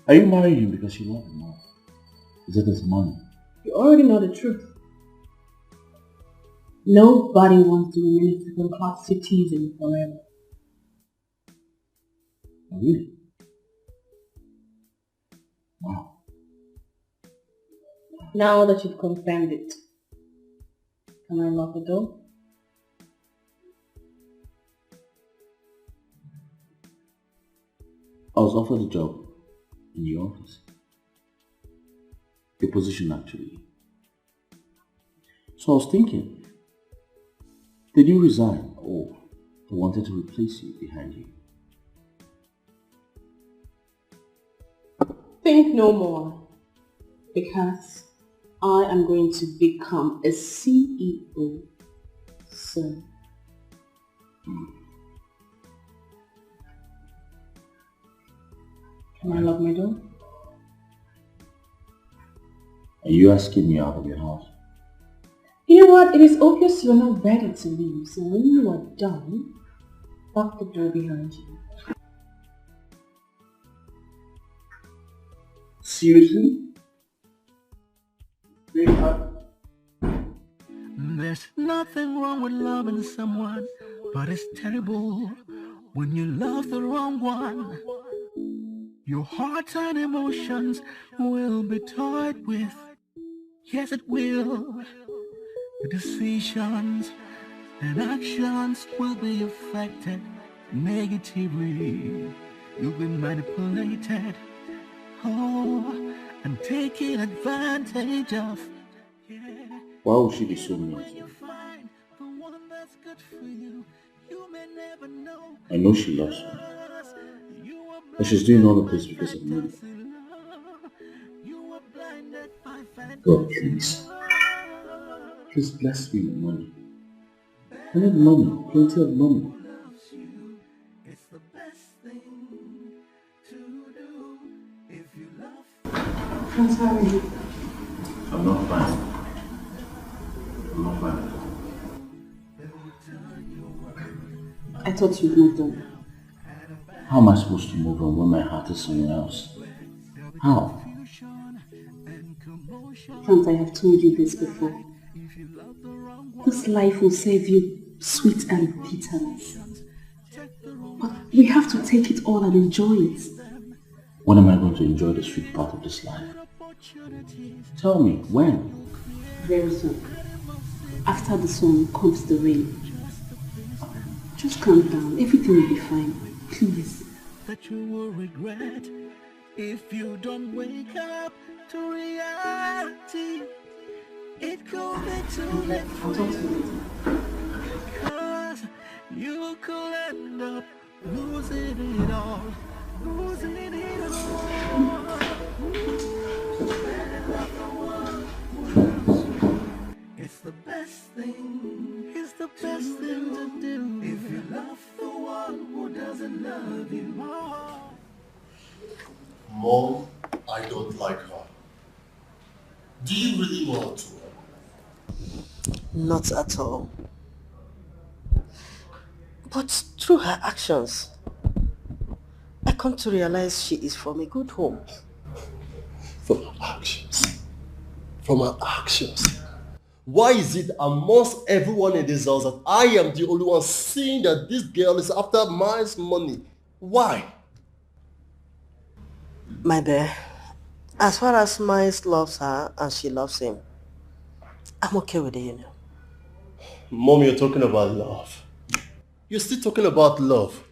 Are you marrying him because you love him or is it his money? You already know the truth. Nobody wants to remain a second-class citizen forever. Oh, really? Wow. Now that you've confirmed it, can I lock the door? I was offered a job in your office. Your position actually. So I was thinking, did you resign or they wanted to replace you behind you? Think no more, because I am going to become a CEO soon. Can I lock my door? Are you asking me out of your house? You know what? It is obvious you're not ready to leave, so when you are done, lock the door behind you. Seriously? There's nothing wrong with loving someone, but it's terrible when you love the wrong one. Your heart and emotions will be toyed with. Yes, it will. Your decisions and actions will be affected negatively. You'll be manipulated, and taken advantage of. Why would she be so mean to you? I know she loves me, but she's doing all of this because of money. God, please. Please bless me with money. I need money, plenty of money. I'm sorry. I'm not fine. I'm not fine. I thought you'd moved on. How am I supposed to move on when my heart is somewhere else? How? Frans, I have told you this before. This life will serve you sweet and bitterness. But we have to take it all and enjoy it. When am I going to enjoy the sweet part of this life? Tell me, when? Very soon. After the sun comes the rain. Just calm down. Everything will be fine. Please. That you will regret if you don't wake up to reality. It could be too late for you, because you could end up losing it all. Losing it all. It's the best thing. It's the best thing to do. If you love the one who doesn't love you. Mom, I don't like her. Do you really know her too? Not at all. But through her actions, I come to realize she is from a good home. From her actions. From her actions. Why is it amongst everyone in this house that I am the only one seeing that this girl is after my money? Why? My dear, as far as Miles loves her and she loves him, I'm okay with the union. Mom, you're talking about love. You're still talking about love.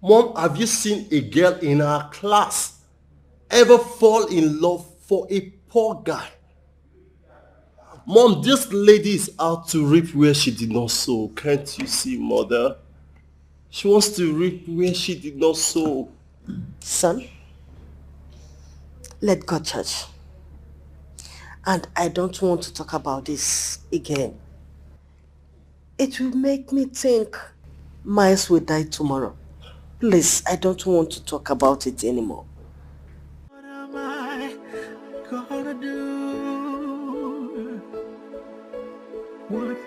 Mom, have you seen a girl in our class ever fall in love for a poor guy? Mom, this lady is out to reap where she did not sow. Can't you see, mother? She wants to reap where she did not sow. Son, let God judge. And I don't want to talk about this again. It will make me think Miles will die tomorrow. Please, I don't want to talk about it anymore. What am I gonna do? What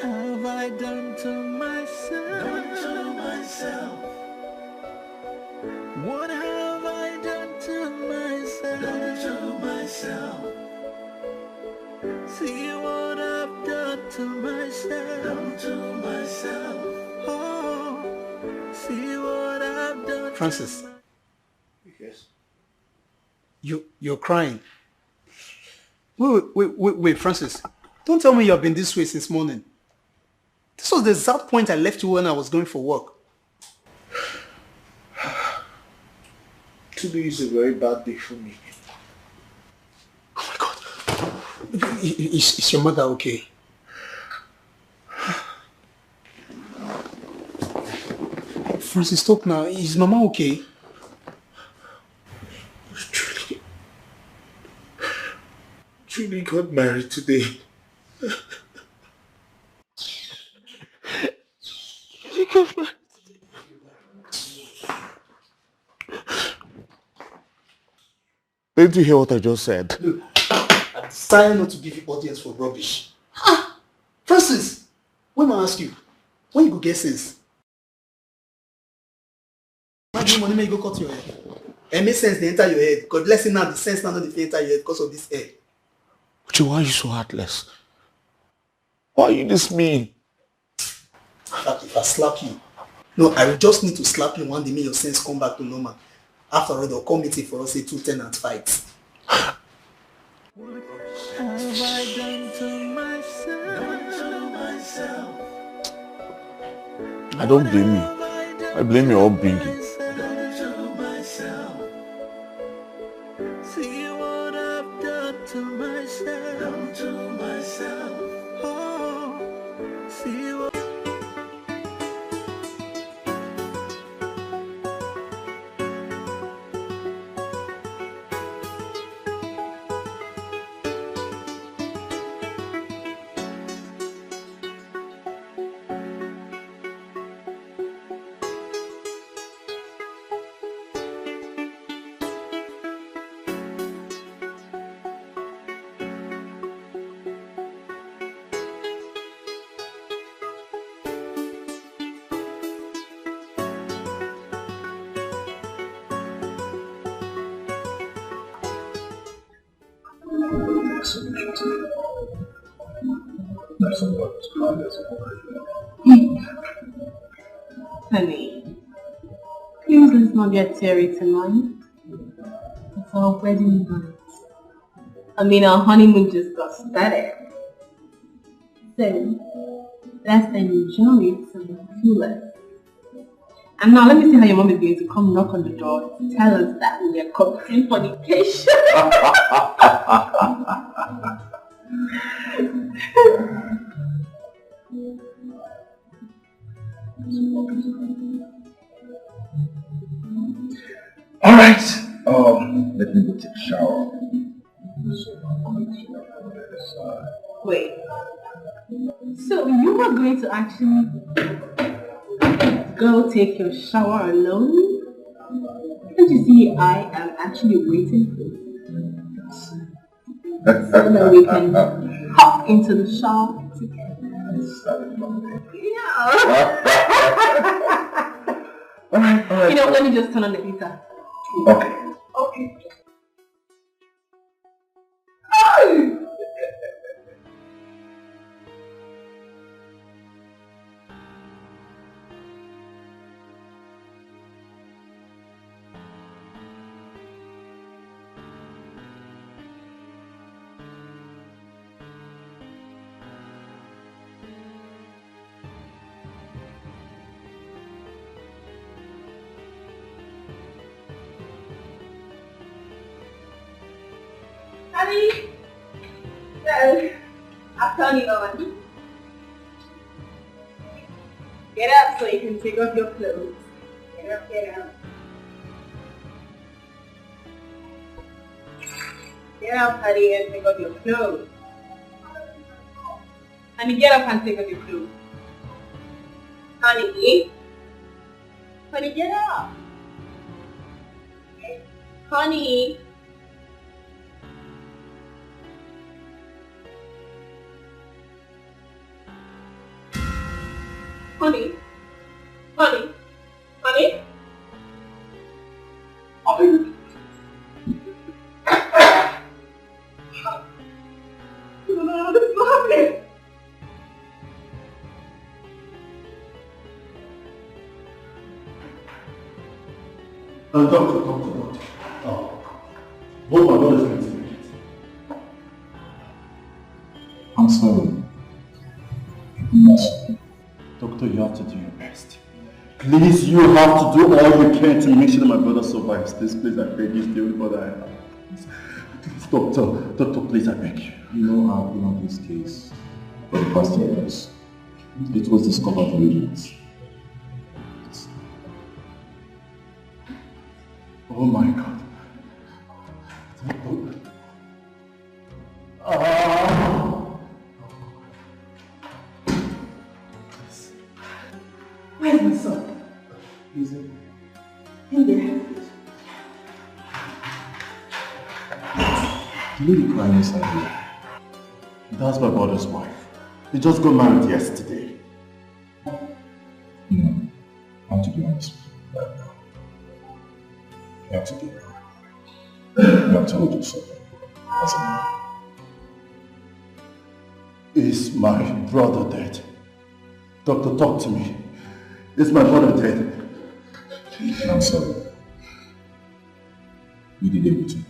have I done to myself? What have I done to myself? See what I've done to myself. Oh, see what I've done. Francis, Yes. you're crying. Wait, Francis. Don't tell me you have been this way since morning. This was the exact point I left you when I was going for work. Today is a very bad day for me. Is your mother okay? Francis, talk now. Is Mama okay? Julie got married today. Julie got married. Didn't you hear what I just said? I decided not to give you audience for rubbish. Francis, when I ask you, when you go get sense? Why do you money make you go cut your hair? It makes sense they enter your head. Because let's say now the sense now not enter your head because of this hair. Uche, why are you so heartless? Why are you this mean? If I slap you, no, I will just need to slap you one day, make your sense come back to normal. After all, they'll come meeting for us, say 2 tenants fight. What have I done to myself? I don't blame you. I blame your upbringing. See what I've done to myself. Oh, see what. Honey, please let's not get teary tonight. It's our wedding night. I mean, our honeymoon just got started. So, let's enjoy it to the fullest. And now let me see how your mom is going to come knock on the door to tell us that we are committing fornication. Alright, let me go take a shower. Wait. So you are going to actually go take your shower alone? Can't you see I am actually waiting for you? So that we can hop into the shower together. Alright. You know, let me just turn on the heater. Okay. Honey, so I've turned it on. Get up so you can take off your clothes. Get up. Get up, honey, and take off your clothes. Honey, get up and take off your clothes. Honey, honey, get up. Honey. Honey. Honey. Honey. Honey. No, this is not happening. Doctor. What my brother is going to do? I'm sorry. No. Doctor, you have to do your best. Please, you have to do all you can to make sure that my brother survives this. Please, I beg you, the only brother I have. Please, doctor, please, I beg you. You know, I've been on this case for the past 2 years. It was discovered late. Oh my God. Where's my son? He's in there. Leave crying inside here. That's my brother's wife. He just got married yesterday. You know, I have to be honest with you right now. You have to be honest. You have told you so. As a man. Is my brother dead? Doctor, talk to me. Is my brother dead? I'm sorry. You did everything.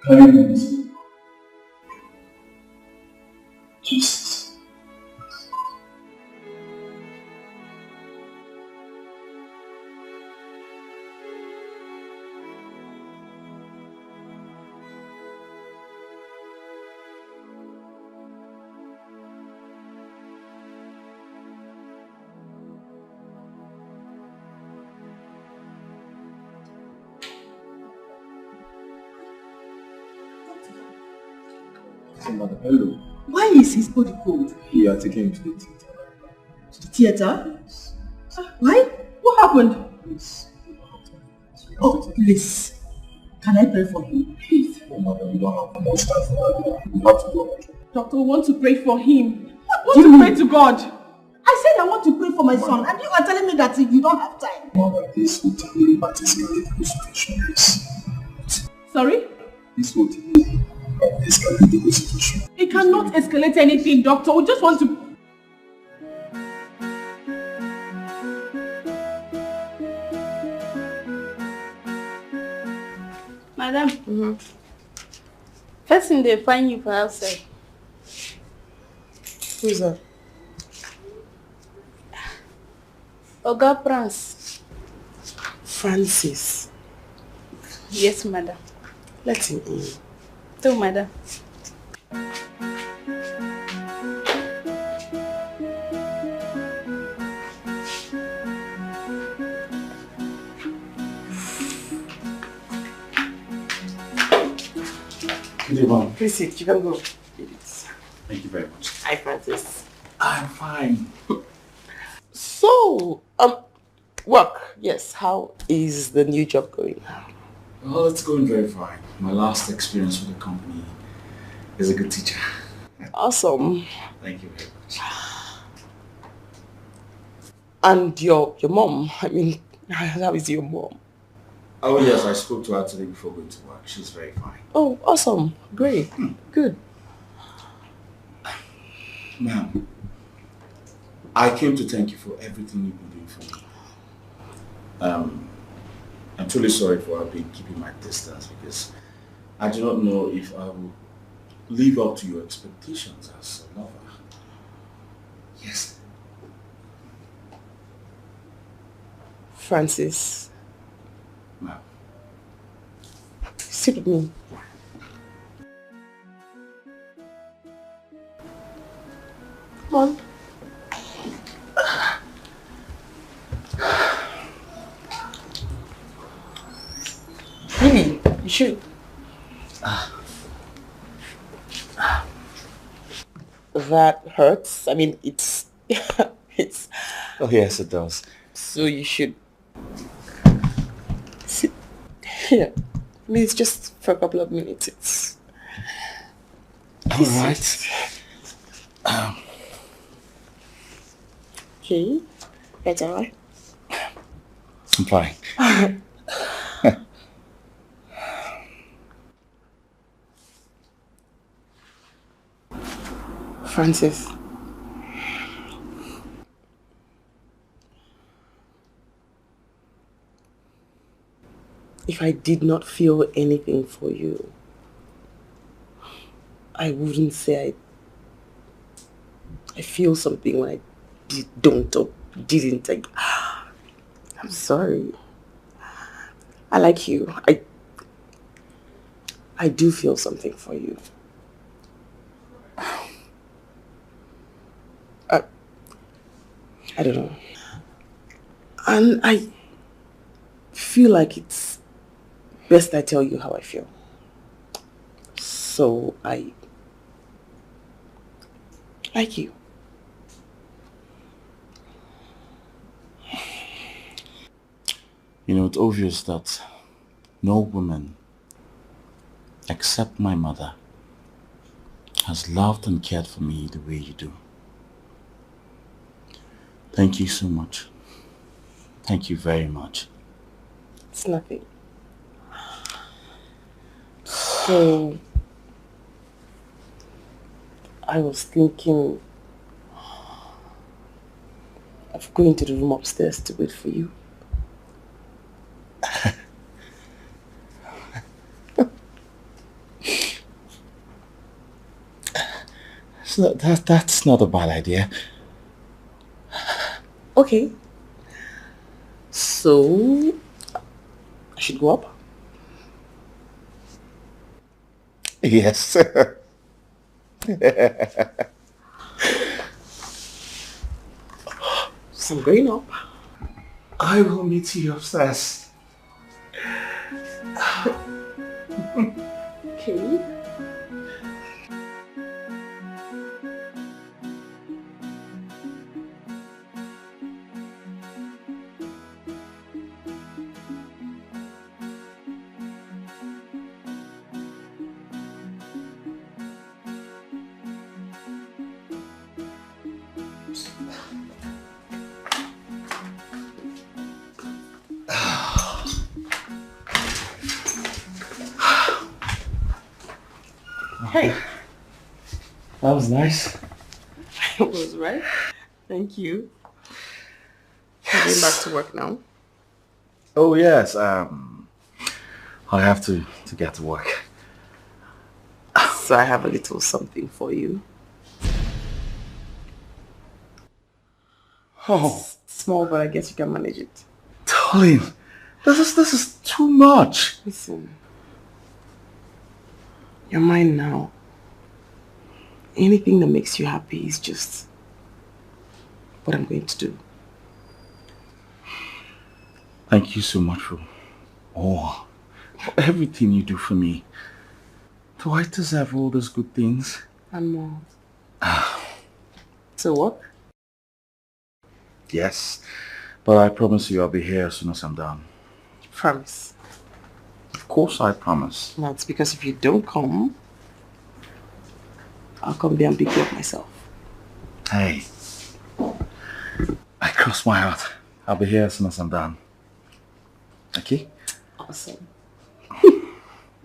Kindness. Jesus. Madam, hello. Why is his body cold? We are taking him to the theater. To the theater? Why? What happened? Please. Oh, please. Can I pray for him? Please. Oh, madam, we don't have much time for that. We have to go. Doctor, we want to pray for him. I want to pray to God. I said I want to pray for my son, and you are telling me that you don't have time. Mother, this will take me back to escalating situation, please. Sorry? This will take me back to escalating the situation. It cannot escalate anything, doctor. We just want to... Madam, first thing they find you for outside. Who's that? Oga Prince. Francis. Yes, madam. Let him in. So, madam. Please sit, you can go. Thank you very much. Hi, Francis. I'm fine. So, work. Yes, how is the new job going? Well, it's going very fine. My last experience with the company is a good teacher. Awesome. Thank you very much. And your mom, I mean, how is your mom? Oh yes, I spoke to her today before going to work. She's very fine. Oh, awesome. Great. Good. Ma'am, I came to thank you for everything you've been doing for me. I'm truly sorry for keeping my distance because I do not know if I will live up to your expectations as a lover. Yes. Francis. Ma'am. Sit with me. Come on. Really? You should. That hurts. I mean, it's... it's... Oh yes, it does. So you should... sit here. I mean, it's just for a couple of minutes. It's... Alright. Okay. Better, right? I'm fine. Francis. If I did not feel anything for you, I wouldn't say I feel something when I don't or didn't. I'm sorry. I like you. I do feel something for you. I don't know. And I feel like it's best I tell you how I feel. So I like you. You know, it's obvious that no woman, except my mother, has loved and cared for me the way you do. Thank you so much. Thank you very much. It's nothing. So, I was thinking of going to the room upstairs to wait for you. So that's not a bad idea. Okay. So, I should go up? Yes. So I'm going up. I will meet you upstairs. Okay. Hey. That was nice. It was, right? Thank you. I'm going back to work now. Oh yes, I have to get to work. So I have a little something for you. Oh. Small, but I guess you can manage it. Darling, this is too much. Listen. You're mine now. Anything that makes you happy is just what I'm going to do. Thank you so much for everything you do for me. Do I deserve all those good things? And more. So what? Yes, but I promise you I'll be here as soon as I'm done. Promise. Of course I promise. No, it's because if you don't come, I'll come there and pick you up myself. Hey, I cross my heart. I'll be here as soon as I'm done. Okay? Awesome.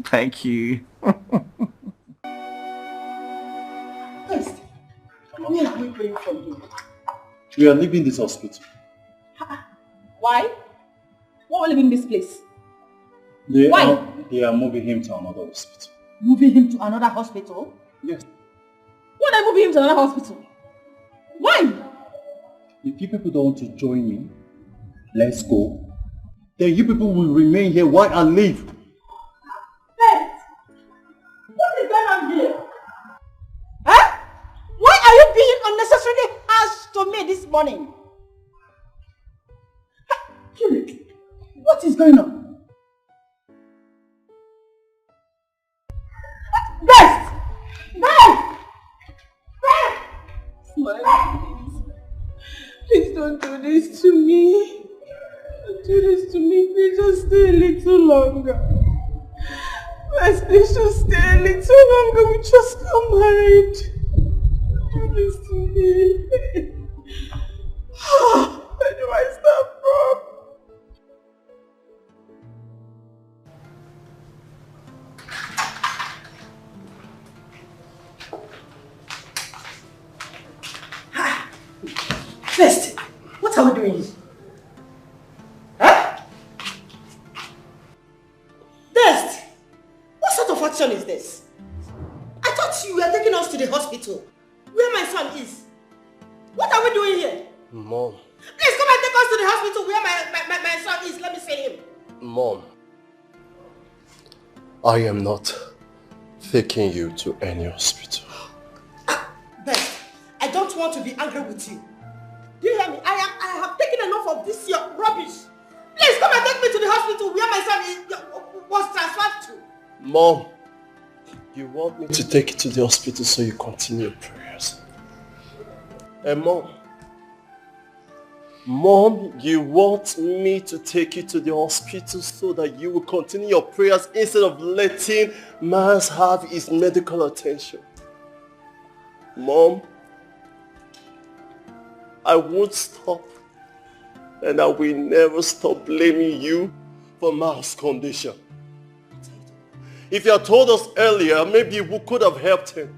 Thank you. Yes. Where are we going from here? We are leaving this hospital. Why? Why are we leaving this place? They Why? are moving him to another hospital. Moving him to another hospital? Yes. Why are they moving him to another hospital? Why? If you people don't want to join me, let's go. Then you people will remain here while I leave. Hey! morning. Kiri, what is going on? Best! Best! Smile, please. Please don't do this to me. Don't do this to me. Please just stay a little longer. Let's just stay a little longer. We just got married. Don't do this to me. Where do I start from? First, what are we doing? Huh? Dest, what sort of action is this? I thought you were taking us to the hospital, where my son is. What are we doing here? Mom. Please come and take us to the hospital where my son is. Let me see him. Mom. I am not taking you to any hospital. Dest, I don't want to be angry with you. Do you hear me? I have taken enough of this your rubbish. Please come and take me to the hospital where my son was transferred to. Mom, you want me to take you to the hospital so you continue your prayers. And Mom, you want me to take you to the hospital so that you will continue your prayers instead of letting Mars have his medical attention. Mom, I won't stop, and I will never stop blaming you for Mark's condition. If you had told us earlier, maybe we could have helped him.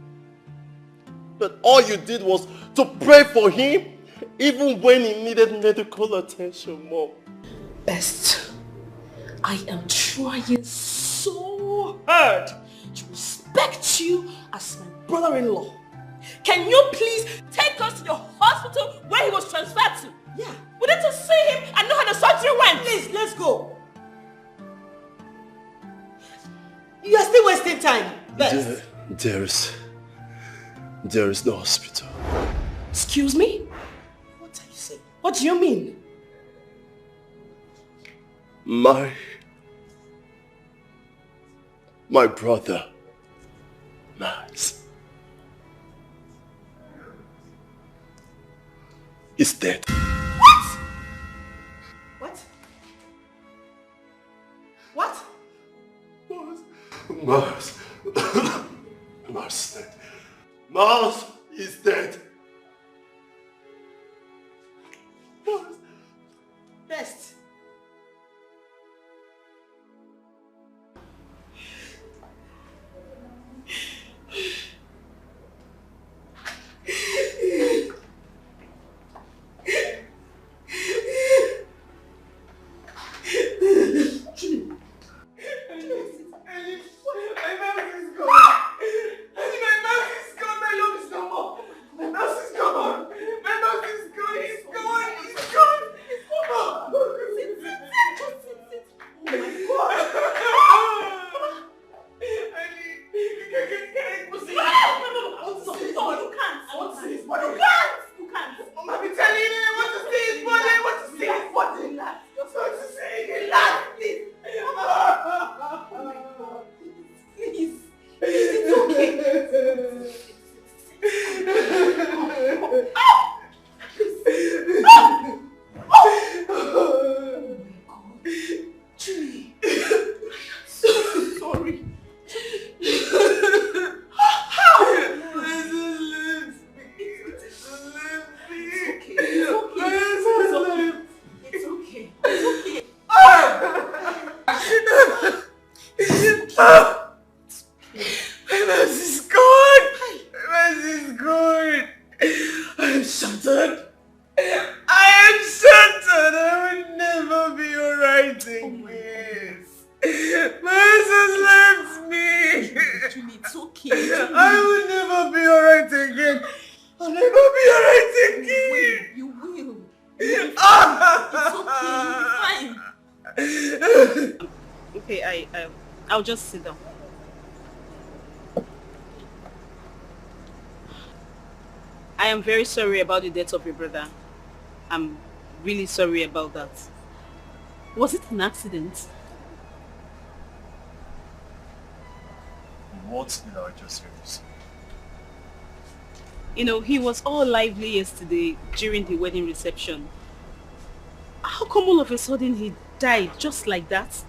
But all you did was to pray for him, even when he needed medical attention, Mom. Best, I am trying so hard to respect you as my brother-in-law. Can you please take us to the hospital where he was transferred to? Yeah. We need to see him and know how the surgery went. Please, let's go. You are still wasting time. Best. There is no hospital. Excuse me? What are you saying? What do you mean? My brother, Max, is dead. What? What? What? Mars. Mars is dead. Mars is dead. Mars. Best. I'll just sit down. I am very sorry about the death of your brother. I'm really sorry about that. Was it an accident? What did I just hear you say? You know, he was all lively yesterday during the wedding reception. How come all of a sudden he died just like that?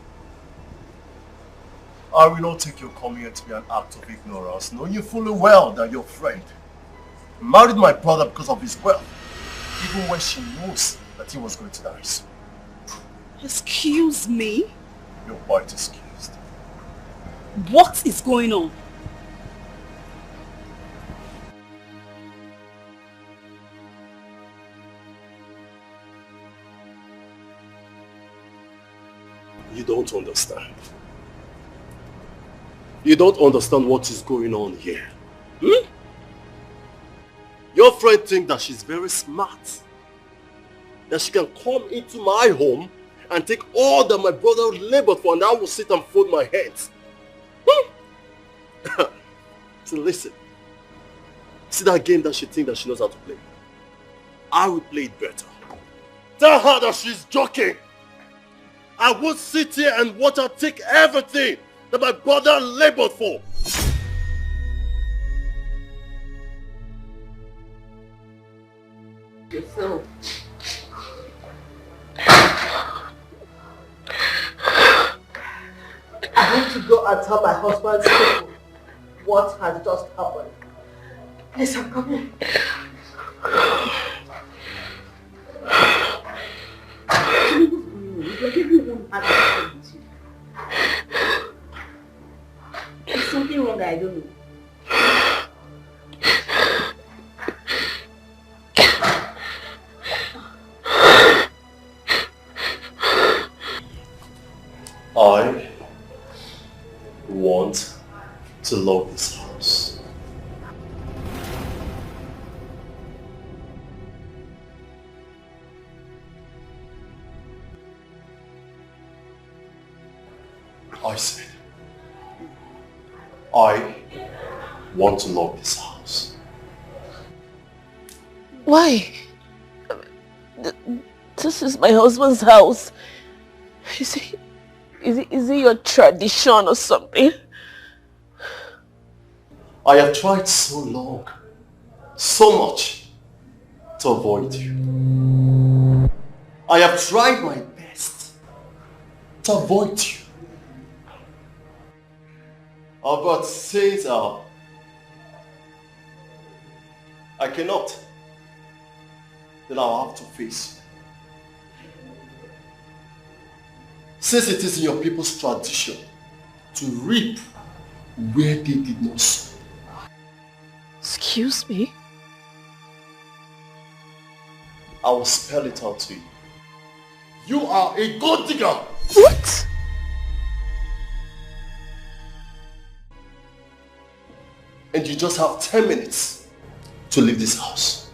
I will not take your coming here to be an act of ignorance, knowing you fully well that your friend married my brother because of his wealth, even when she knows that he was going to die soon. Excuse me? You're quite excused. What is going on? You don't understand. You don't understand what is going on here. Hmm? Your friend thinks that she's very smart. That she can come into my home and take all that my brother labored for, and I will sit and fold my hands. Hmm? So listen. See that game that she thinks that she knows how to play? I will play it better. Tell her that she's joking. I won't sit here and watch her take everything that my brother labored for. Yourself. I need to go and tell my husband's people what has just happened. Yes, I'm coming. Like everyone had happened with you. There's something wrong that I don't know. I want to love this house. I said, I want to love this house. Why? This is my husband's house. Is it your tradition or something? I have tried so long, so much, to avoid you. I have tried my best to avoid you. But since I cannot, then I'll have to face you. Since it is in your people's tradition to reap where they did not sow. Excuse me? I will spell it out to you. You are a gold digger! What? And you just have 10 minutes to leave this house.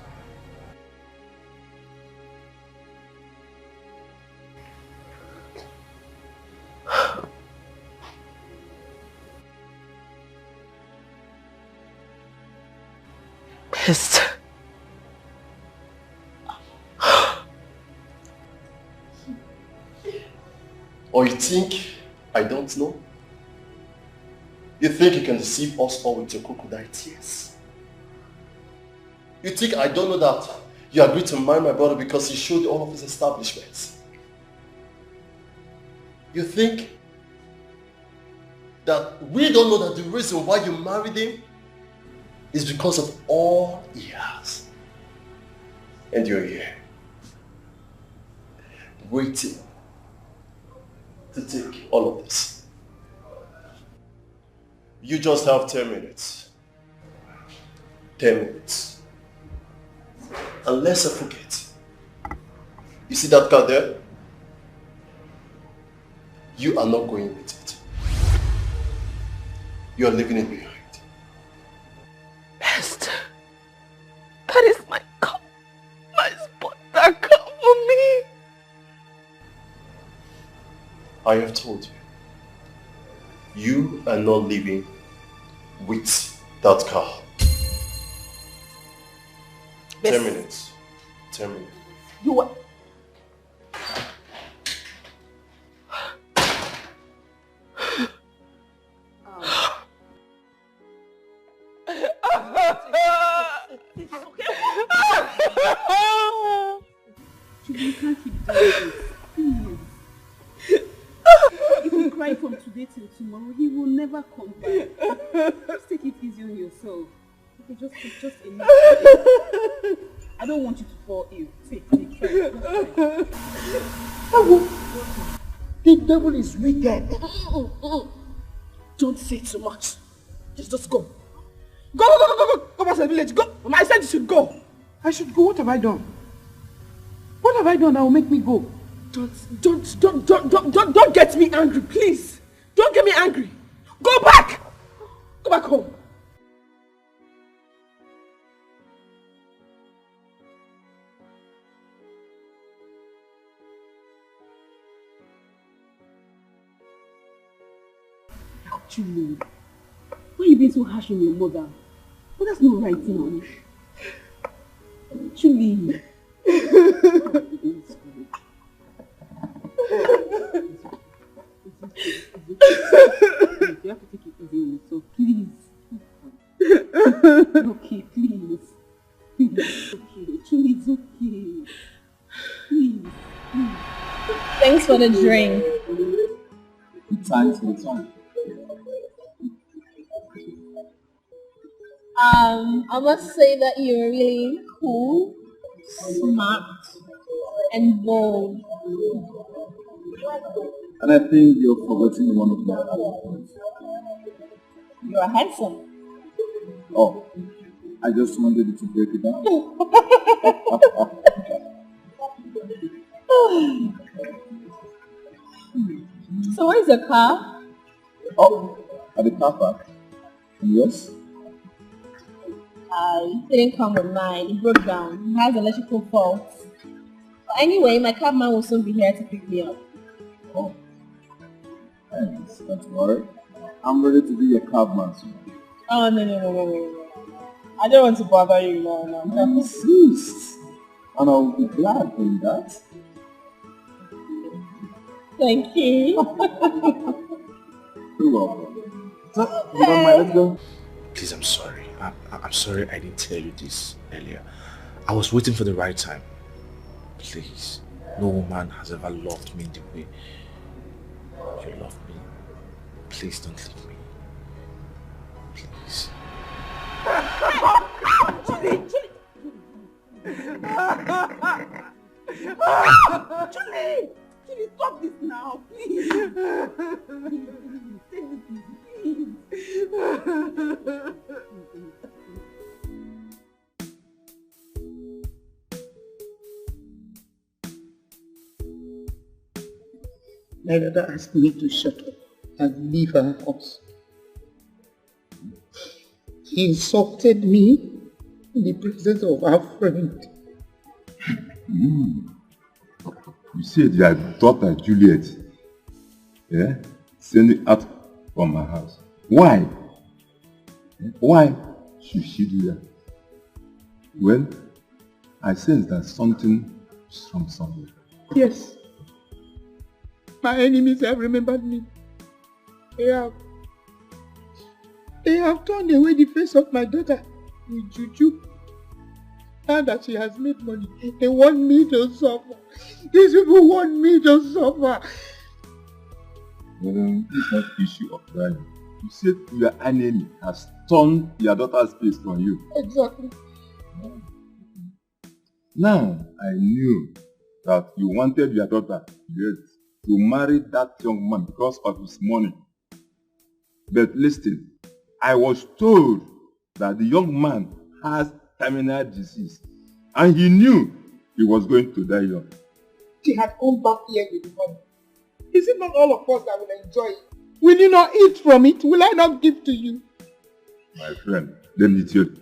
Pissed. Or you think I don't know? You think you can deceive us all with your crocodile tears? You think I don't know that you agreed to marry my brother because he showed all of his establishments? You think that we don't know that the reason why you married him is because of all he has? And you're here, waiting to take all of this. You just have 10 minutes. 10 minutes. Unless I forget. You see that car there? You are not going with it. You are leaving it behind. Esther, that is my car. My spot, that car for me. I have told you. You are not leaving with that car. 10 minutes. 10 minutes. You were... You can't keep doing this. Please. If you cry from today till tomorrow, he will never come back. Just take it easy on yourself. Okay, just enough. I don't want you to fall ill. Take, try. The devil is wicked. Don't say too much. Just go. Go back to the village. Go. I said you should go. I should go? What have I done? What have I done that will make me go? Don't get me angry, please. Don't get me angry. Go back. Go back home. Actually, why are you being so harsh on your mother? Well, that's not right now. Actually. You have to take it easy on yourself, please. Okay, please. It's okay. Actually, it's okay. Please. Thanks for the drink. Thanks for the time. I must say that you're really cool, smart, and bold. And I think you're forgetting one of my other points. You are handsome. Oh, I just wanted you to break it down. So where's the car? Oh, at the car park. And yours? It didn't come with mine. It broke down. It has electrical faults. But anyway, my cabman will soon be here to pick me up. Oh, thanks. Don't worry. I'm ready to be your cabman soon. Oh, no. I don't want to bother you now. I insist. And I'll be glad doing that. Thank you. You're welcome. So, you don't mind, let's go. Please, I'm sorry. I'm sorry I didn't tell you this earlier. I was waiting for the right time. Please, no woman has ever loved me in the way you love me. Please don't leave me. Please. Julie, stop this now, please. My brother asked me to shut up and leave our house. He insulted me in the presence of our friend. You said your daughter Juliet, send it out from her house. Why? Why should she do that? Well, I sense that something is from somewhere. Yes. My enemies have remembered me. They have turned away the face of my daughter with juju. Now that she has made money, they want me to suffer. These people want me to suffer. Well, it's not an issue of value. You said your enemy has turned your daughter's face from you. Exactly. Now, I knew that you wanted your daughter to marry that young man because of his money. But listen, I was told that the young man has terminal disease and he knew he was going to die young. She had come back here with the money. Is it not all of us that will enjoy it? Will you not eat from it? Will I not give to you? My friend, let me tell you,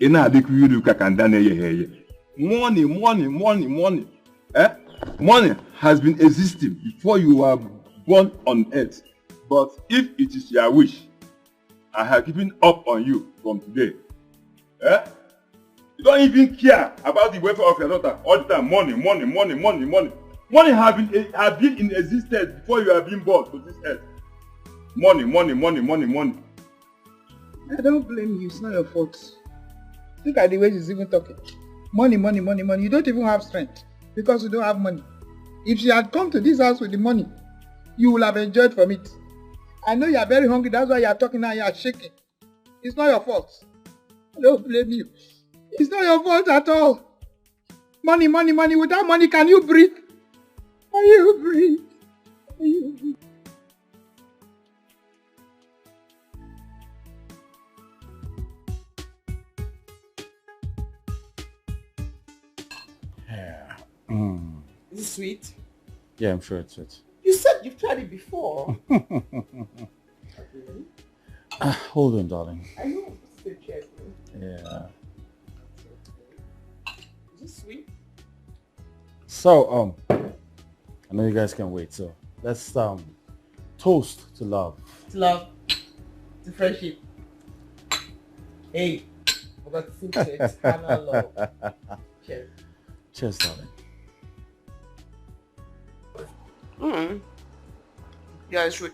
money. Money has been existing before you were born on earth. But if it is your wish, I have given up on you from today. You don't even care about the welfare of your daughter. All the time, money, money, money, money, money. Money have been in existence before you have been born to this earth. Money, money, money, money, money. I don't blame you. It's not your fault. Look at the way she's even talking. Money, money, money, money. You don't even have strength because you don't have money. If she had come to this house with the money, you will have enjoyed from it. I know you are very hungry. That's why you are talking now. You are shaking. It's not your fault. I don't blame you. It's not your fault at all. Money, money, money. Without money, can you breathe? Can you breathe? Can you breathe? Yeah. Is it sweet? Yeah, I'm sure it's sweet. You said you've tried it before. Hold on, darling. I know. Still careful. Yeah. Is it sweet? So, I know you guys can't wait. So, let's toast to love. To love. To friendship. Hey, forgot to sing to eternal love. Cheers. Cheers, darling. Yeah, it's sweet.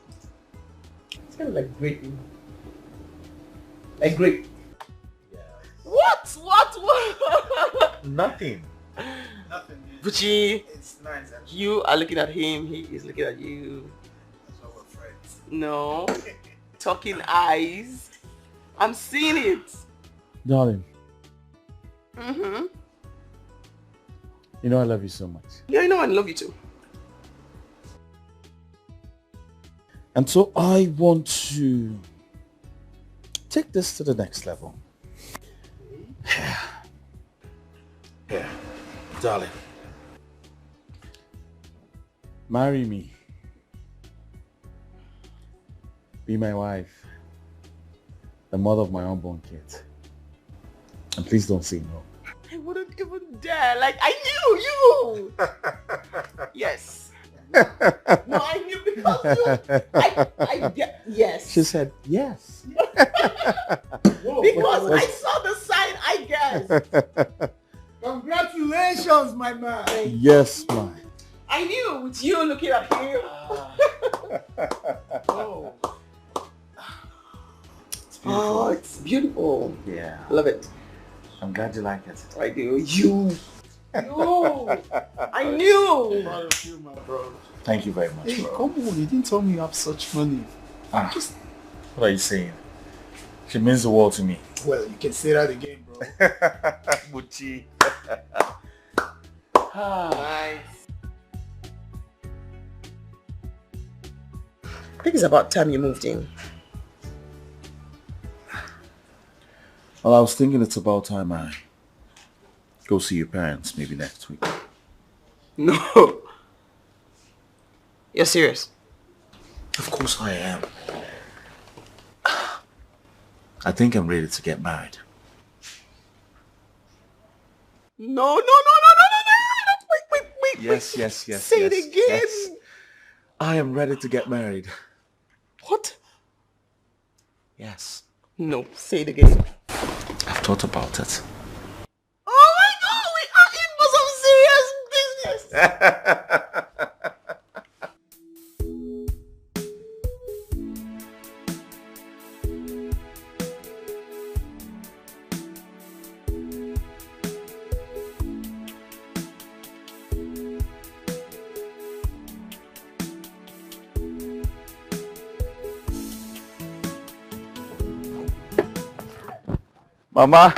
It's kind of like grape. Like grape. Yeah. What? Nothing. Nothing. Buchi, It's nice. Actually. you are looking at him, he is looking at you. That's why we're friends. No. Talking eyes. I'm seeing it. Darling, Mm-hmm. you know I love you so much. Yeah, you know I love you too. And so I want to take this to the next level. Yeah, darling. Marry me. Be my wife. The mother of my unborn kids. And please don't say no. I wouldn't even dare. Like, I knew you. Yes. No, I knew because you. Yes. She said yes. Because I saw the sign, I guess. Congratulations, my man. Yes, man. I knew with you looking at him. Oh. Oh, it's beautiful. Yeah. Love it. I'm glad you like it. I do. You. I knew. Proud of you, my bro. Thank you very much, Hey, bro. come on, you didn't tell me you have such money. What are you saying? She means the world to me. Well, you can say that again, bro. Buchi. Nice. I think it's about time you moved in. Well, I was thinking it's about time I go see your parents maybe next week. No. You're serious? Of course I am. I think I'm ready to get married. No. Wait. Yes. Say it again. Yes. I am ready to get married. What? Yes. No, say it again. I've thought about it. Oh my God, we are in for some serious business. Mama.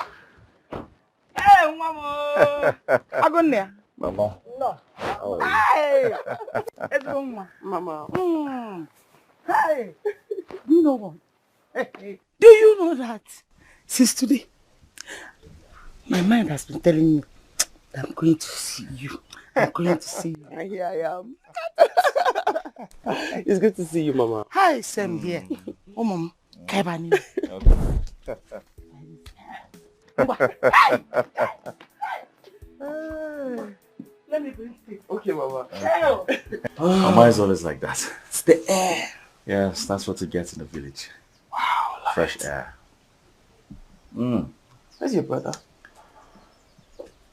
Hey, Mama. I go there. Mama. No. Oh. Hey. It's Mama. Hey. You know what? Hey. Do you know that since today, my mind has been telling me that I'm going to see you. I'm going to see you. And here I am. It's good to see you, Mama. Hi, Sam here. Oh, Mama. Kaibani. Let me bring it. Okay, Mama. Mama is always like that. It's the air. Yes, that's what you get in the village. Wow, Fresh air. Where's your brother?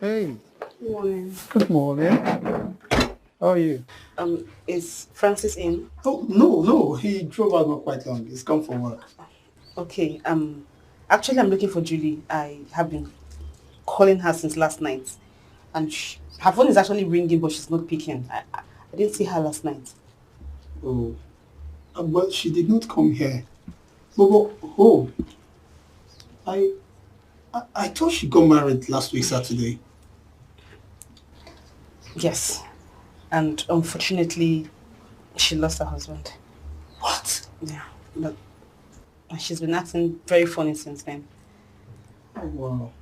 Hey, Good morning. good morning. How are you? Is Francis in? Oh, no, he drove out not quite long. He's come from work. Okay, actually I'm looking for Julie. I have been calling her since last night. And her phone is actually ringing, but she's not picking. I didn't see her last night. Oh, well, she did not come here. Oh, I thought she got married last week Saturday. Yes. And unfortunately, she lost her husband. What? Yeah, but she's been acting very funny since then. Oh, wow.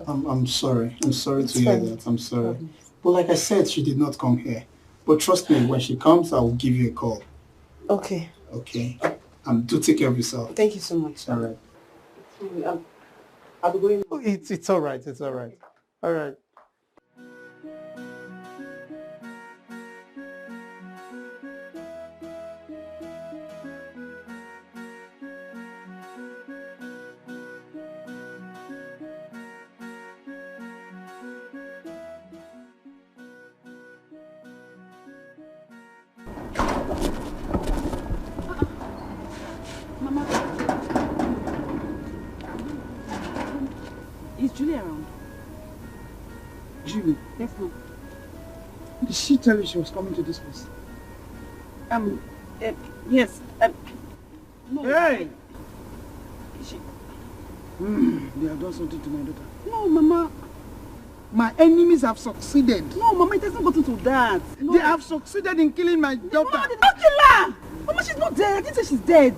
I'm sorry. I'm sorry It's to hear fine. that. I'm sorry. But like I said, she did not come here. But trust me, when she comes, I will give you a call. Okay. Okay? Do take care of yourself. Thank you so much. All right. I'll be going. Oh, it's all right. It's all right. All right. Is Julie around? Julie, Yes, ma'am. did she tell you she was coming to this place? Yes. No. Hey! She... They have done something to my daughter. No, Mama. My enemies have succeeded. No, Mama, it hasn't gotten to that. No. They have succeeded in killing my daughter. Mama did not kill her. Mama, she's not dead. I didn't say she's dead.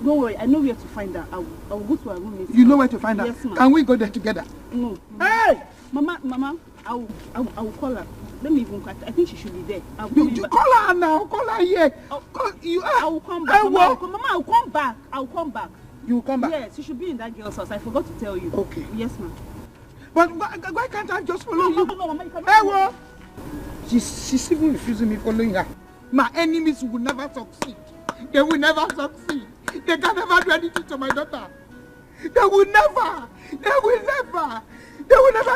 Don't worry, I know where to find her. I will go to her room. You know where to find her? Yes, ma'am. Can we go there together? No. Hey! Mama, I will call her. Let me even call her. I think she should be there. You call her now. Call her here. I will come back. Mama, I will come back. I will come back. You will come back? Yes, she should be in that girl's house. I forgot to tell you. Okay. Yes, ma'am. But why can't I just follow you? No, Mama, you cannot. Hey, well, she's even refusing me following her. My enemies will never succeed. They will never succeed. They can never do anything to my daughter. They will never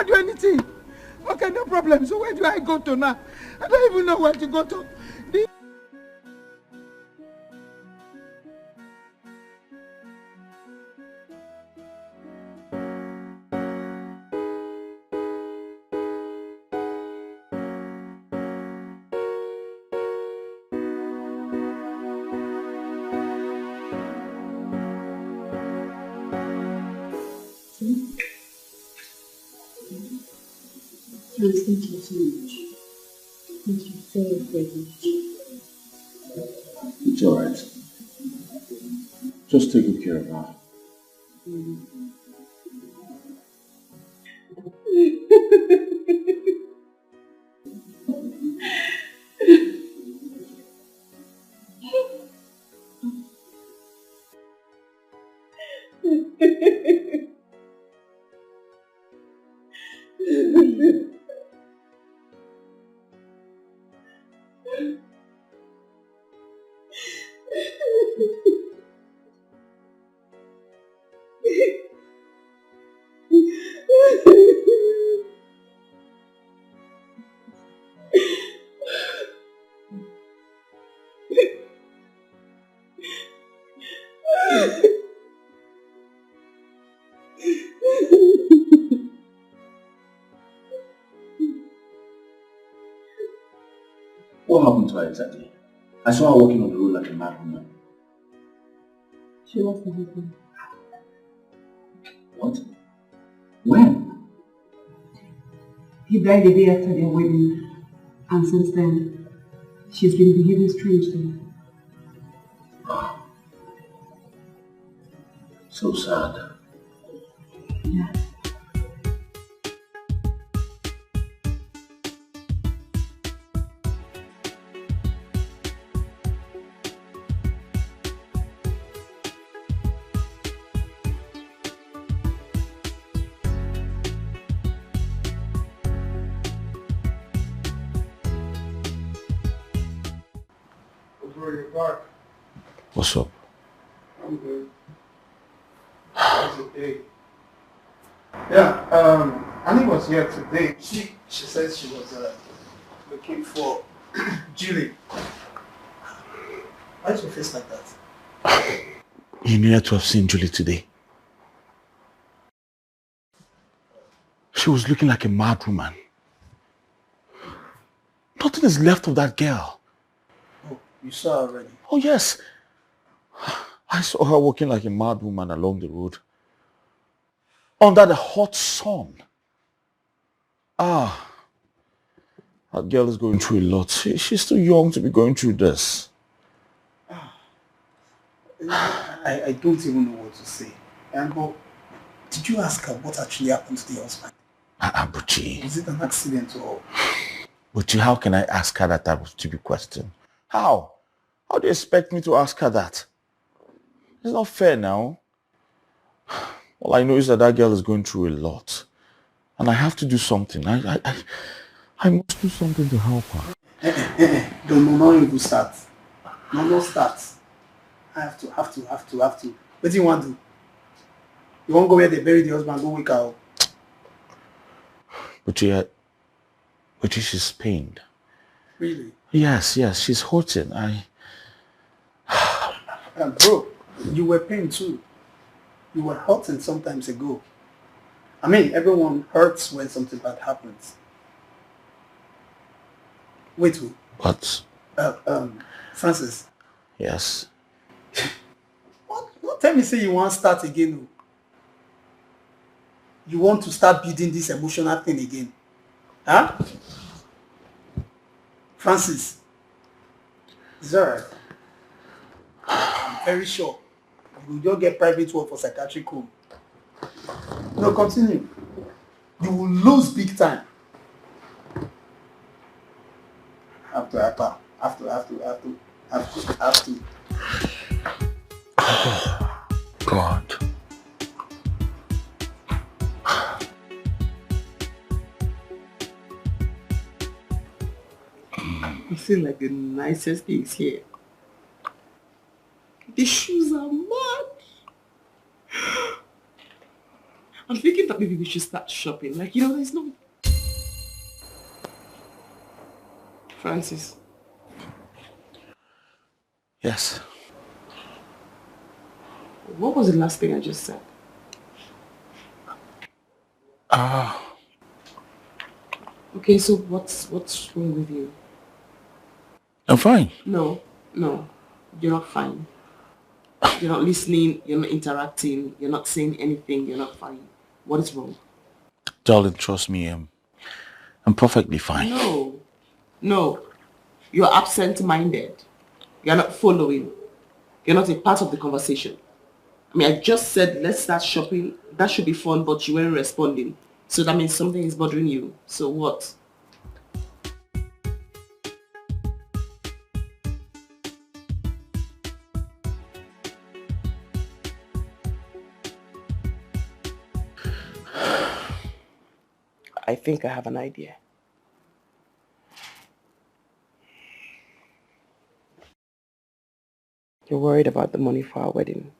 do anything. Okay, no problem. So where do I go to now? I don't even know where to go to. Thank you so much. Thank you very, very much. It's alright. Just take good care of her. What happened to her exactly? I saw her walking on the road like a mad woman. She lost her husband. What? When? He died the day after their wedding, and since then, she's been behaving strangely. So sad. Yeah. Bro, you're back. What's up? I'm good. How's your day? Yeah, Annie was here today. She said she was looking for Julie. Why is your face like that? You needed to have seen Julie today. She was looking like a mad woman. Nothing is left of that girl. Oh, you saw her already? Oh yes. I saw her walking like a mad woman along the road. Under the hot sun. Ah. That girl is going through a lot. She's too young to be going through this. I don't even know what to say. But did you ask her what actually happened to the husband? Buchi. Was it an accident or? Buchi, how can I ask her that type of stupid question? How? How do you expect me to ask her that? It's not fair now. All I know is that girl is going through a lot. And I have to do something. I must do something to help her. Don't even start. No start. I have to. What do you want to do? You won't go where they bury the husband, go wake her up. But she's pained. Really? Yes, she's hurting. Bro, you were pained too. You were hurting some times ago. I mean, everyone hurts when something bad happens. Wait, who? What? Francis. Yes. Don't tell me say you want to start again. You want to start building this emotional thing again. Huh? Francis. It's alright. I'm very sure. You will just get private work for psychiatric home. No, continue. You will lose big time. Have to. Oh, God. I feel like the nicest thing is here. The shoes are mad. I'm thinking that maybe we should start shopping. Like, there's no... Francis. Yes. What was the last thing I just said? Okay, so what's wrong with you? I'm fine. No, you're not fine. You're not listening, you're not interacting, you're not saying anything, you're not fine. What is wrong? Darling, trust me, I'm perfectly fine. No. You're absent-minded. You're not following. You're not a part of the conversation. I mean, I just said, let's start shopping. That should be fun, but you weren't responding. So that means something is bothering you. So what? I think I have an idea. You're worried about the money for our wedding,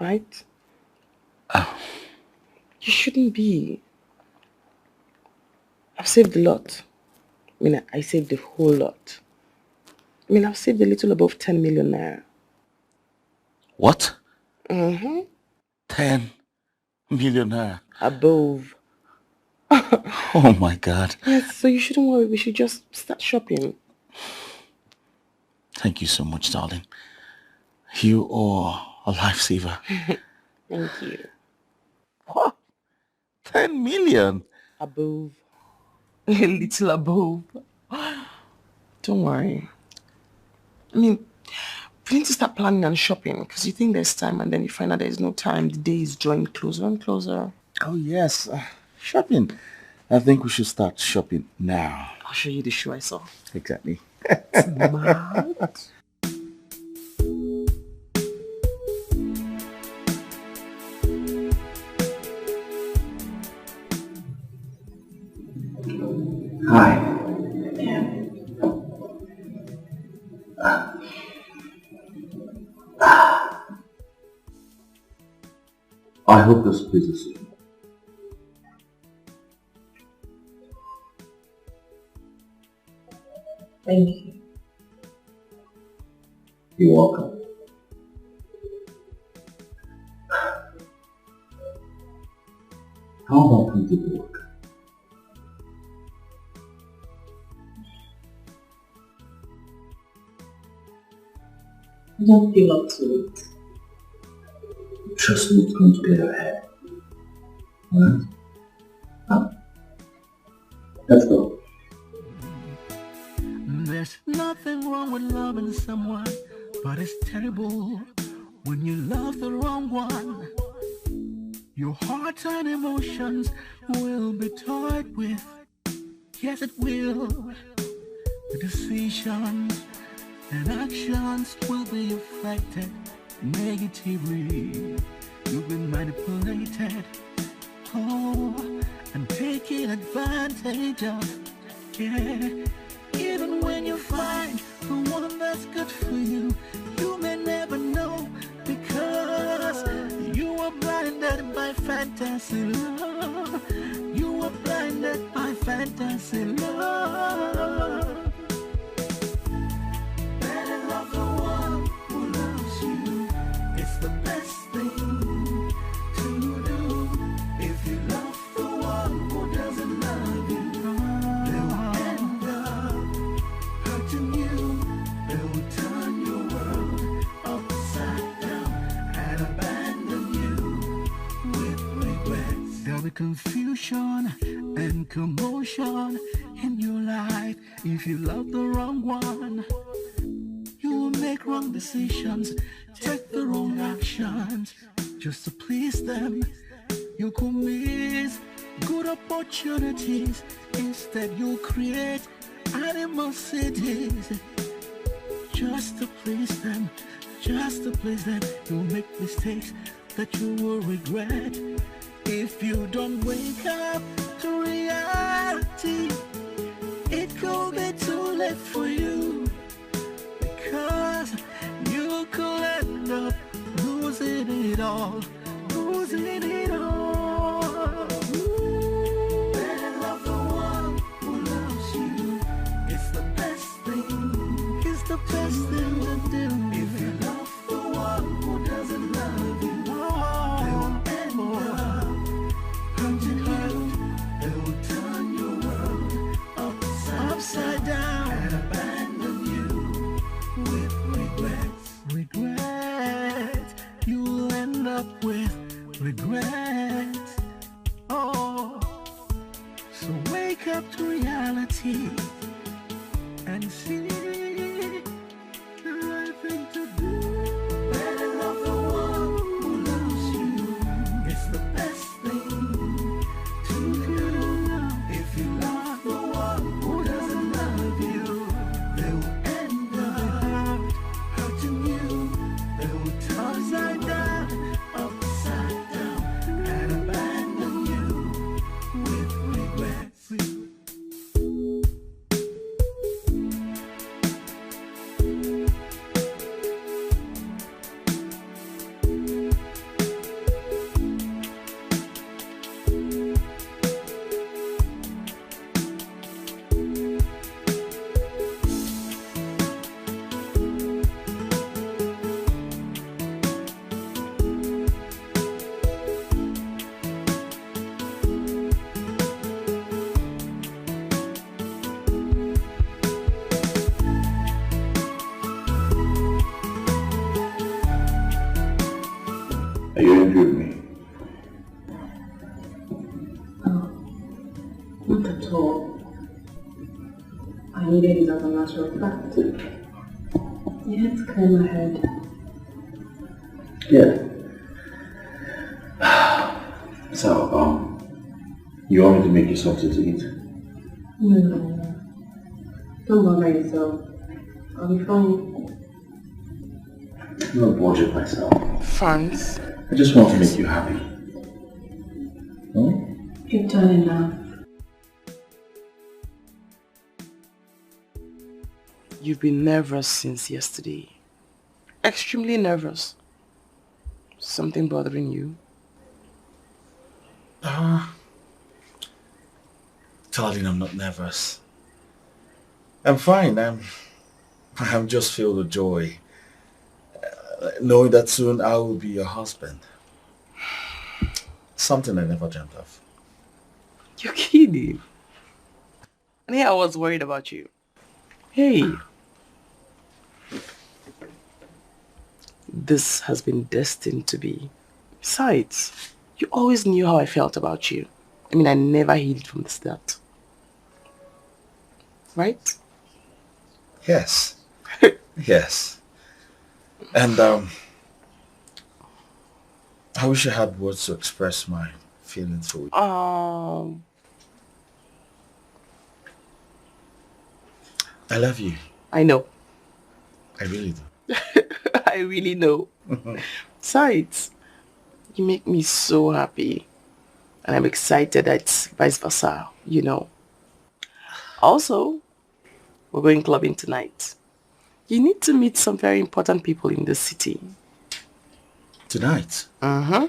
right? You shouldn't be. I've saved a lot. I mean, I saved a whole lot. I mean, I've saved a little above 10 million naira. What? 10 million naira. Above. Oh my God. Yes, so you shouldn't worry. We should just start shopping. Thank you so much, darling. You are a lifesaver. Thank you. What? 10 million? Above. A little above. Don't worry. I mean, we need to start planning and shopping because you think there's time and then you find out there's no time. The day is drawing closer and closer. Oh yes, shopping. I think we should start shopping now. I'll show you the shoe I saw. Exactly. Mad. Hi. I hope this pleases you. Thank you. You're welcome. How about we do the work? Don't feel up to it. Trust me, it's going to get ahead. Alright? Let's go. There's nothing wrong with loving someone, but it's terrible when you love the wrong one. Your heart and emotions will be toyed with. Yes, it will. The decisions and actions will be affected negatively. You've been manipulated, and taken advantage of. Yeah. Even when you find the one that's good for you, you may never know, because you were blinded by fantasy love. You were blinded by fantasy love. Better love the one who loves you. It's the best thing to do. If you love the one who doesn't love you, they'll end up hurting you. They'll turn your world upside down and abandon you with regrets. There'll be confusion and commotion in your life if you love the wrong one. You'll make wrong decisions, take the wrong actions just to please them. You could miss good opportunities. Instead you'll create animosities just to please them, just to please them. You'll make mistakes that you will regret if you don't wake up to reality. It could be too late for you, because you could end up losing it all, losing it all. Better love the one who loves you. It's the best thing, it's the best thing to do. If you love the one who doesn't love you, they will end up hurting you. They will turn your world upside down and abandon you with regrets. Regrets. You'll end up with regrets. Oh, so wake up to reality and see the right thing to do. Better love the one who loves you. It's the best thing to do. If you love the one who doesn't love you, they will end up hurting you. They will turn upside down and abandon you with regrets. Are you angry with me? Not at all. I needed it as a matter of fact. You had to clear my head. Yeah. So, you want me to make you something to eat? No. Don't bother yourself. I'll be fine. I'm not bored myself. France. I just want to make you happy. You've done enough. You've been nervous since yesterday. Extremely nervous. Something bothering you? Darling, I'm not nervous. I'm fine. I'm just filled with joy, knowing that soon I will be your husband. Something I never dreamt of. You're kidding. And here I was worried about you. Hey, this has been destined to be. Besides, you always knew how I felt about you. I mean, I never hid it from the start. Right? Yes. Yes. And I wish I had words to express my feelings for you. I love you. I know. I really do. I really know. Besides, you make me so happy. And I'm excited that it's vice versa, you know. Also, we're going clubbing tonight. You need to meet some very important people in the city. Tonight? Uh-huh.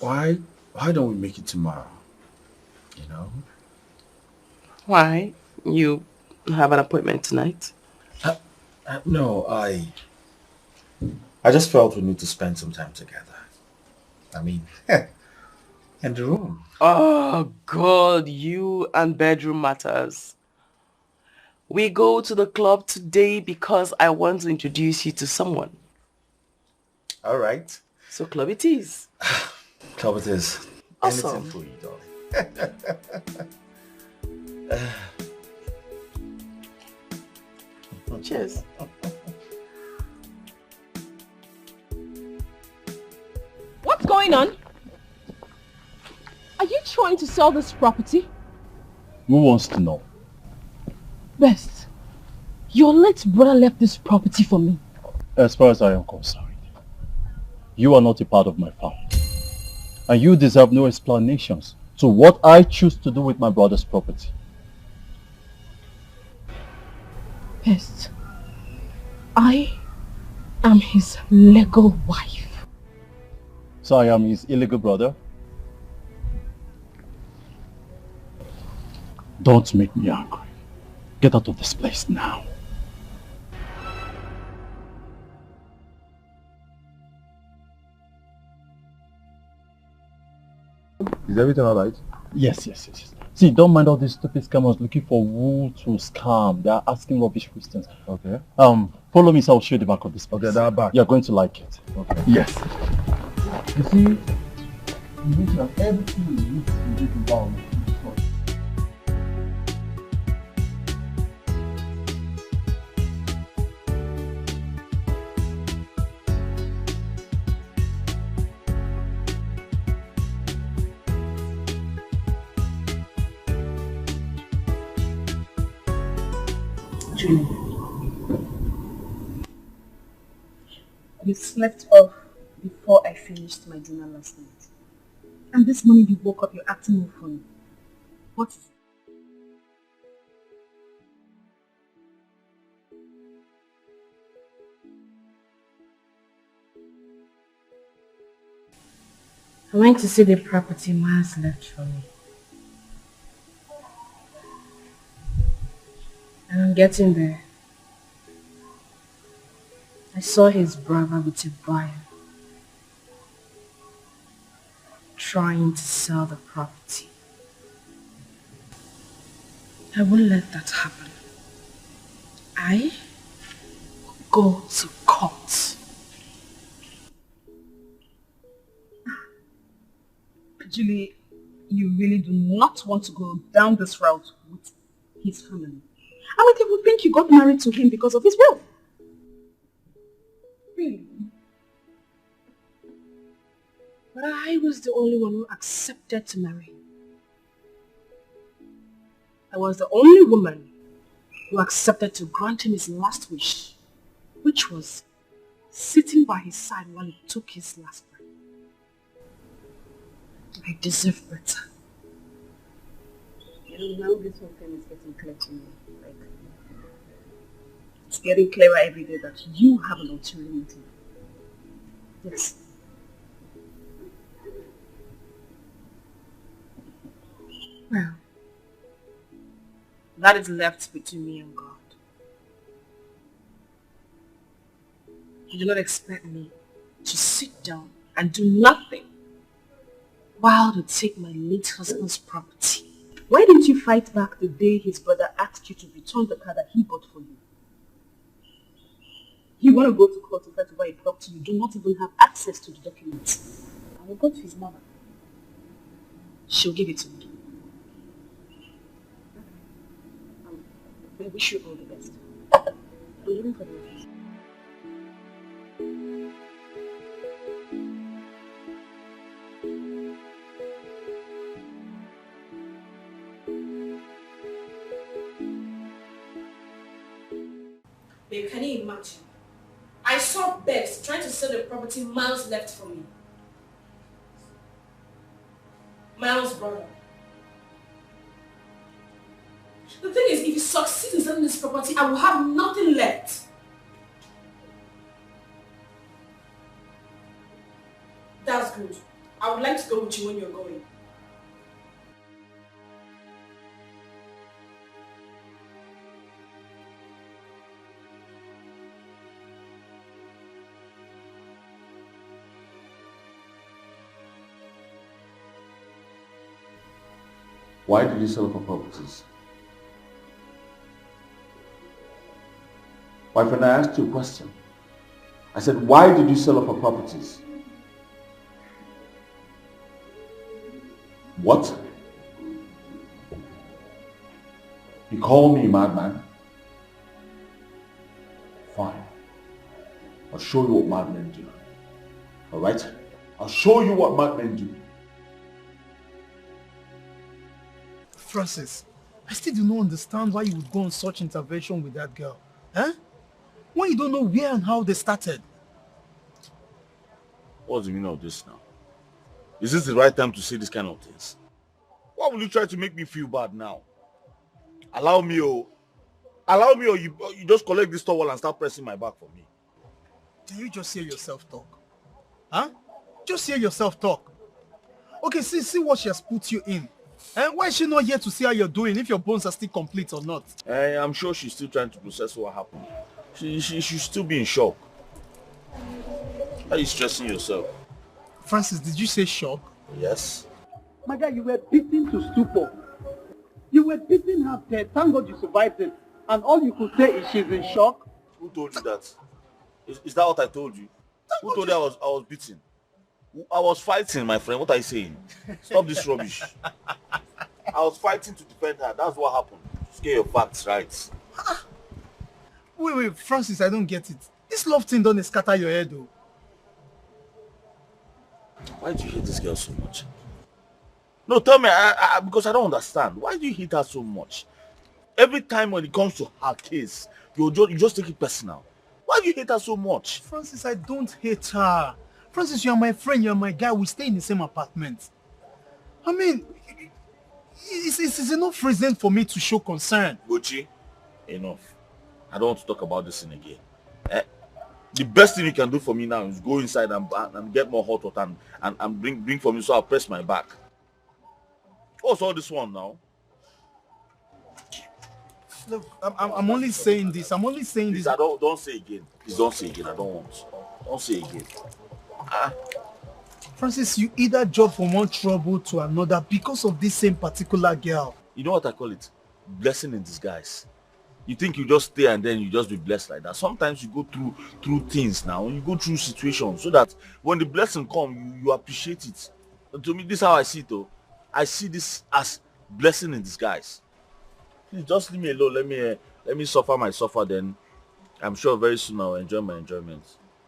Why don't we make it tomorrow? You know? Why? You have an appointment tonight? No, I just felt we need to spend some time together. I mean, in the room. Oh, God, you and bedroom matters. We go to the club today because I want to introduce you to someone. All right. So club it is. Club it is. Awesome. Anything for you, darling. Cheers. What's going on? Are you trying to sell this property? Who wants to know? Best, your late brother left this property for me. As far as I am concerned, you are not a part of my family. And you deserve no explanations to what I choose to do with my brother's property. Best, I am his legal wife. So I am his illegal brother? Don't make me angry. Get out of this place now. Is everything alright? Yes. See, don't mind all these stupid scammers looking for who to scam. They are asking rubbish questions. Okay. Follow me so I'll show you the back of this place. Okay, that back. You're going to like it. Okay. Yes. You see, you need to have everything you need to do to bow. You slept off before I finished my dinner last night. And this morning you woke up, you're acting more funny. What is it? I went to see the property Miles left for me. And on getting there, I saw his brother with a buyer trying to sell the property. I won't let that happen. I will go to court. Julie, you really do not want to go down this route with his family. I mean, they would think you got married to him because of his wealth. Really? But I was the only one who accepted to marry. I was the only woman who accepted to grant him his last wish, which was sitting by his side while he took his last breath. I deserve better. You know, now this whole thing is getting clear to me. Like, it's getting clearer every day that you have an ulterior motive. Yes. Well, That is left between me and God. You do not expect me to sit down and do nothing while they take my late husband's property. Why didn't you fight back the day his brother asked you to return the car that he bought for you? You want to go to court to fight over a property you do not even have access to the documents. I will go to his mother. She'll give it to me. I wish you all the best. I'm leaving for the office. Babe, can you imagine? I saw Bex trying to sell the property Miles left for me. Miles' brother. The thing is, if he succeeds in selling this property, I will have nothing left. That's good. I would like to go with you when you're going. Why did you sell for properties? My friend, I asked you a question. I said, why did you sell for properties? What? You call me a madman? Fine. I'll show you what madmen do. Alright? I'll show you what madmen do. Francis, I still do not understand why you would go on such intervention with that girl. Huh? When you don't know where and how they started. What's the meaning of this now? Is this the right time to say this kind of things? Why will you try to make me feel bad now? Allow me or you just collect this towel and start pressing my back for me. Can you just hear yourself talk? Huh? Just hear yourself talk. Okay, see what she has put you in. And why is she not here to see how you're doing, if your bones are still complete or not? I'm sure she's still trying to process what happened. She should still be in shock. Why are you stressing yourself? Francis, did you say shock? Yes. My guy, you were beaten to stupor. You were beaten half dead. Thank God you survived it. And all you could say is she's in shock. Who told you that? Is that what I told you? Who told you I was beaten? I was fighting, my friend. What are you saying? Stop this rubbish. I was fighting to defend her. That's what happened. Just get your facts right. Wait, Francis, I don't get it. This love thing don't scatter your head, though. Why do you hate this girl so much? No, tell me, because I don't understand. Why do you hate her so much? Every time when it comes to her case, you just take it personal. Why do you hate her so much? Francis, I don't hate her. Francis, you're my friend, you're my guy. We stay in the same apartment. I mean, it's enough reason for me to show concern. Gucci, enough. I don't want to talk about this thing again. The best thing you can do for me now is go inside and get more hot water and bring for me so I'll press my back. What's all this one now? Look, I'm only saying this. Don't say again. Please don't say again. I don't want. Don't say again. Francis, you either jump from one trouble to another because of this same particular girl. You know what I call it? Blessing in disguise. You think you just stay and then you just be blessed like that. Sometimes you go through things now. You go through situations so that when the blessing comes, you appreciate it. And to me, this is how I see it though. I see this as blessing in disguise. Please just leave me alone. Let me suffer my suffer, then I'm sure very soon I'll enjoy my enjoyment.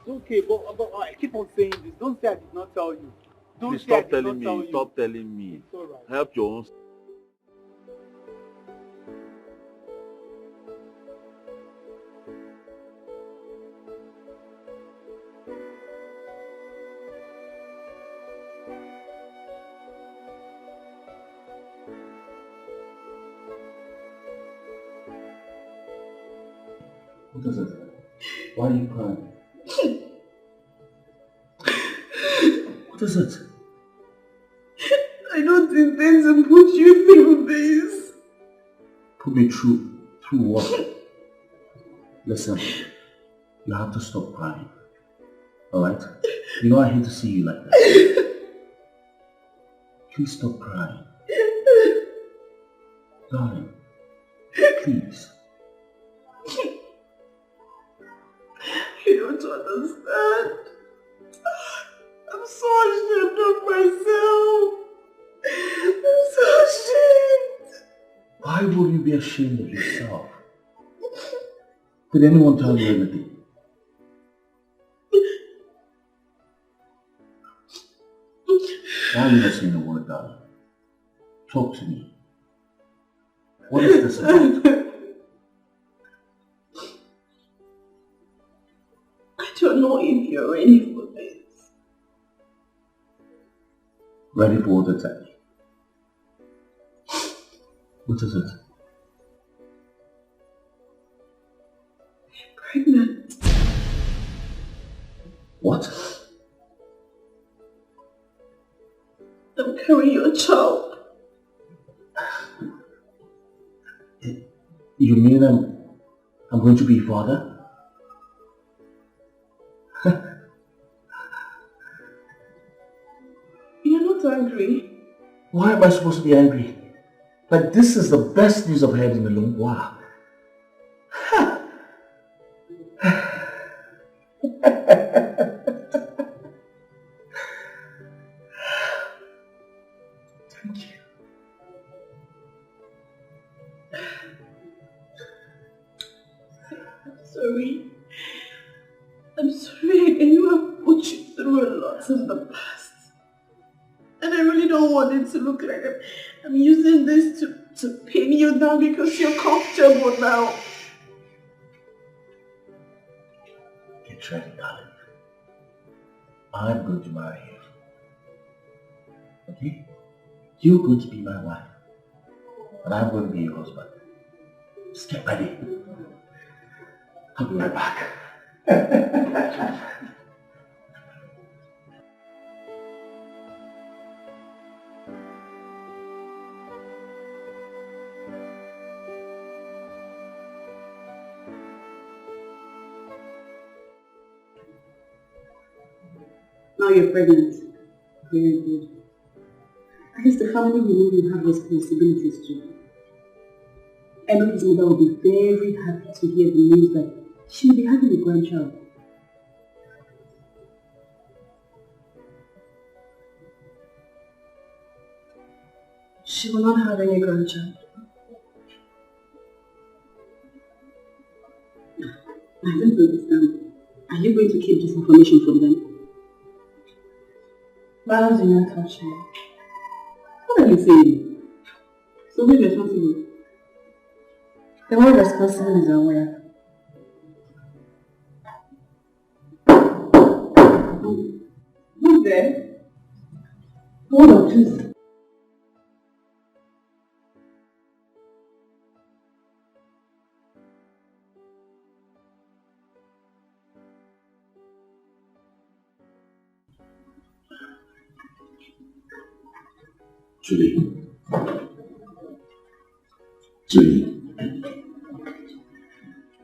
Okay, but I keep on saying this. Don't say I did not tell you. Please stop telling me. Stop telling me. It's all right. Help your own. What is it? Why are you crying? What is it? I don't intend to put you through this. Put me through what? Listen, you have to stop crying. Alright? You know I hate to see you like that. Please stop crying. Darling, please. You don't understand. I'm so ashamed of myself. I'm so ashamed. Why would you be ashamed of yourself? Did anyone tell you anything? Why are you not saying a word, darling? Talk to me. What is this about? I don't know if you're ready for this. Ready for what exactly? What is it? Pregnant. What? I'm carrying your child. You mean I'm going to be a father? You're not angry. Why am I supposed to be angry? Like, this is the best news I've heard in a long while. Thank you. Sorry. I'm sorry. I know I've put you through a lot in the past. And I really don't want it to look like I'm using this to pin you down because you're comfortable now. Get ready, darling. I'm going to marry you. Okay? You're going to be my wife. And I'm going to be your husband. Just get ready. I'll be right back. Now you're pregnant. Very good. I guess the family will know you have responsibilities too. I know his mother will be very happy to hear the news that she will be having a grandchild. She will not have any grandchild. I don't understand. Are you going to keep this information from them? Miles, do not touch me. What are you saying? So who's responsible? The one responsible is aware. Who's there? Hold on, please. Julie. Julie.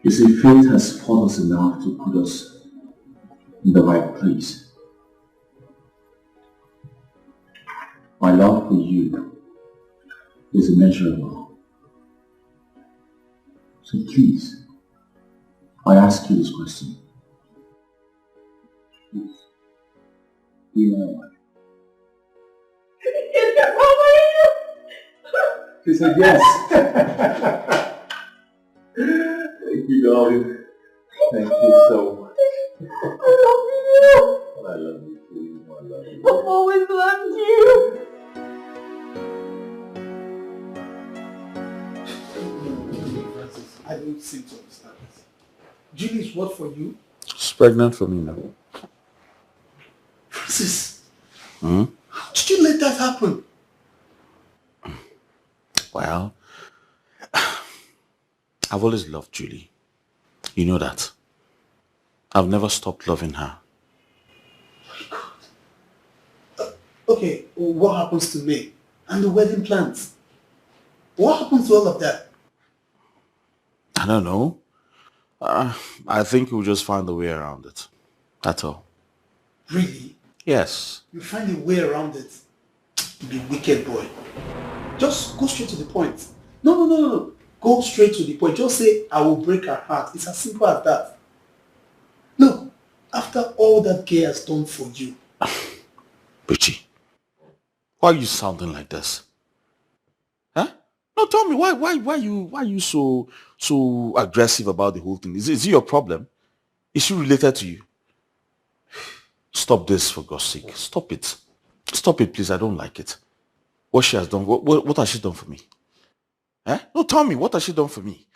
You see, fate has fought us enough to put us in the right place. My love for you is immeasurable. So please, I ask you this question. Please, be my wife. She said yes. Thank you, darling. Thank you so much. I love you. I love you too. I love you. I've always loved you. I don't seem to understand this. Julie is what for you? She's pregnant for me now. Francis, Hmm? how did you let that happen? Well, I've always loved Julie. You know that. I've never stopped loving her. Okay, what happens to me? And the wedding plans? What happens to all of that? I don't know. I think we'll just find a way around it. That's all. Really? Yes. You find a way around it. You be wicked boy. Just go straight to the point. No. Go straight to the point. Just say, I will break her heart. It's as simple as that. Look, after all that girl has done for you. Richie, why are you sounding like this? Huh? No, tell me, why you so aggressive about the whole thing? Is it your problem? Is she related to you? Stop this, for God's sake. Stop it. Stop it, please. I don't like it. What she has done, what has she done for me? Eh? No, tell me, what has she done for me?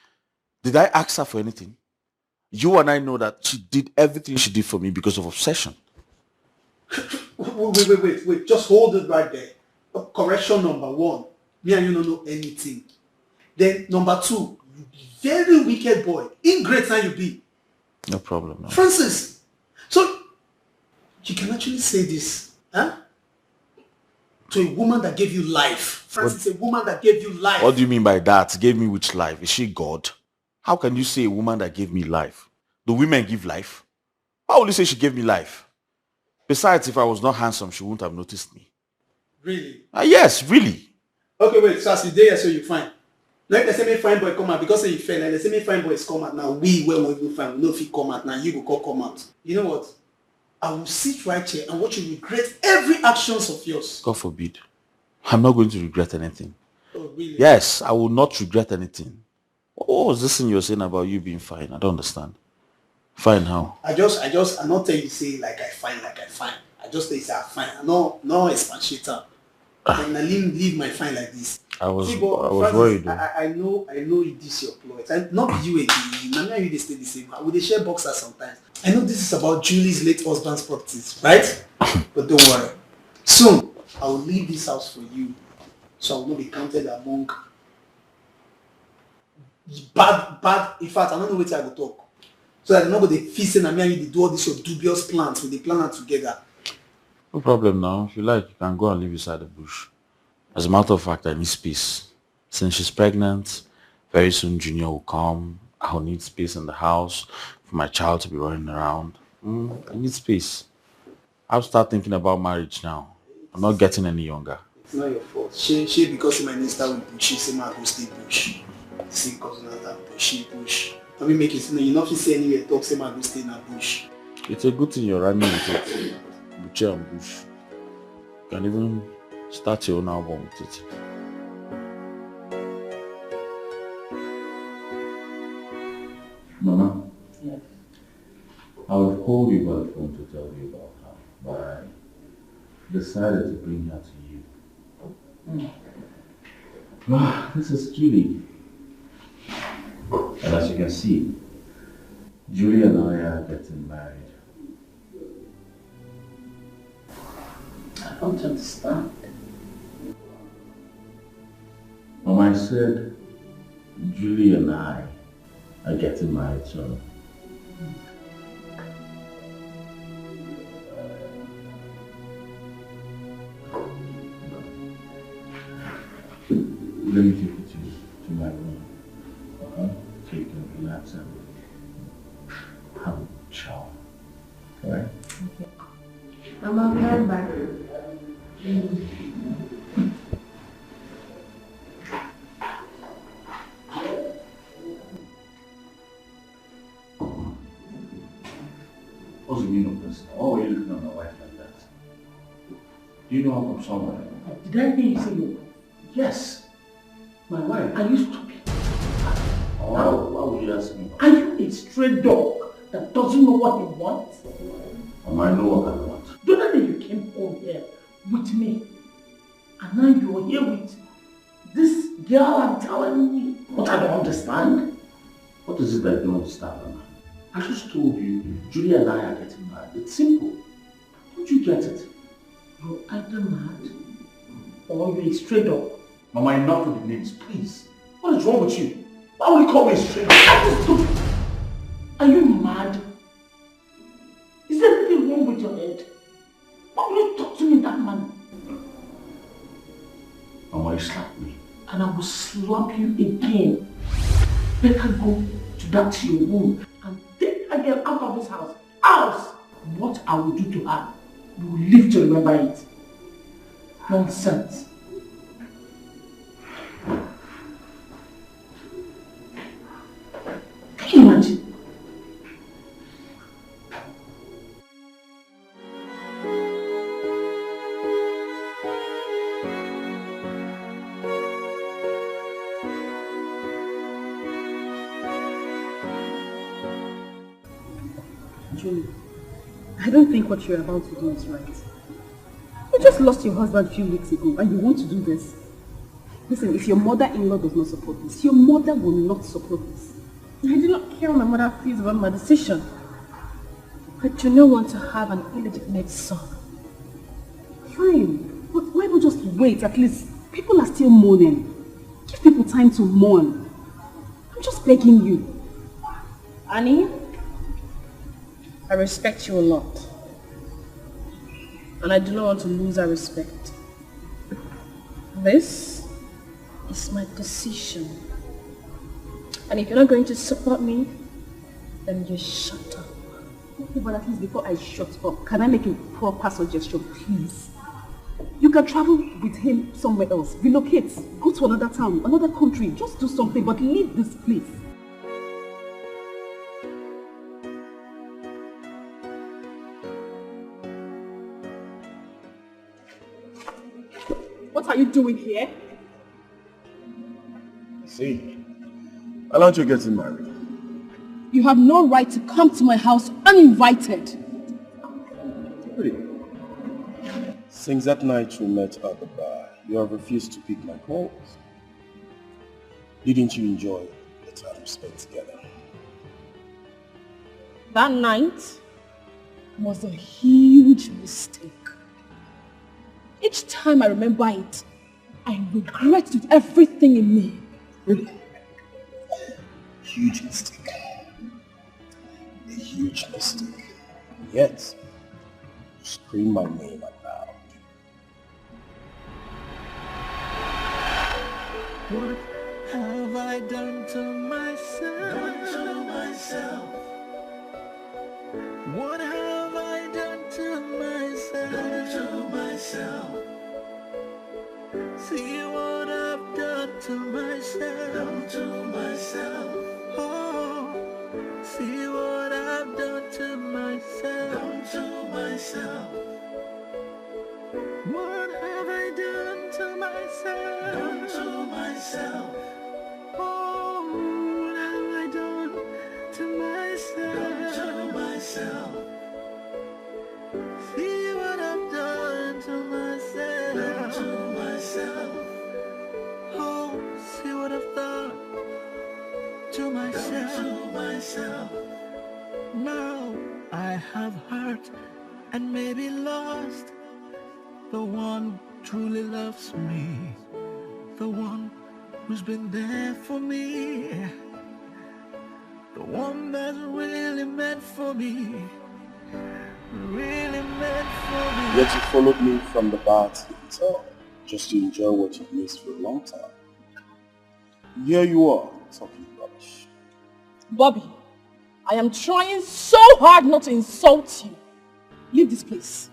Did I ask her for anything? You and I know that she did everything she did for me because of obsession. Wait. Just hold it right there. Correction number 1. Me and you don't know anything. Then number 2, you be very wicked boy. Ingrate now you be. No problem. No. Francis, so you can actually say this, huh? To a woman that gave you life. Francis, a woman that gave you life. What do you mean by that? Gave me which life? Is she God? How can you say a woman that gave me life? Do women give life? Why would you say she gave me life? Besides, if I was not handsome, she wouldn't have noticed me. Really? Yes, really. Okay, wait, so as you there, so you fine. Now if they say me fine boy come out, because say you fail, like they say me fine boys come out now, we will find, no if he come out, now you go come out. You know what? I will sit right here and watch you regret every actions of yours. God forbid. I'm not going to regret anything. Oh, really? Yes, I will not regret anything. What was this thing you're saying about you being fine? I don't understand. Fine how? I not tell you say like I fine. I just tell you say I fine. I no expatiator. And I leave my fine like this. I was Francis, worried. I know it is your ploy. And not you again. Now me and you they stay the same. We they share boxers sometimes. I know this is about Julie's late husband's properties, right? But don't worry. Soon I will leave this house for you, so I will not be counted among bad. In fact, I don't know what I will talk. So that I'm not going to feel saying me and you they do all these your dubious plans. We they plan out together. No problem now. If you like, you can go and live beside the bush. As a matter of fact, I need space. Since she's pregnant, very soon Junior will come. I'll need space in the house for my child to be running around. I need space. I'll start thinking about marriage now. I'm not getting any younger. It's not your fault. She because my minister will push. She say my go stay push. See because not that push. I mean make it you not say anywhere talk say my go stay in a bush. It's a good thing you're running with it. Butcher and bush. You can even start your own album with it. Mama? Yes. I would call you by the phone to tell you about her, but I decided to bring her to you. This is Julie. And as you can see, Julie and I are getting married. I don't understand. Mama, I said Julie and I are getting married, so let me take you to my room. So you can relax and have a shower. Alright? Okay. I'll be right back. What's the meaning of this? Why are you looking at my wife like that? Do you know I'm from somewhere? Did I hear you say your wife? Yes. My wife? Are you stupid? Why would you ask me? Are you a stray dog that doesn't know what he wants? I know what I want. The other day you came home here with me, and now you're here with this girl I'm telling me what I don't understand. What is it that you don't understand, Mama? I just told you, Julie and I are getting married. It's simple. Don't you get it? You're either mad or you're a stray dog. Mama, enough with the names, please. What is wrong with you? Why would you call me a stray dog? I'm stupid. Are you mad? Is there anything wrong with your head? Why would you talk to me in that manner? Mama, you slapped me. And I will slap you again. better go to that your room and take that girl out of this house. Else, what I will do to her, you will live to remember it. Nonsense. Can you imagine? Julie, I don't think what you're about to do is right. You just lost your husband a few weeks ago and you want to do this. Listen, if your mother-in-law does not support this, your mother will not support this. I do not care how my mother feels about my decision. I do not want to have an illegitimate son. Fine, but why not just wait? At least people are still mourning. Give people time to mourn. I'm just begging you. Annie, I respect you a lot. And I do not want to lose our respect. This is my decision. And if you're not going to support me, then you shut up. Okay, but at least before I shut up, can I make a proper suggestion, please? You can travel with him somewhere else. Relocate. Go to another town, another country. Just do something, but leave this place. What are you doing here? See, why don't you get married? You have no right to come to my house uninvited. Really? Since that night we met at the bar, you have refused to pick my calls. Didn't you enjoy the time spent together? That night was a huge mistake. Each time I remember it, I regret with everything in me. Really? Huge mistake. A huge mistake. Yet, you scream my name out loud. What have I done to myself? What have I done to myself? See what I've done to myself. Oh, see what I've done to myself. What have I done to myself? Oh, what have I done to myself? See what I've done to myself. Oh, see what I've done to myself. Now I have hurt and maybe lost the one who truly loves me, the one who's been there for me, the one that's really meant for me, really meant for me. Yet you followed me from the bar to the hotel, just to enjoy what you've missed for a long time. Here you are, talking rubbish. Bobby, I am trying so hard not to insult you. Leave this place.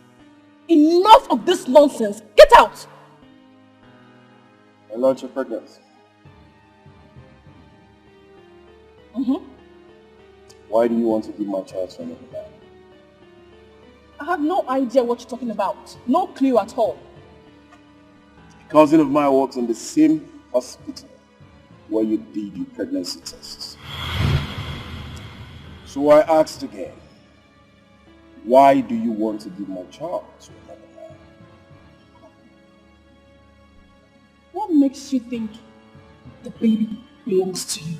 Enough of this nonsense. Get out! I learned your pregnancy. Why do you want to give my child to another man? I have no idea what you're talking about. No clue at all. A cousin of mine works in the same hospital where you did your pregnancy tests. So I asked again, why do you want to give my child to another man? What makes you think the baby belongs to you?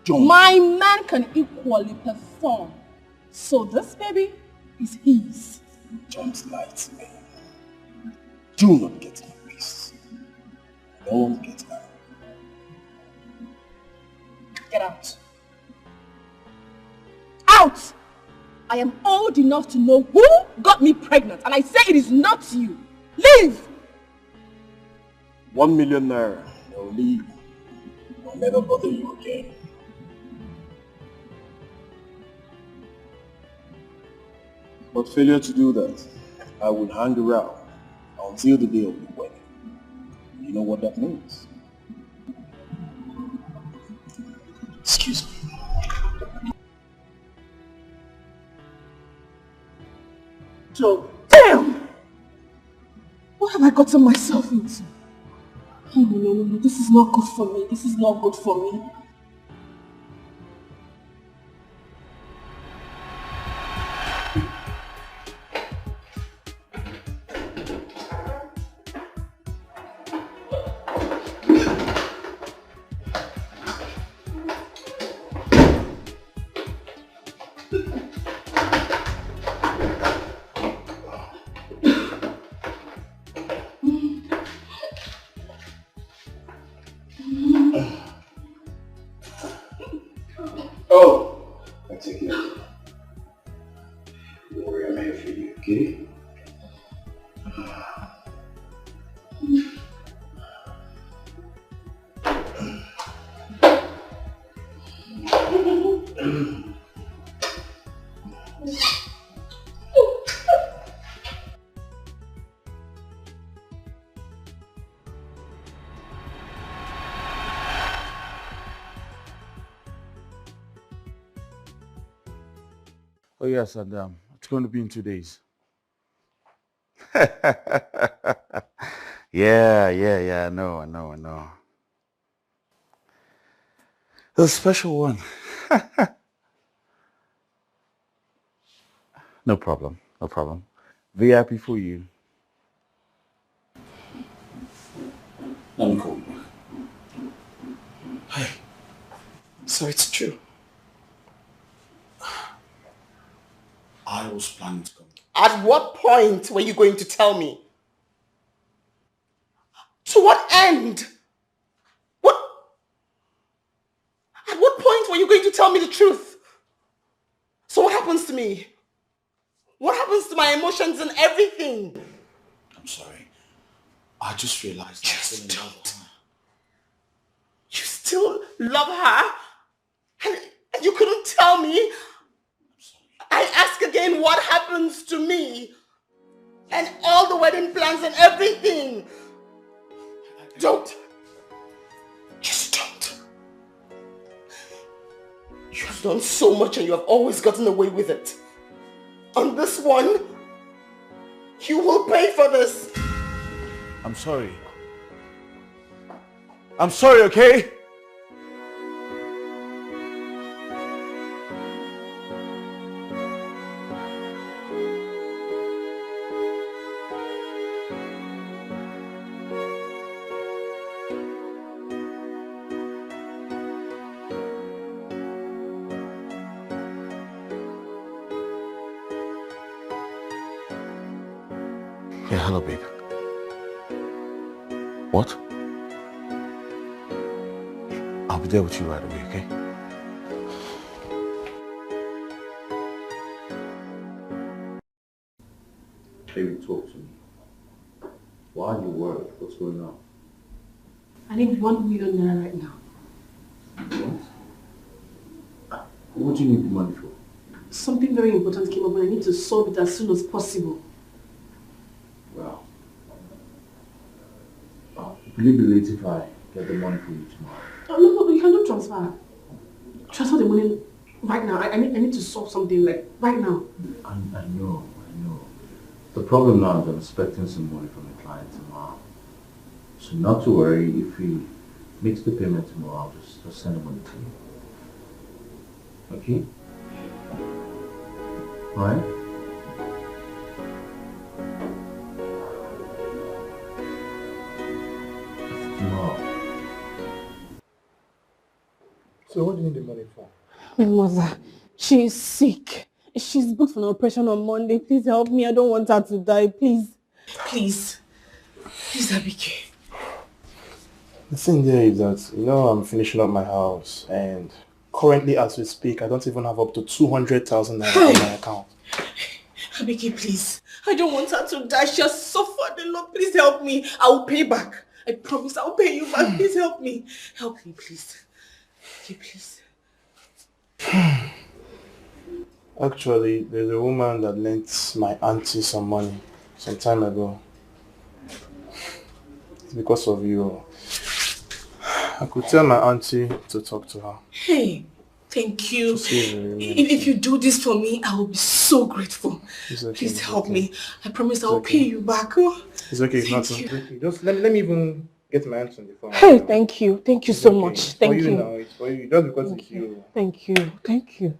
Don't. My man can equally perform. So this baby is his. Don't lie to me. Do not get me pissed. Don't get out. Get out. Out! I am old enough to know who got me pregnant, and I say it is not you. Leave! 1 million naira. I'll leave. I'll never bother you again. But failure to do that, I would hang around until the day of the wedding. You know what that means? Excuse me. So, damn! What have I gotten myself into? Oh, no, this is not good for me. This is not good for me. Oh! I take it. Don't worry, I'm here for you, okay? Oh yes, and it's going to be in 2 days. Yeah. I know. The special one. No problem. VIP for you. Let me call you. Hi. So it's true. I was planning to come. At what point were you going to tell me? To what end? At what point were you going to tell me the truth? So what happens to me? What happens to my emotions and everything? I'm sorry. I just realized I still in love with her. You still love her? And you couldn't tell me? I ask again, what happens to me? And all the wedding plans and everything? Don't. Just don't. You have done so much and you have always gotten away with it. On this one, you will pay for this. I'm sorry, okay? Yeah, hello, babe. What? I'll be there with you right away, okay? Baby, talk to me. Why are you worried? What's going on? I need 1 million naira right now. What do you need the money for? Something very important came up and I need to solve it as soon as possible. Well, will you be late if I get the money for you tomorrow? No, you can do transfer. Transfer the money right now. I need to solve something like right now. I know. The problem now is I'm expecting some money from the client tomorrow. So not to worry, if he makes the payment tomorrow, I'll just send the money to you. Okay? Alright? Tomorrow. So what do you need the money for? My mother, she is sick. She's booked for an operation on Monday. Please help me. I don't want her to die. Please. Please, Abike. The thing there is that, I'm finishing up my house and currently as we speak, I don't even have up to 200,000 naira in my account. Abike, please. I don't want her to die. She has suffered a lot. Please help me. I will pay back. I promise I'll pay you back. Please help me. Help me, please. Okay, please. Actually, there's a woman that lent my auntie some money some time ago. It's because of you. I could tell my auntie to talk to her. Hey, thank you. If If you do this for me, I will be so grateful. okay, Please help me. I promise I It's will okay. pay you back. Oh. It's okay, it's not Thank you. okay. Just let me even get my hands on the phone. Hey, thank you. Thank you It's so okay. much. It's for Thank you you. now. It's for you. Just because it's you. Thank you. Thank you.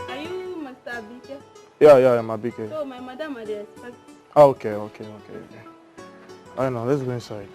Are you Mr. Dikeh? Yeah, I'm a big. So my madam had expect. Oh, okay. I know, let's go inside.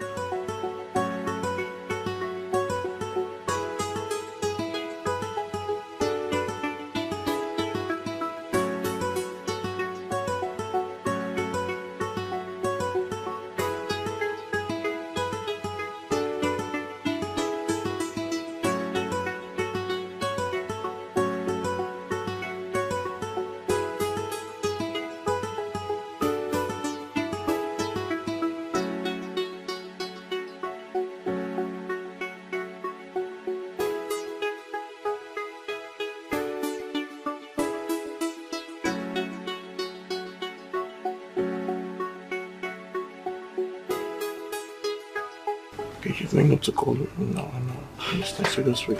Okay, you're going up to call her. No, I know. I understand. So just wait.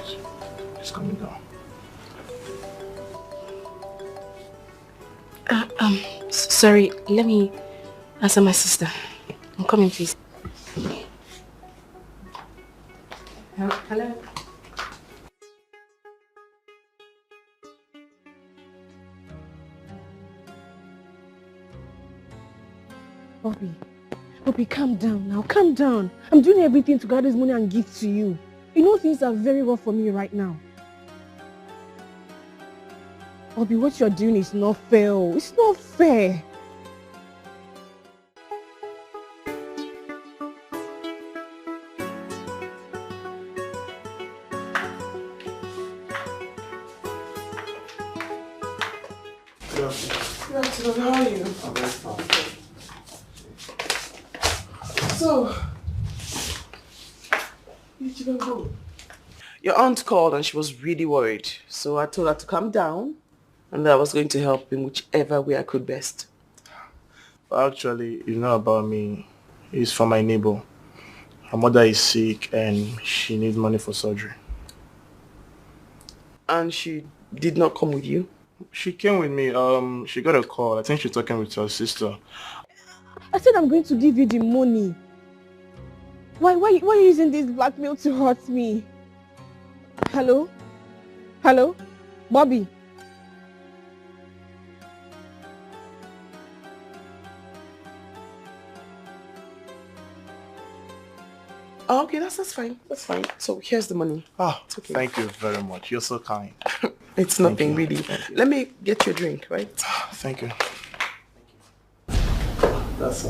It's coming down. Sorry, let me answer my sister. I'm coming, please. Hello? Bobby, calm down now. Calm down. I'm doing everything to gather this money and give to you. You know things are very rough for me right now. Bobby, what you're doing is not fair. It's not fair. Good afternoon. How are you? I'm very fine. So, where did you go? Your aunt called and she was really worried. So I told her to calm down and that I was going to help in whichever way I could best. Actually, you know about me. It's for my neighbor. Her mother is sick and she needs money for surgery. And she did not come with you? She came with me. She got a call. I think she's talking with her sister. I said I'm going to give you the money. Why are you using this blackmail to hurt me? Hello? Hello? Bobby? Oh, okay, that's fine. That's fine. So here's the money. Ah, it's okay. Thank you very much. You're so kind. It's nothing really. Let me get you a drink, right? Thank you. That's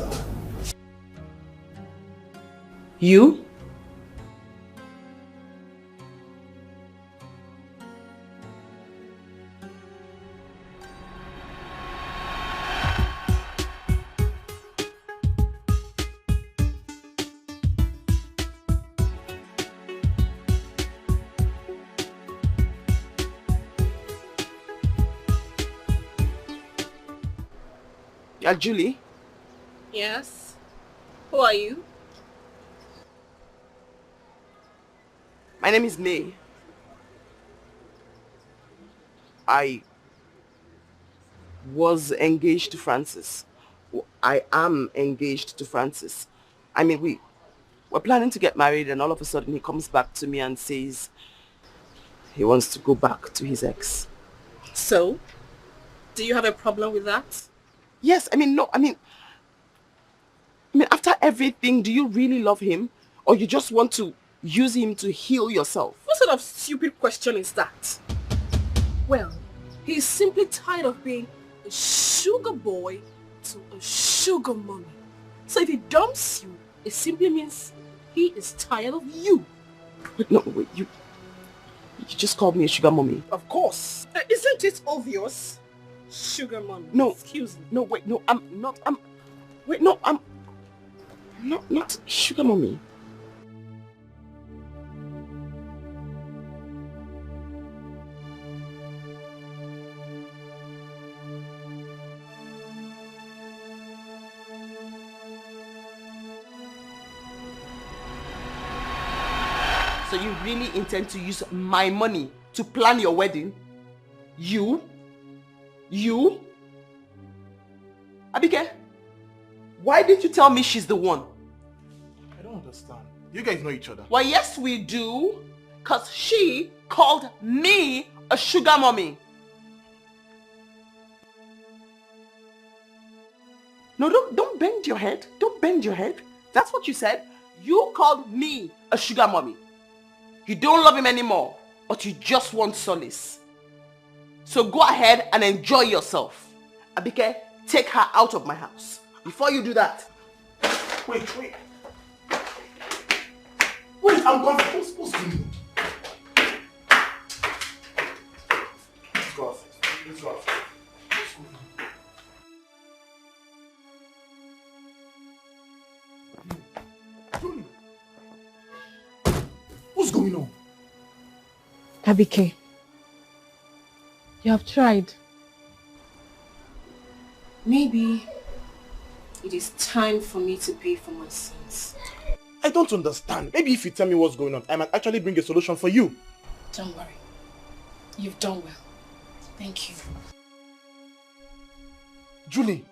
You? Julie? Yes. Who are you? My name is May. I was engaged to Francis. I am engaged to Francis. I mean, we're planning to get married and all of a sudden he comes back to me and says he wants to go back to his ex. So, do you have a problem with that? Yes, I mean, after everything, do you really love him? Or you just want to use him to heal yourself? What's the sort of stupid question is that? Well, he's simply tired of being a sugar boy to a sugar mommy. So if he dumps you, it simply means he is tired of you. No, wait, you just called me a sugar mommy. Of course. Isn't it obvious? Sugar mommy. No. Excuse me. No, wait, no, I'm not sugar mommy. So you really intend to use my money to plan your wedding? You? Abike, why didn't you tell me she's the one? I don't understand. You guys know each other. Well, yes we do. Because she called me a sugar mommy. No, don't bend your head. Don't bend your head. That's what you said. You called me a sugar mommy. You don't love him anymore, but you just want solace. So go ahead and enjoy yourself. Abike, take her out of my house. Before you do that. Wait, I'm confused. What's going on? Let's go outside. What's going on? Abike, you have tried. Maybe it is time for me to pay for my sins. I don't understand. Maybe if you tell me what's going on, I might actually bring a solution for you. Don't worry. You've done well. Thank you. Julie.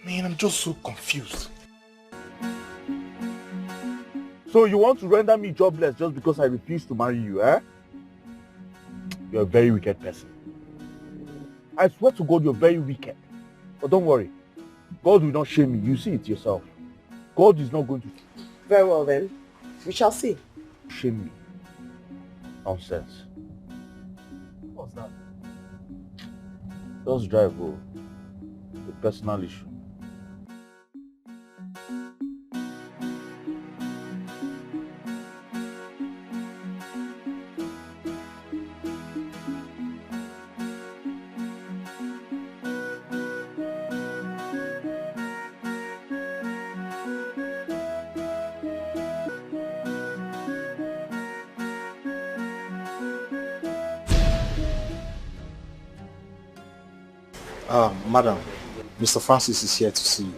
Man, I'm just so confused. So you want to render me jobless just because I refuse to marry you, eh? You're a very wicked person. I swear to God, you're very wicked. But don't worry. God will not shame me. You see it yourself. God is not going to... Very well then. We shall see. Shame me. Nonsense. What's that? Just drive, oh. A personal issue. Madam, Mr. Francis is here to see you.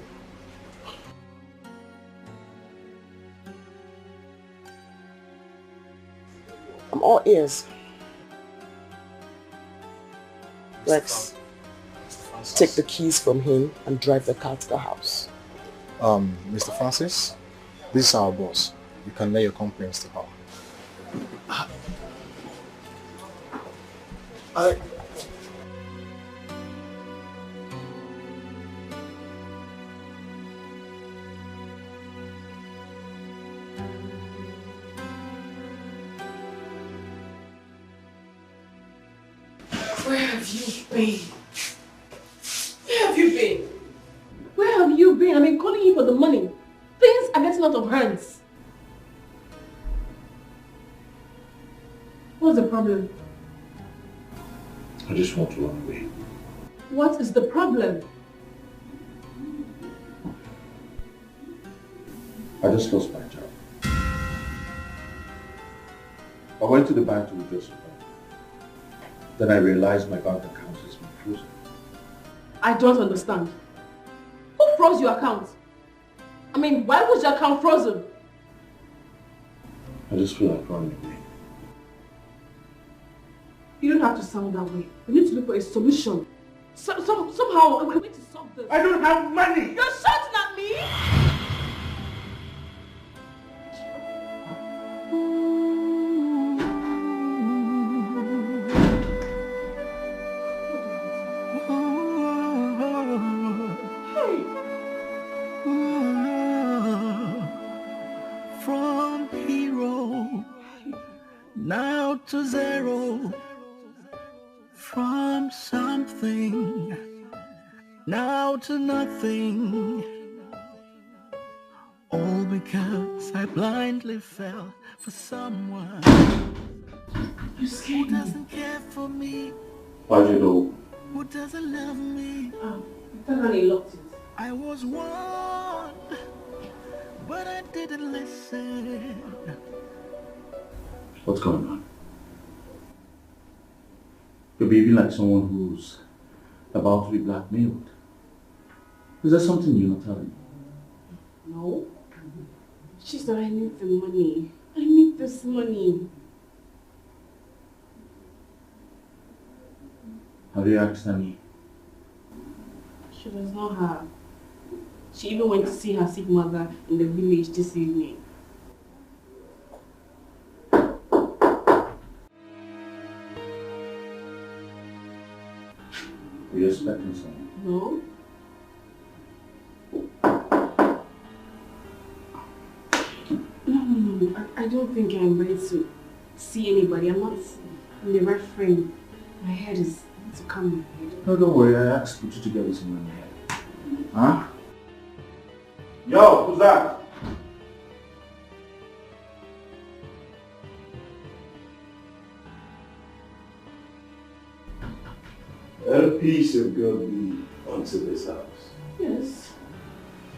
I'm all ears. Let's take the keys from him and drive the car to the house. Mr. Francis, this is our boss. You can lay your complaints to her. Where have you been? Where have you been? Where have you been? I've been calling you for the money. Things are getting out of hands. What's the problem? I just want to run away. What is the problem? I just lost my job. I went to the bank to withdraw some money. Then I realized my bank account has been frozen. I don't understand. Who froze your account? I mean, why was your account frozen? I just feel like running away. You don't have to sound that way. We need to look for a solution. Somehow, we need to solve this. I don't have money! You're shouting at me? now to zero, from something now to nothing, all because I blindly fell for someone who doesn't care for me, Why'd you know? who doesn't love me. I was warned, but I didn't listen. What's going on? You're behaving like someone who's about to be blackmailed. Is there something you're not telling me? No. She said I need the money. I need this money. Have you asked Annie? She does not have. She even went to see her sick mother in the village this evening. Are you expecting someone? No. No. I don't think I'm ready to see anybody. I'm the right frame. My head is to come. No, don't worry. I asked you to get me some money. Huh? Yo, who's that? Let a peace of God be unto this house. Yes.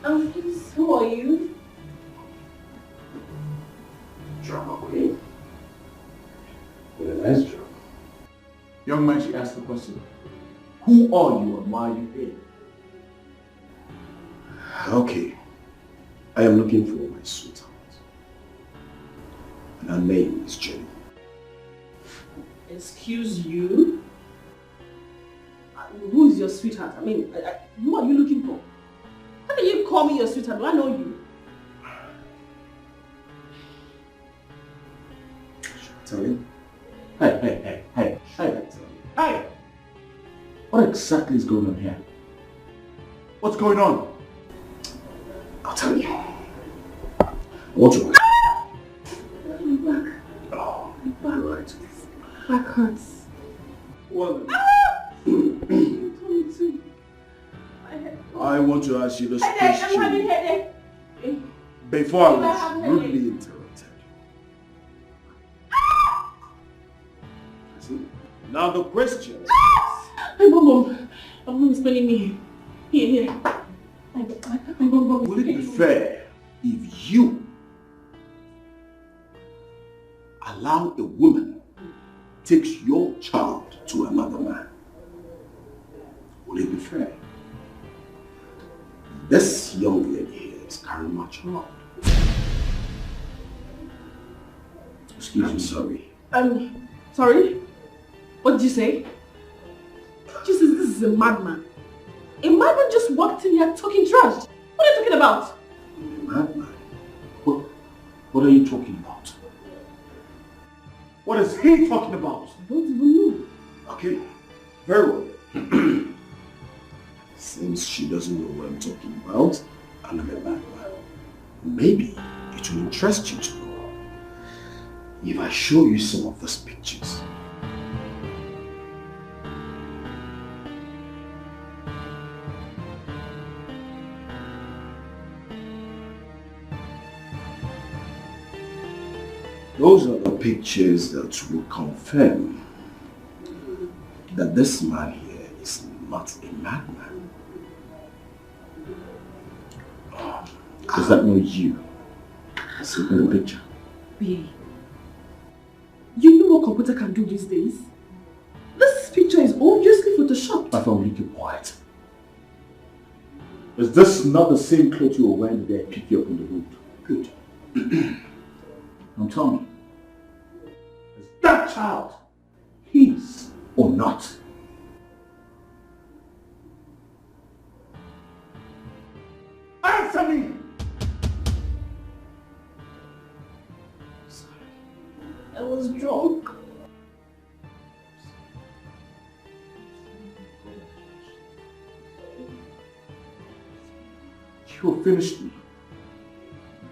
Please, who are you? Drama queen. With a nice drama. Young man, she asked the question. Who are you and why are you here? Okay. I am looking for my sweetheart. And her name is Jenny. Excuse you? Who is your sweetheart? I mean, who are you looking for? How can you call me your sweetheart? Do I know you? Tell you? Hey! What exactly is going on here? What's going on? I'll tell you. I want to... My back. Oh, My back. you're right. Back hurts. Well, I want to ask you this I'm having question headache. before I was rudely interrupted. See? Now the question. My mom is spelling me. Here. My mom. Would it be fair if you allow a woman takes your child to another man? Would it be fair? This young lady here is carrying my child. Excuse me, sorry. Sorry? What did you say? Jesus, this is a madman. A madman just walked in here talking trash. What are you talking about? A madman? What are you talking about? What is he talking about? I don't even know. Okay, very well. Since she doesn't know what I'm talking about, and I'm a madman, maybe it will interest you to know if I show you some of these pictures. Those are the pictures that will confirm that this man here is not a madman. Does that know you? See in the picture? B. You know what computer can do these days? This picture is obviously photoshopped. My phone, you keep quiet. Is this not the same clothes you were wearing the day I picked you up on the road? Good. Now tell me, is that child his or not? Answer me! I was drunk. You have finished me.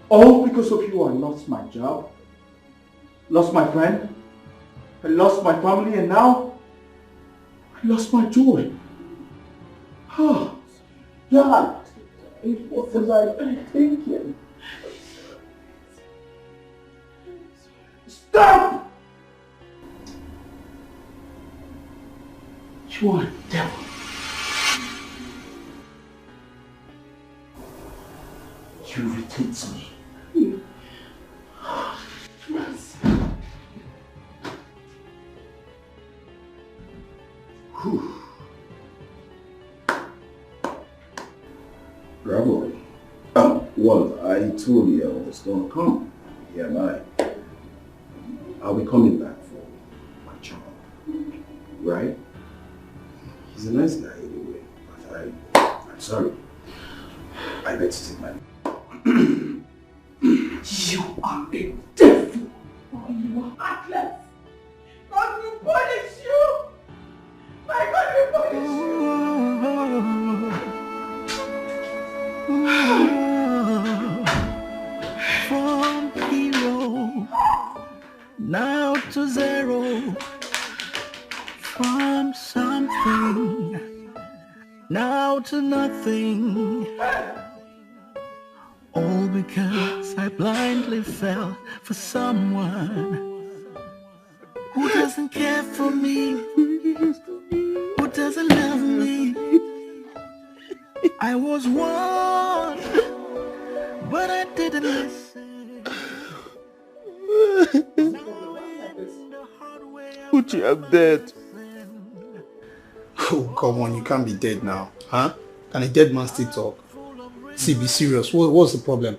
All because of you I lost my job, lost my friend, I lost my family and now I lost my joy. Oh, God, what was I thinking? Stop! You are a devil. You irritate me. Bravo. Well, I told you I was going to come. Here am I. I'll be coming back for my job. Right? He's a nice guy anyway, but I'm sorry. I better take my... You are a devil! Oh, you are heartless! God will punish you! My God will punish From hero now to zero, from something now to nothing, all because I blindly fell for someone who doesn't care for me, who doesn't love me. I was warned, but I didn't listen. Uchi, I'm dead. Oh, come on, you can't be dead now. Huh? Can a dead man still talk? See, be serious. What's the problem?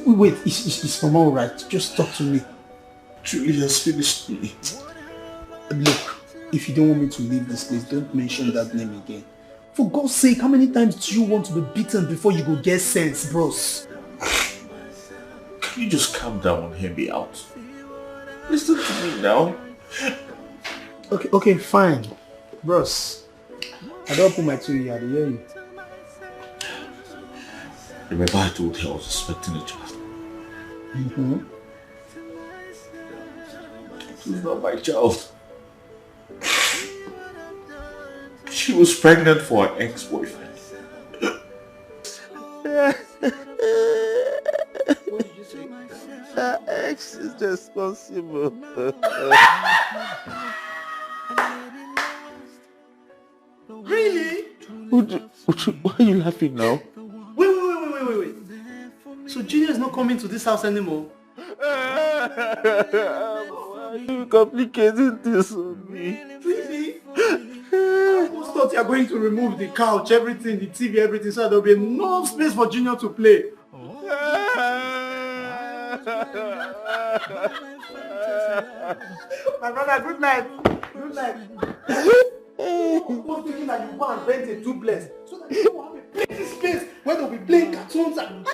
Wait, it's from all right. Just talk to me. Truly has finished me. Look, if you don't want me to leave this place, don't mention that name again. For God's sake, how many times do you want to be beaten before you go get sense, bros? Can you just calm down and hear me out? Listen to me now. Okay, fine. Bros, I don't put my two here, I hear you. Remember I told you I was expecting a child? Mm-hmm. She's not my child. She was pregnant for her ex-boyfriend. Her ex is responsible. Really? Why are you laughing now? Wait. So Junior is not coming to this house anymore? Why are you complicating this on me? Really? I almost thought you are going to remove the couch, everything, the TV, everything, so there will be enough space for Junior to play. My brother, good night. Good night. I was thinking that you go and rent a duplex so that you will have a plenty space where they'll be playing cartoons and...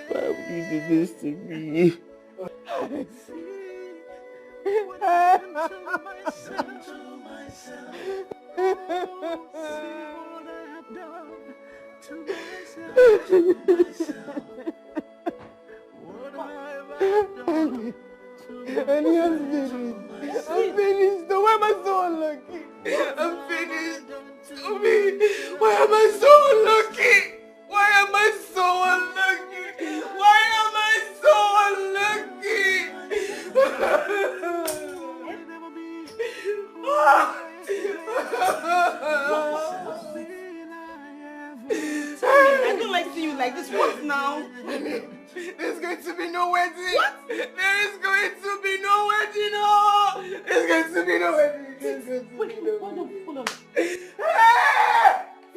Why would you do this to me? And he has finished. I'm finished. Why am I so unlucky? I'm finished. Why am I so unlucky? Why am I so unlucky? Why am I so unlucky? I don't like seeing you like this. What now? There's going to be no wedding. What? There is going to be no wedding. Oh, there's going to be no wedding. There's going to be no wedding. Hold on.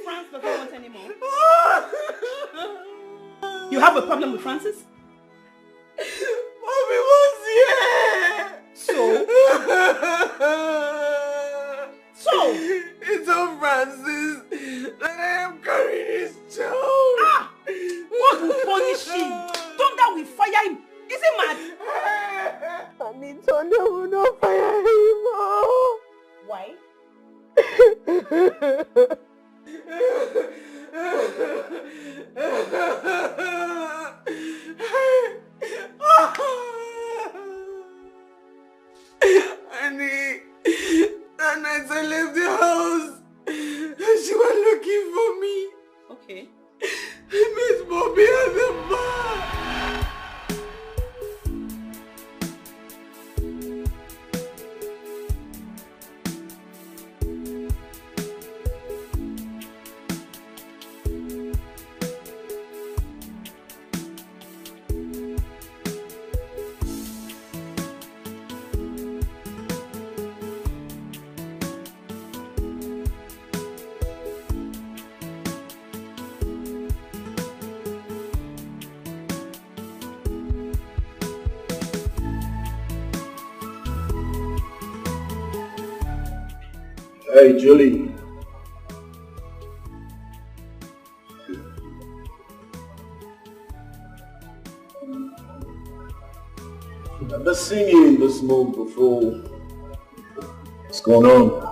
France doesn't want anymore. You have a problem with Francis? Mommy was here. So? It's on Francis that I am carrying his child. God will punish him. Don't that we fire him. Is he mad? looking for me. Okay. Miss Bobby has a man. Hey, Julie. I've never seen you in this mood before. What's going on?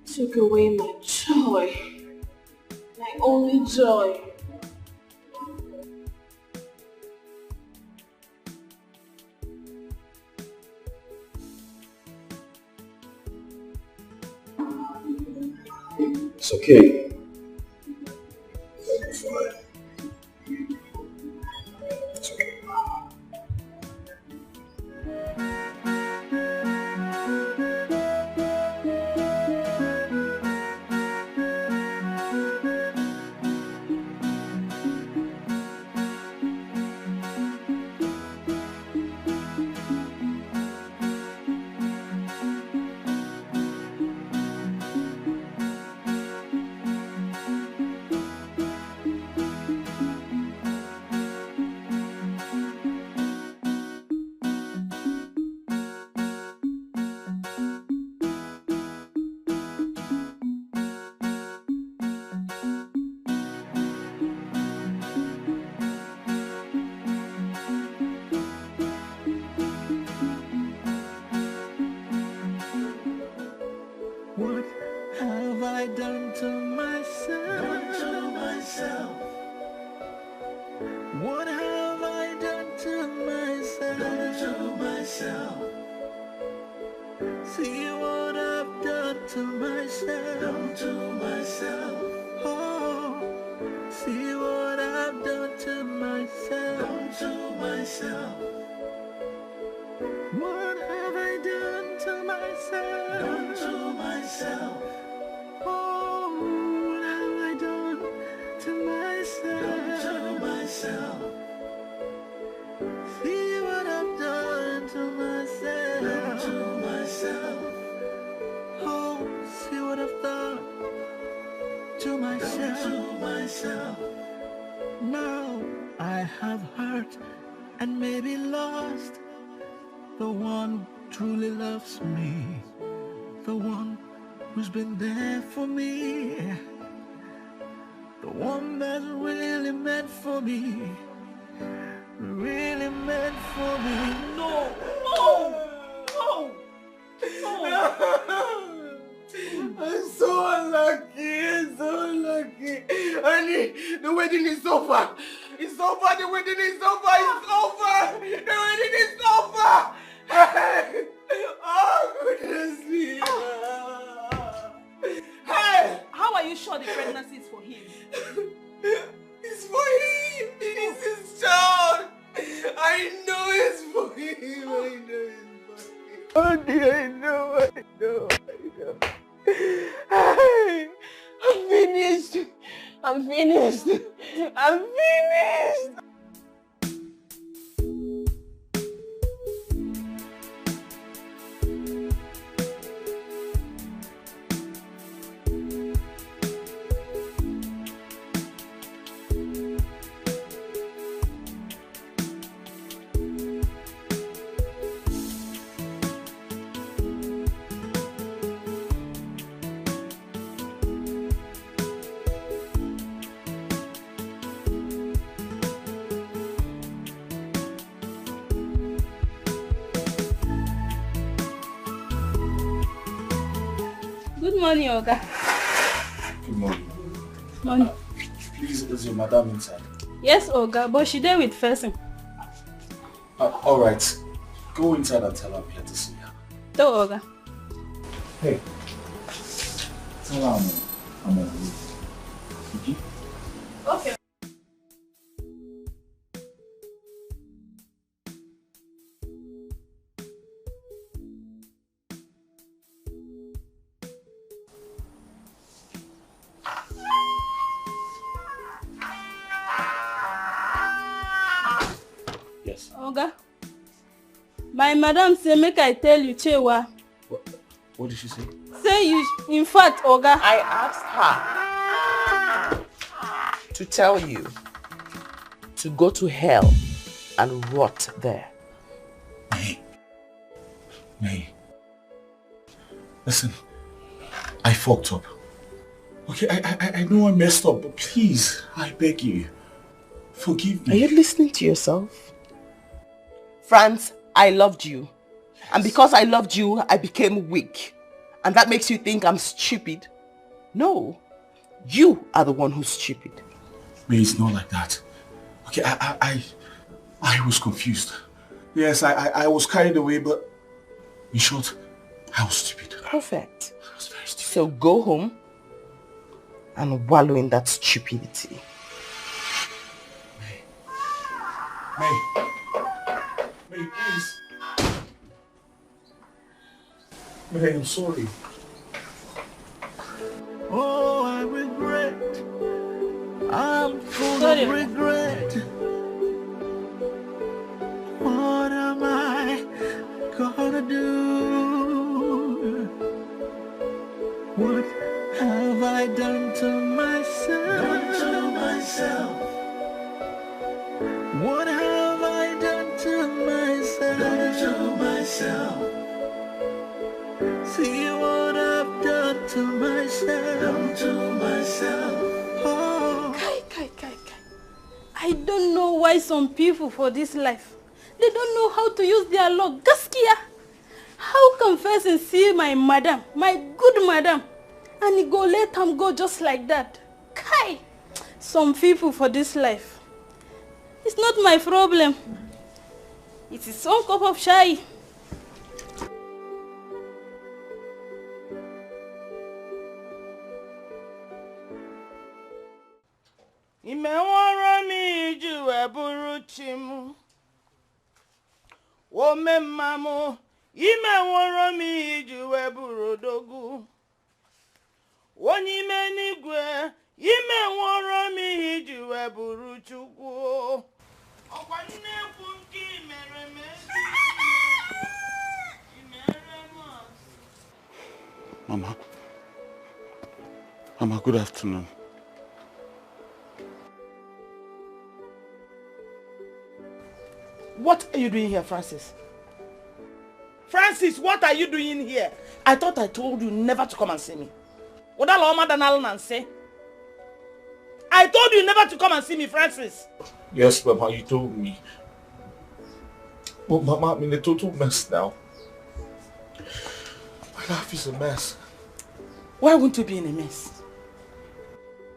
Took away my joy. My only joy. It's okay. I'm fine. It's okay. What have I done to myself? What have I done to myself? See what I've done to myself. Oh, see what I've done to myself. What have I done to myself? Oh, what have I done to myself? See what I've done to myself. Oh, see what I've done to myself. Now I have hurt and maybe lost the one who truly loves me, the one who's been there for me, the one that's really meant for me, really meant for me. No, no, no, no. I'm so unlucky. Honey, the wedding is over. It's over, the wedding is over, it's over. The wedding is over. Oh, goodness me. Hey! How are you sure the pregnancy is for him? It's for him. It's his child. I know it's for him. Honey, I know. Hey, I'm finished. Good morning, Oga. Good morning. Morning. Please, is your madam inside? Yes, Oga, but she there with person. Alright. Go inside and tell her I'm here to see her. To Oga. Hey. Tell her I'm on leave. Okay? Okay. Yes. Oga. My madam say make I tell you, Chewa. What did she say? Say you, in fact, Oga. I asked her to tell you to go to hell and rot there. May. Listen, I fucked up. Okay, I know I messed up, but please, I beg you, forgive me. Are you listening to yourself? Franz, I loved you. Yes. And because I loved you, I became weak. And that makes you think I'm stupid? No, you are the one who's stupid. May, it's not like that. Okay, I was confused. Yes, I was carried away, but in short, I was stupid. Perfect. I was very stupid. So go home and wallow in that stupidity. May, please. May, I'm sorry. Oh, I regret. I'm full of regret. What am I gonna do? What have I done to myself? What have I done to myself? See what I've done to myself. Oh. Kai. I don't know why some people for this life, they don't know how to use their luck. Gaskiya. How can person see my madam, my good madam, and he go let him go just like that? Kai. Some people for this life. It's not my problem. It's his own cup of chai. Imewara mi ju eburu chimu. Ome mamu. Imewara mi ju eburu dogu. Woni menigwe. Imewara mi ju eburu chukwu. Okwa nnekwu nke imereme. Mama, good afternoon. What are you doing here, Francis? Francis, what are you doing here? I thought I told you never to come and see me. What I told you never to come and see me, Francis. Yes, Mama, you told me. But Mama, I'm in a total mess now. My life is a mess. Why wouldn't you be in a mess?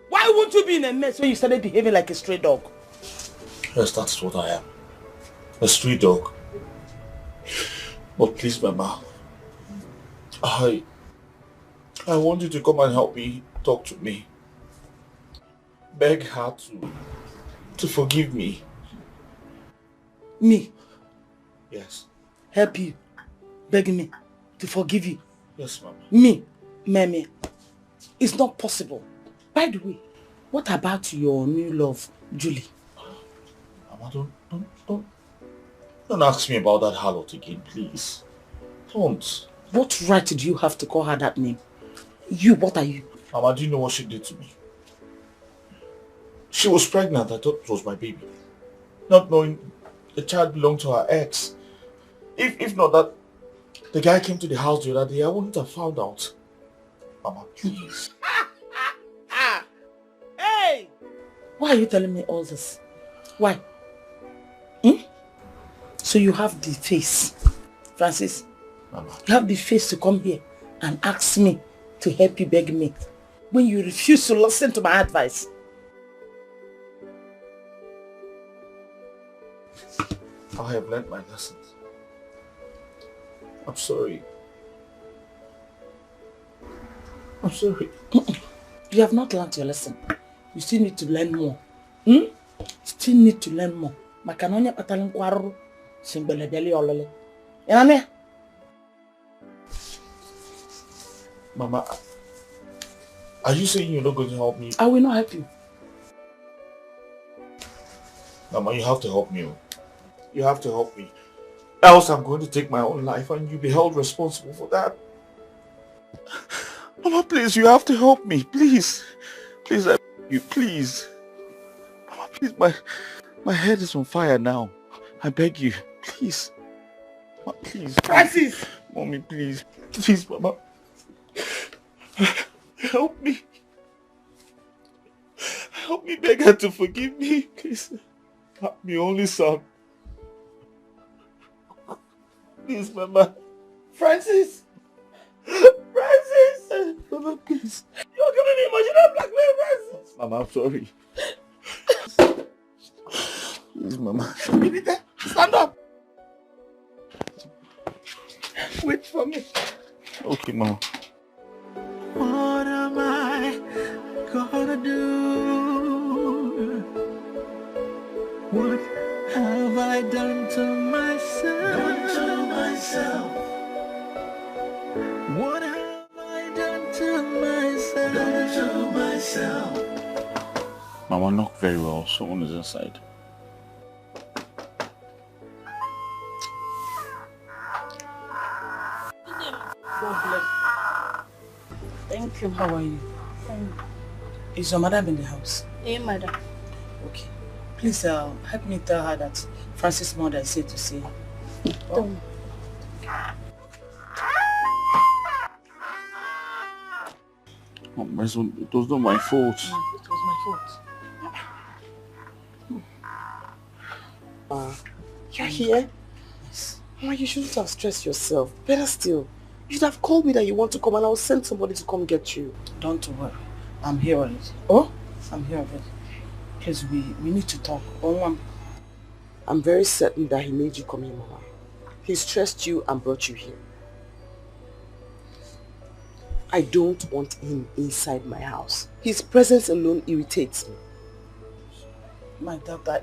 Why wouldn't you be in a mess when you started behaving like a stray dog? Yes, that's what I am. A street dog. But please, Mama, I want you to come and help me, talk to me. Beg her to forgive me. Me? Yes. Help you? Beg me to forgive you? Yes, Mama. Me? Meme? It's not possible. By the way, what about your new love, Julie? Mama, don't ask me about that harlot again, please. Don't. What right do you have to call her that name? You, what are you? Mama, do you know what she did to me? She was pregnant. I thought it was my baby. Not knowing the child belonged to her ex. If not that the guy came to the house the other day, I wouldn't have found out. Mama, please. Hey! Why are you telling me all this? Why? So you have the face, Francis. Mama. You have the face to come here and ask me to help you beg me when you refuse to listen to my advice? I have learned my lessons. I'm sorry. I'm sorry. You have not learned your lesson. You still need to learn more. Still need to learn more. Makanonya pataling kwaru simbele beli olole. Yanane? Mama, are you saying you're not going to help me? I will not help you. Mama, you have to help me. You have to help me. Else I'm going to take my own life and you'll be held responsible for that. Mama, please, you have to help me. Please. Please, I beg you, please. Mama, please, my head is on fire now. I beg you, please. Mama, please. Francis! Mommy, please. Please, Mama. Help me. Help me beg her to forgive me, please. My only son. Please, Mama. Francis! Francis! Mama, please. You're giving me emotional blackmail, Francis! Mama, I'm sorry. Please, Mama. You need that? Stand up! Wait for me. Okay, Mama. What am I gonna do? What have I done to myself? What have I done to myself? Mama, knock very well. Someone is inside. God bless. Thank you. How are you? Fine. Is your madam in the house? Hey, madam. Okay. Please help me tell her that Francis' mother is here to see her. Oh. Oh, my son, it was not my fault. It was my fault. You're here? Yes. Mama, you shouldn't have stressed yourself. Better still, you should have called me that you want to come and I'll send somebody to come get you. Don't worry. I'm here already. Oh? I'm here already. Please, we need to talk. I'm very certain that he made you come here, Mama. He stressed you and brought you here. I don't want him inside my house. His presence alone irritates me. My daughter,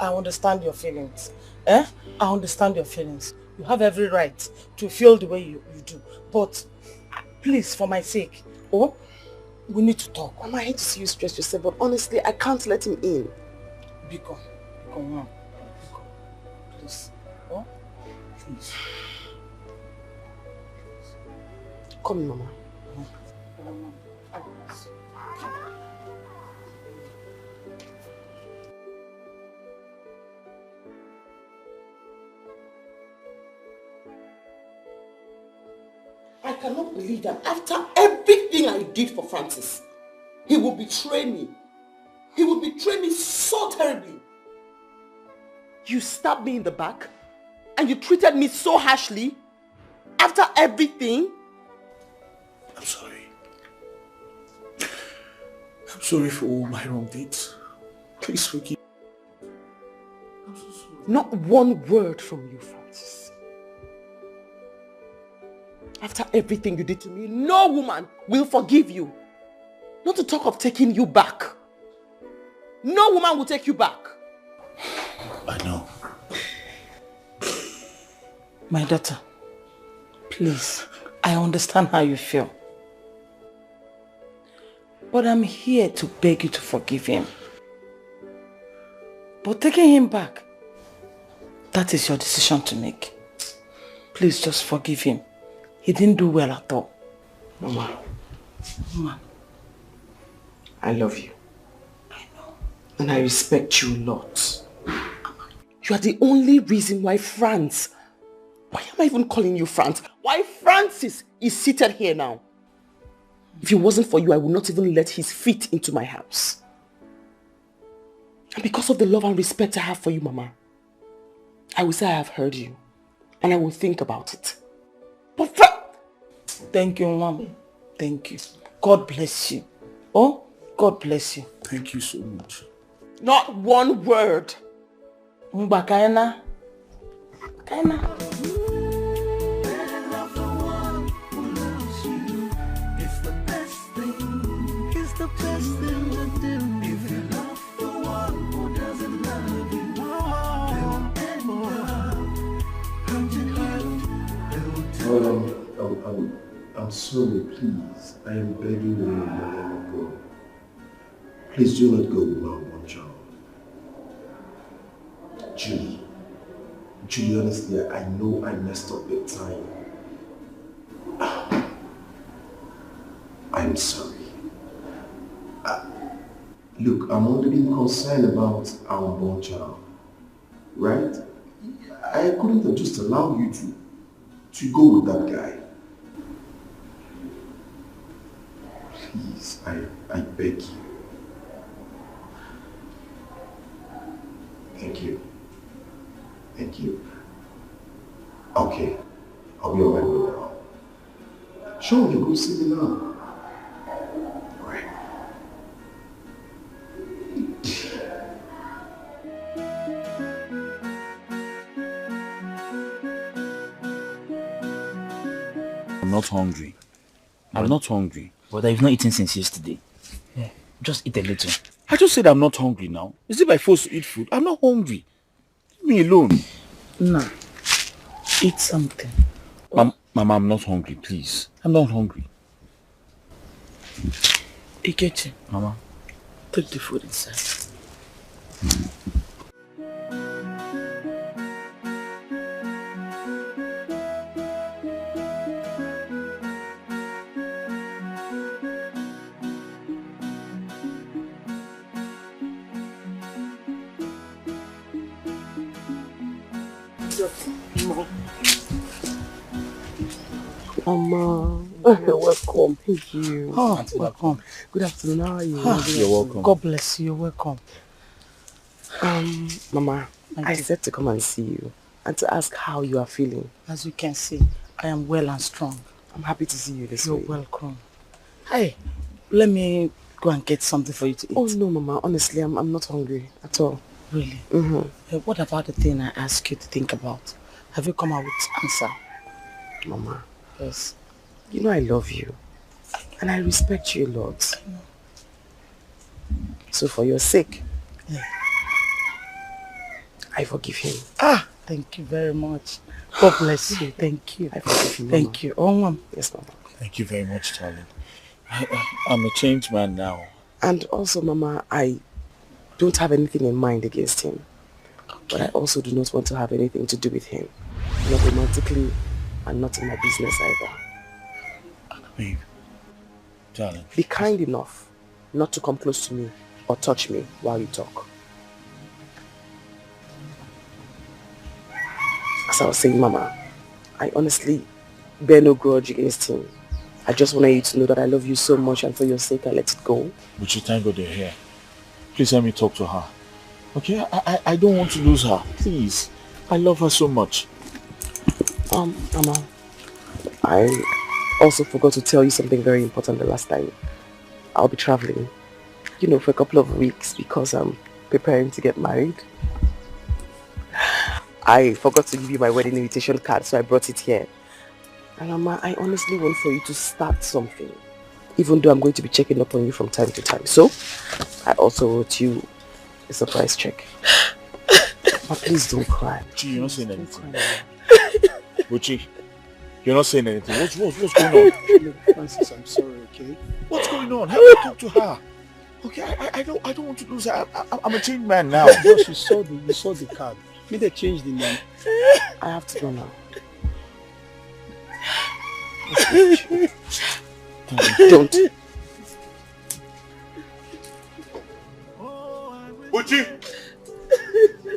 I understand your feelings. I understand your feelings. You have every right to feel the way you do. But please, for my sake, we need to talk. Mama, I hate to see you stress yourself, but honestly, I can't let him in. Biko, please. Please. Come in, Mama. I cannot believe that after everything I did for Francis, he will betray me. He will betray me so terribly. You stabbed me in the back and you treated me so harshly. After everything. I'm sorry. I'm sorry for all my wrong deeds. Please forgive me. I'm so sorry. Not one word from you, Francis. After everything you did to me, no woman will forgive you. Not to talk of taking you back. No woman will take you back. I know. My daughter, please, I understand how you feel. But I'm here to beg you to forgive him. But taking him back, that is your decision to make. Please just forgive him. He didn't do well at all. Mama. Mama. I love you. I know. And I respect you a lot. You are the only reason why France... Why am I even calling you France? Why Francis is seated here now? If it wasn't for you, I would not even let his feet into my house. And because of the love and respect I have for you, Mama, I will say I have heard you. And I will think about it. But thank you, Mom. Thank you. God bless you. Oh, God bless you. Thank you so much. Not one word. Mba kaina. Kaina. It's the best thing. It's the best thing to do. If you love the one who doesn't love you, they will end up hurting you. I'm sorry, please. I am begging you, don't let me go. Please do not go with my one child. Julie, honestly, I know I messed up big time. I'm sorry. Look, I'm only being concerned about our unborn child, right? I couldn't have just allowed you to go with that guy. Please, I beg you. Thank you. Thank you. Okay, I'll be on my way now. Sure, you go see me now. Right. I'm not hungry. I'm not hungry. But I've not eaten since yesterday. Yeah. Just eat a little. I just said I'm not hungry now. Is it by force to eat food? I'm not hungry. Leave me alone. Nah. Eat something. Mama, I'm not hungry, please. I'm not hungry. Ikechi. Mama. Take the food inside. Mama, you're welcome. Thank you. Oh, welcome. Good afternoon. How are you? You're welcome. God bless you. You're welcome. Mama, I said to come and see you and to ask how you are feeling. As you can see, I am well and strong. I'm happy to see you this You're way. welcome. Hey, let me go and get something for you to eat. Oh no, Mama. Honestly, I'm not hungry at all. Really? Mm-hmm. What about the thing I asked you to think about? Have you come out with answer? Mama. Yes. You know I love you. And I respect you a lot. So for your sake, I forgive him. Ah, thank you very much. God bless you. Thank you. I forgive him, Thank you. Oh, yes, Mama. Thank you very much, darling. I'm a changed man now. And also, Mama, I don't have anything in mind against him. Okay. But I also do not want to have anything to do with him. Not romantically and not in my business either. Babe, darling. Be kind enough not to come close to me or touch me while you talk. As I was saying, Mama, I honestly bear no grudge against him. I just wanted you to know that I love you so much, and for your sake I let it go. But you thank God you're here. Please let me talk to her. Okay? I don't want to lose her. Please. I love her so much. Mama, I also forgot to tell you something very important the last time. I'll be traveling, for a couple of weeks because I'm preparing to get married. I forgot to give you my wedding invitation card, so I brought it here. And Mama, I honestly want for you to start something, even though I'm going to be checking up on you from time to time. So, I also wrote you a surprise check. But please don't cry. Buchi, you're not saying anything. Buchi, you're not saying anything. What's going on? Look, Francis, I'm sorry, okay? What's going on? Help me talk to her. Okay, I don't want to lose her. I'm a changed man now. Because you saw the card. Me, they changed the name. I have to go now. Don't. Buchi!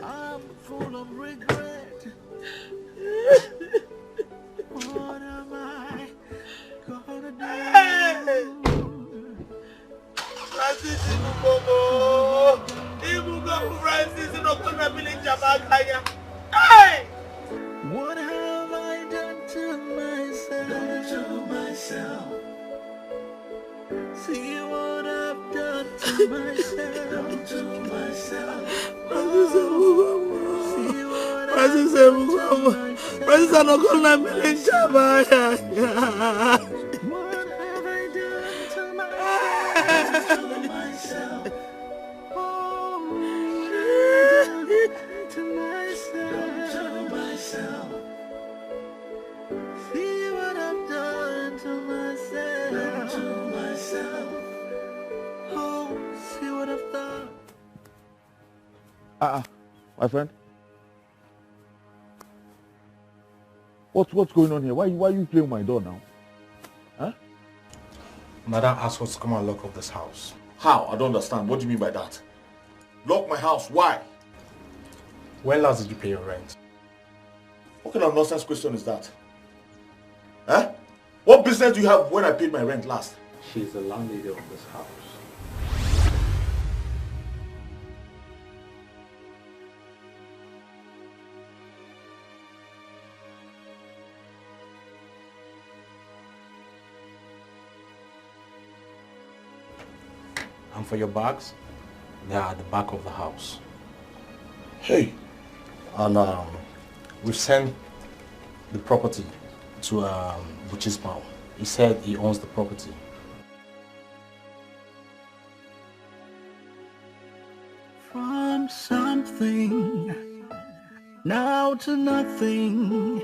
I'm full of regret. What am I gonna do? Francis Ibugogo! Ibugogo Francis Inokona village Abakaya. Hey! What have I done to myself? My friend. What's going on here? Why are you playing my door now? Huh? Madam asked us to come and lock up this house. How? I don't understand. What do you mean by that? Lock my house? Why? When last did you pay your rent? What kind of nonsense question is that? Huh? What business do you have when I paid my rent last? She's the landlady of this house. And for your bags, they are at the back of the house. Hey. And we've sent the property to Buchi's mom. He said he owns the property. From something now to nothing,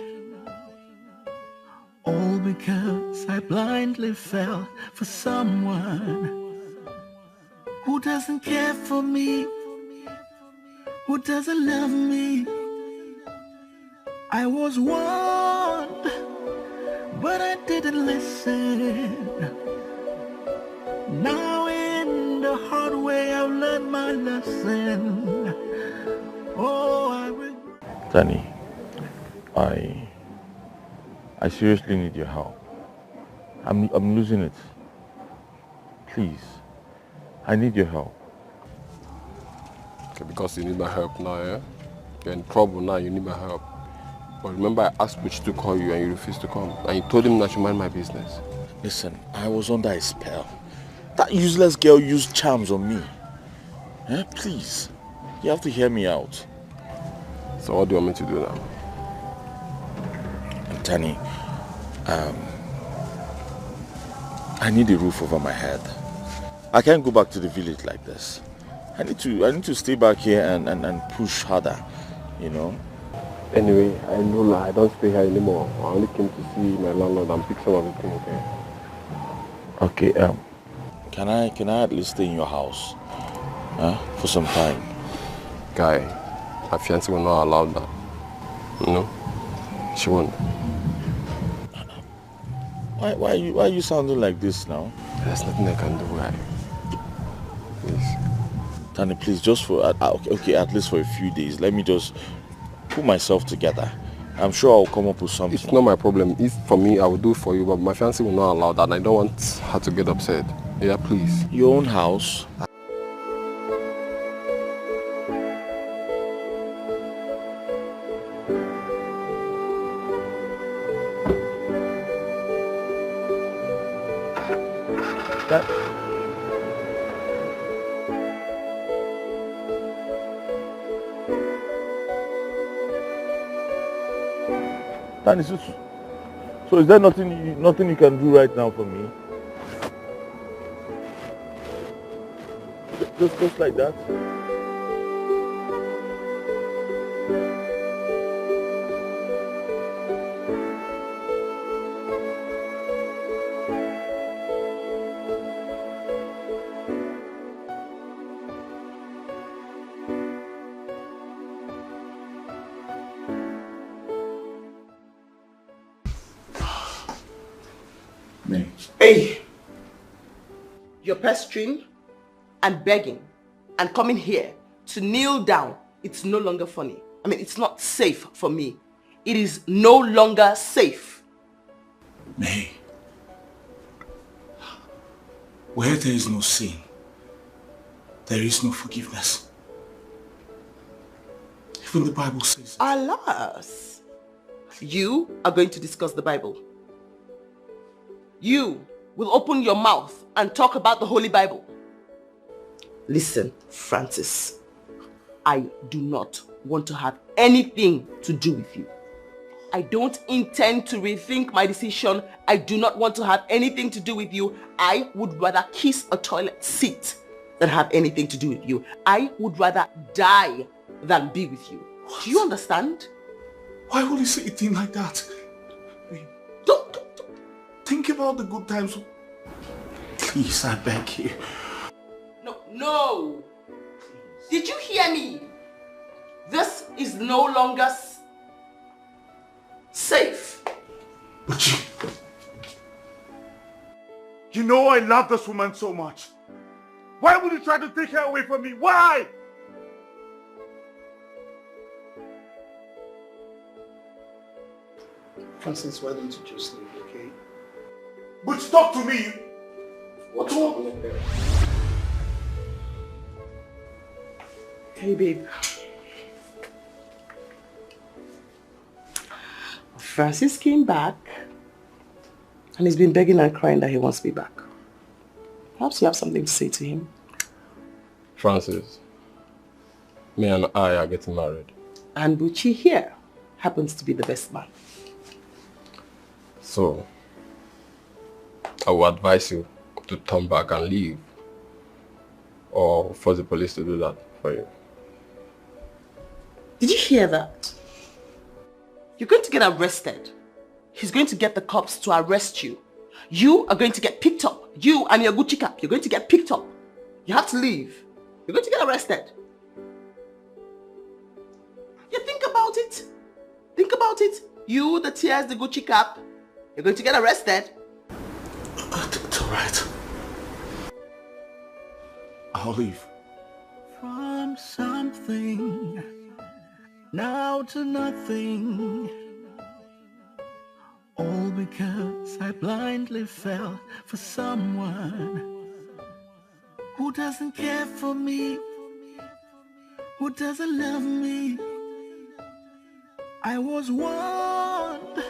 all because I blindly fell for someone who doesn't care for me, who doesn't love me. I was warned, but I didn't listen. Now in the hard way I've learned my lesson. Oh, I will. Danny, I seriously need your help. I'm losing it. Please, I need your help. Okay, because you need my help now, yeah? You're in trouble now, you need my help. But remember I asked Butch to call you and you refused to come. And you told him not to mind my business. Listen, I was under a spell. That useless girl used charms on me. Eh? Please, you have to hear me out. So what do you want me to do now? Tani, I need a roof over my head. I can't go back to the village like this. I need to stay back here and push harder, you know. Anyway, I know I don't stay here anymore. I only came to see my landlord and pick some of the things, okay? Okay, can I at least stay in your house? For some time? Guy, my fiancé will not allow that. You know? She won't. Why are you sounding like this now? There's nothing I can do, guy. Please. Tani, please, just for okay, at least for a few days, let me just put myself together. I'm sure I'll come up with something. It's not my problem. If for me, I will do it for you, but my fiancé will not allow that, and I don't want her to get upset. Yeah, please. Your own house? Danny, so is there nothing you can do right now for me? Just like that? Hey! You're pestering and begging and coming here to kneel down. It's no longer funny. I mean, it's not safe for me. It is no longer safe. May, where there is no sin, there is no forgiveness. Even the Bible says. Alas, you are going to discuss the Bible. You will open your mouth and talk about the Holy Bible. Listen, Francis. I do not want to have anything to do with you. I don't intend to rethink my decision. I do not want to have anything to do with you. I would rather kiss a toilet seat than have anything to do with you. I would rather die than be with you. What? Do you understand? Why would you say a thing like that? Don't think about the good times. Please, I beg you. No. Did you hear me? This is no longer safe. But you know I love this woman so much. Why would you try to take her away from me? Why? Francis, why don't you just leave, okay? But talk to me. What's happening there? Hey, babe. Francis came back and he's been begging and crying that he wants me back. Perhaps you have something to say to him. Francis, me and I are getting married. And Buchi here happens to be the best man. So, I would advise you to turn back and leave, or force the police to do that for you. Did you hear that? You're going to get arrested. He's going to get the cops to arrest you. You are going to get picked up. You and your Gucci cap, you're going to get picked up. You have to leave. You're going to get arrested. You think about it. Think about it. You, the tears, the Gucci cap, you're going to get arrested. It's alright. I'll leave. From something now to nothing, all because I blindly fell for someone who doesn't care for me, who doesn't love me. I was warned,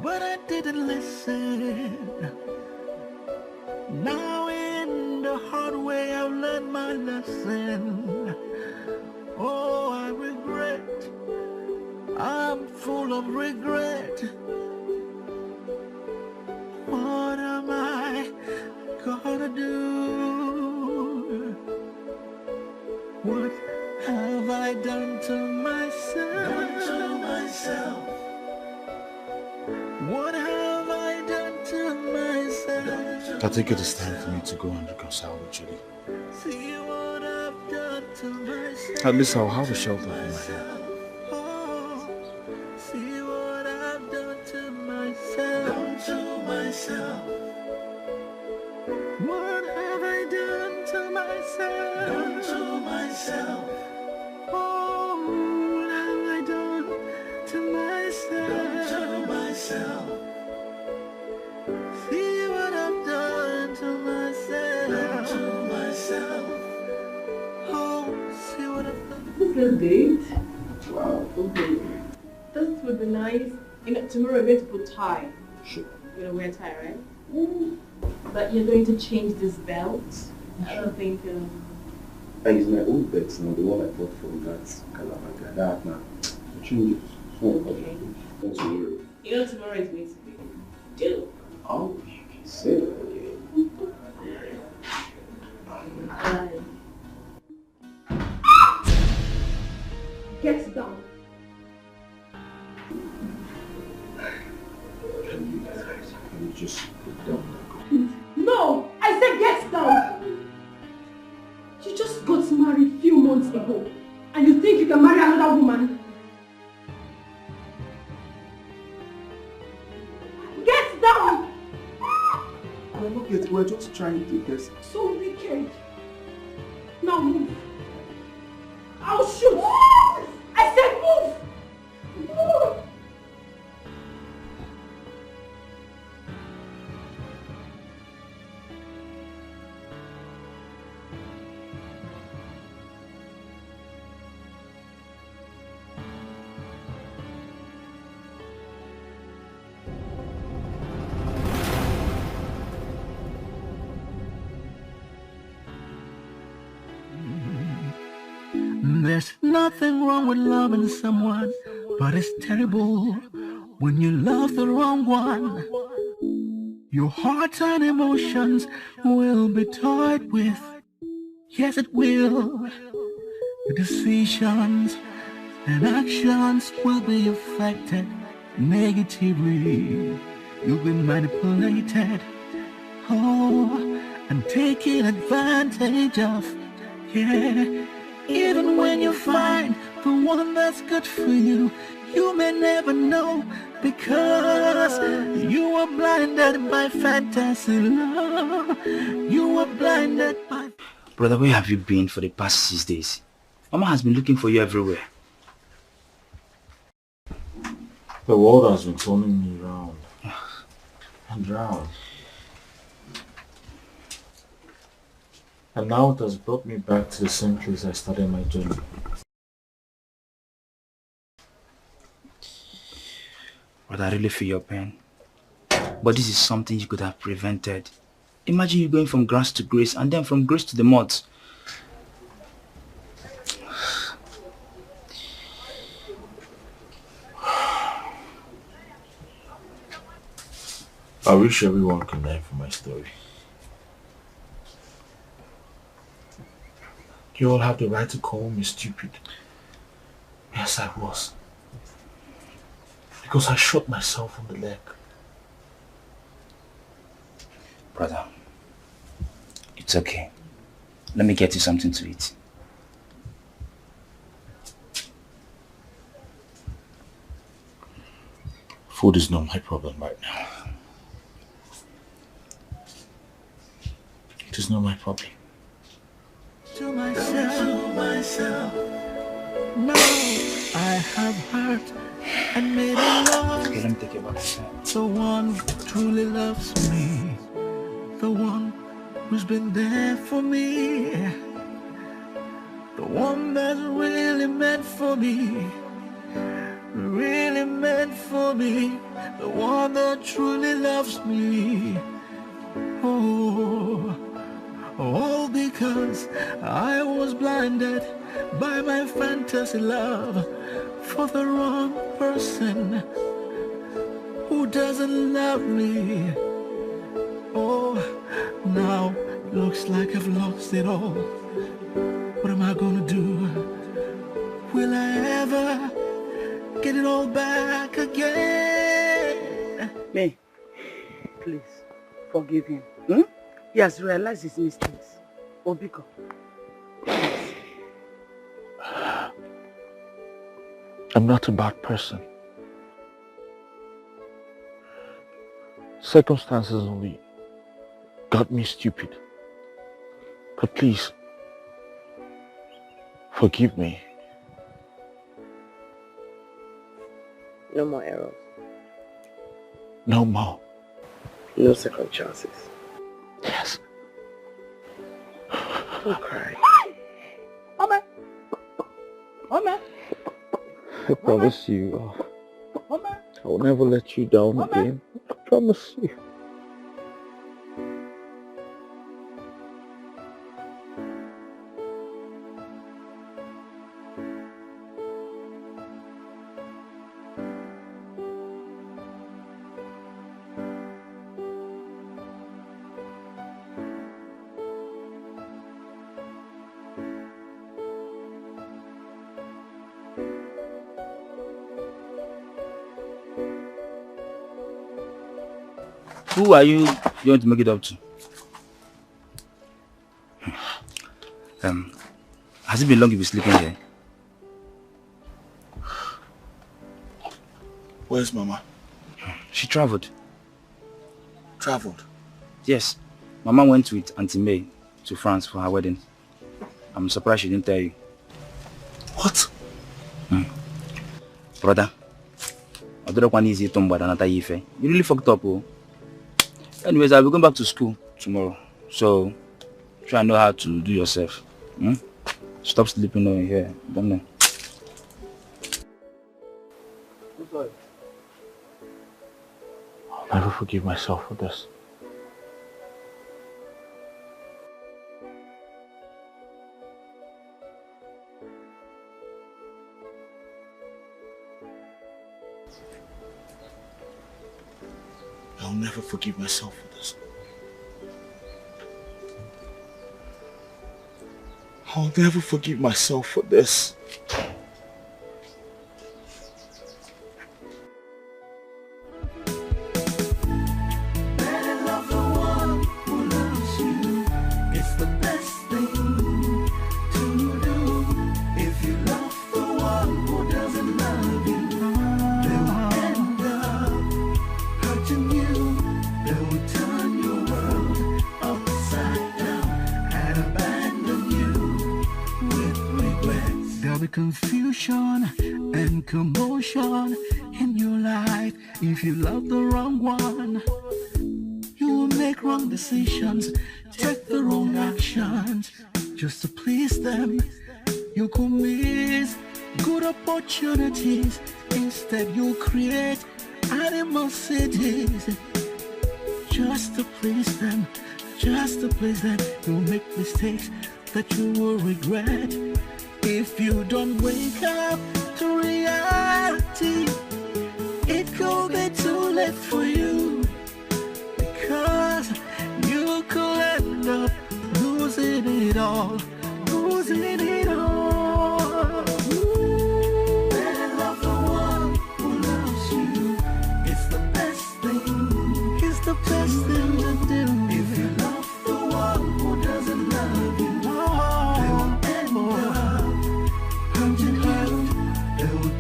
but I didn't listen. Now in the hard way I've learned my lesson. Oh, I regret, I'm full of regret. What am I gonna do? What have I done to myself? What have I done to myself? I think it is time for me to go and reconcile with Julie. See what I've done to myself. At least I'll have a shelter in my head. See what I've done to myself. What have I done to myself? Oh, what have I done to myself? See what I've done to myself. Oh, see what I've done. This is a date. Wow, okay. This would be nice. You know, tomorrow we're going to put tie. Sure. You're gonna wear tie, right? But you're going to change this belt. I don't think. And it's my old belt now, the one I bought from that Kalamaga. That now. Change it. Okay. Don't worry. You know, tomorrow is going to be dope. Oh, you can say that again. Get down. Can you just put down? No! I said get down! You just got married a few months ago. And you think you can marry another woman? Get down! We're not getting, we're just trying to get... So wicked. Now move. I'll shoot. I said move! Move! There's nothing wrong with loving someone, but it's terrible when you love the wrong one. Your heart and emotions will be toyed with. Yes, it will. Your decisions and actions will be affected negatively. You've been manipulated, and taken advantage of. Yeah, even when you find the one that's good for you, you may never know because you were blinded by fantasy love. You were blinded by... Brother, where have you been for the past 6 days? Mama has been looking for you everywhere. The world has been turning me round and round. And now it has brought me back to the same place I started my journey. Brother, I really feel your pain. But this is something you could have prevented. Imagine you going from grass to grace and then from grace to the mud. I wish everyone could learn from my story. You all have the right to call me stupid. Yes, I was. Because I shot myself on the leg. Brother, it's okay. Let me get you something to eat. Food is not my problem right now. It is not my problem. To myself, no, I have hurt and made it lost. Okay, let me take you back. The one who truly loves me, the one who's been there for me, the one that's really meant for me, the one that truly loves me. Oh, all because I was blinded by my fantasy love for the wrong person who doesn't love me. Oh, now looks like I've lost it all. What am I gonna do? Will I ever get it all back again? May, please, forgive him. He has realized his mistakes. Obiko. I'm not a bad person. Circumstances only got me stupid. But please, forgive me. No more errors. No more. No second chances. Yes. Don't cry. Mama! Mama! I promise you, Mama! I will never let you down again. I promise you. Who are you going to make it up to? Has it been long you've been sleeping here? Where's Mama? She traveled. Traveled? Yes. Mama went with Auntie May to France for her wedding. I'm surprised she didn't tell you. What? Brother, I don't want easy to you really fucked up, oh. Anyways, I'll be going back to school tomorrow. So, try and know how to do yourself. Stop sleeping over here. Don't know. I'm sorry. I'll never forgive myself for this. I'll never forgive myself for this. I'll never forgive myself for this. Confusion and commotion in your life. If you love the wrong one, you will make wrong decisions, take the wrong actions just to please them. You could miss good opportunities. Instead you create animosities just to please them, just to please them. You'll make mistakes that you will regret. If you don't wake up to reality, it could be too late for you, because you could end up losing it all, losing it all. Better love the one who loves you. It's the best thing. It's the best thing to do. If you love the one who doesn't love you, they will end up hurting you. They will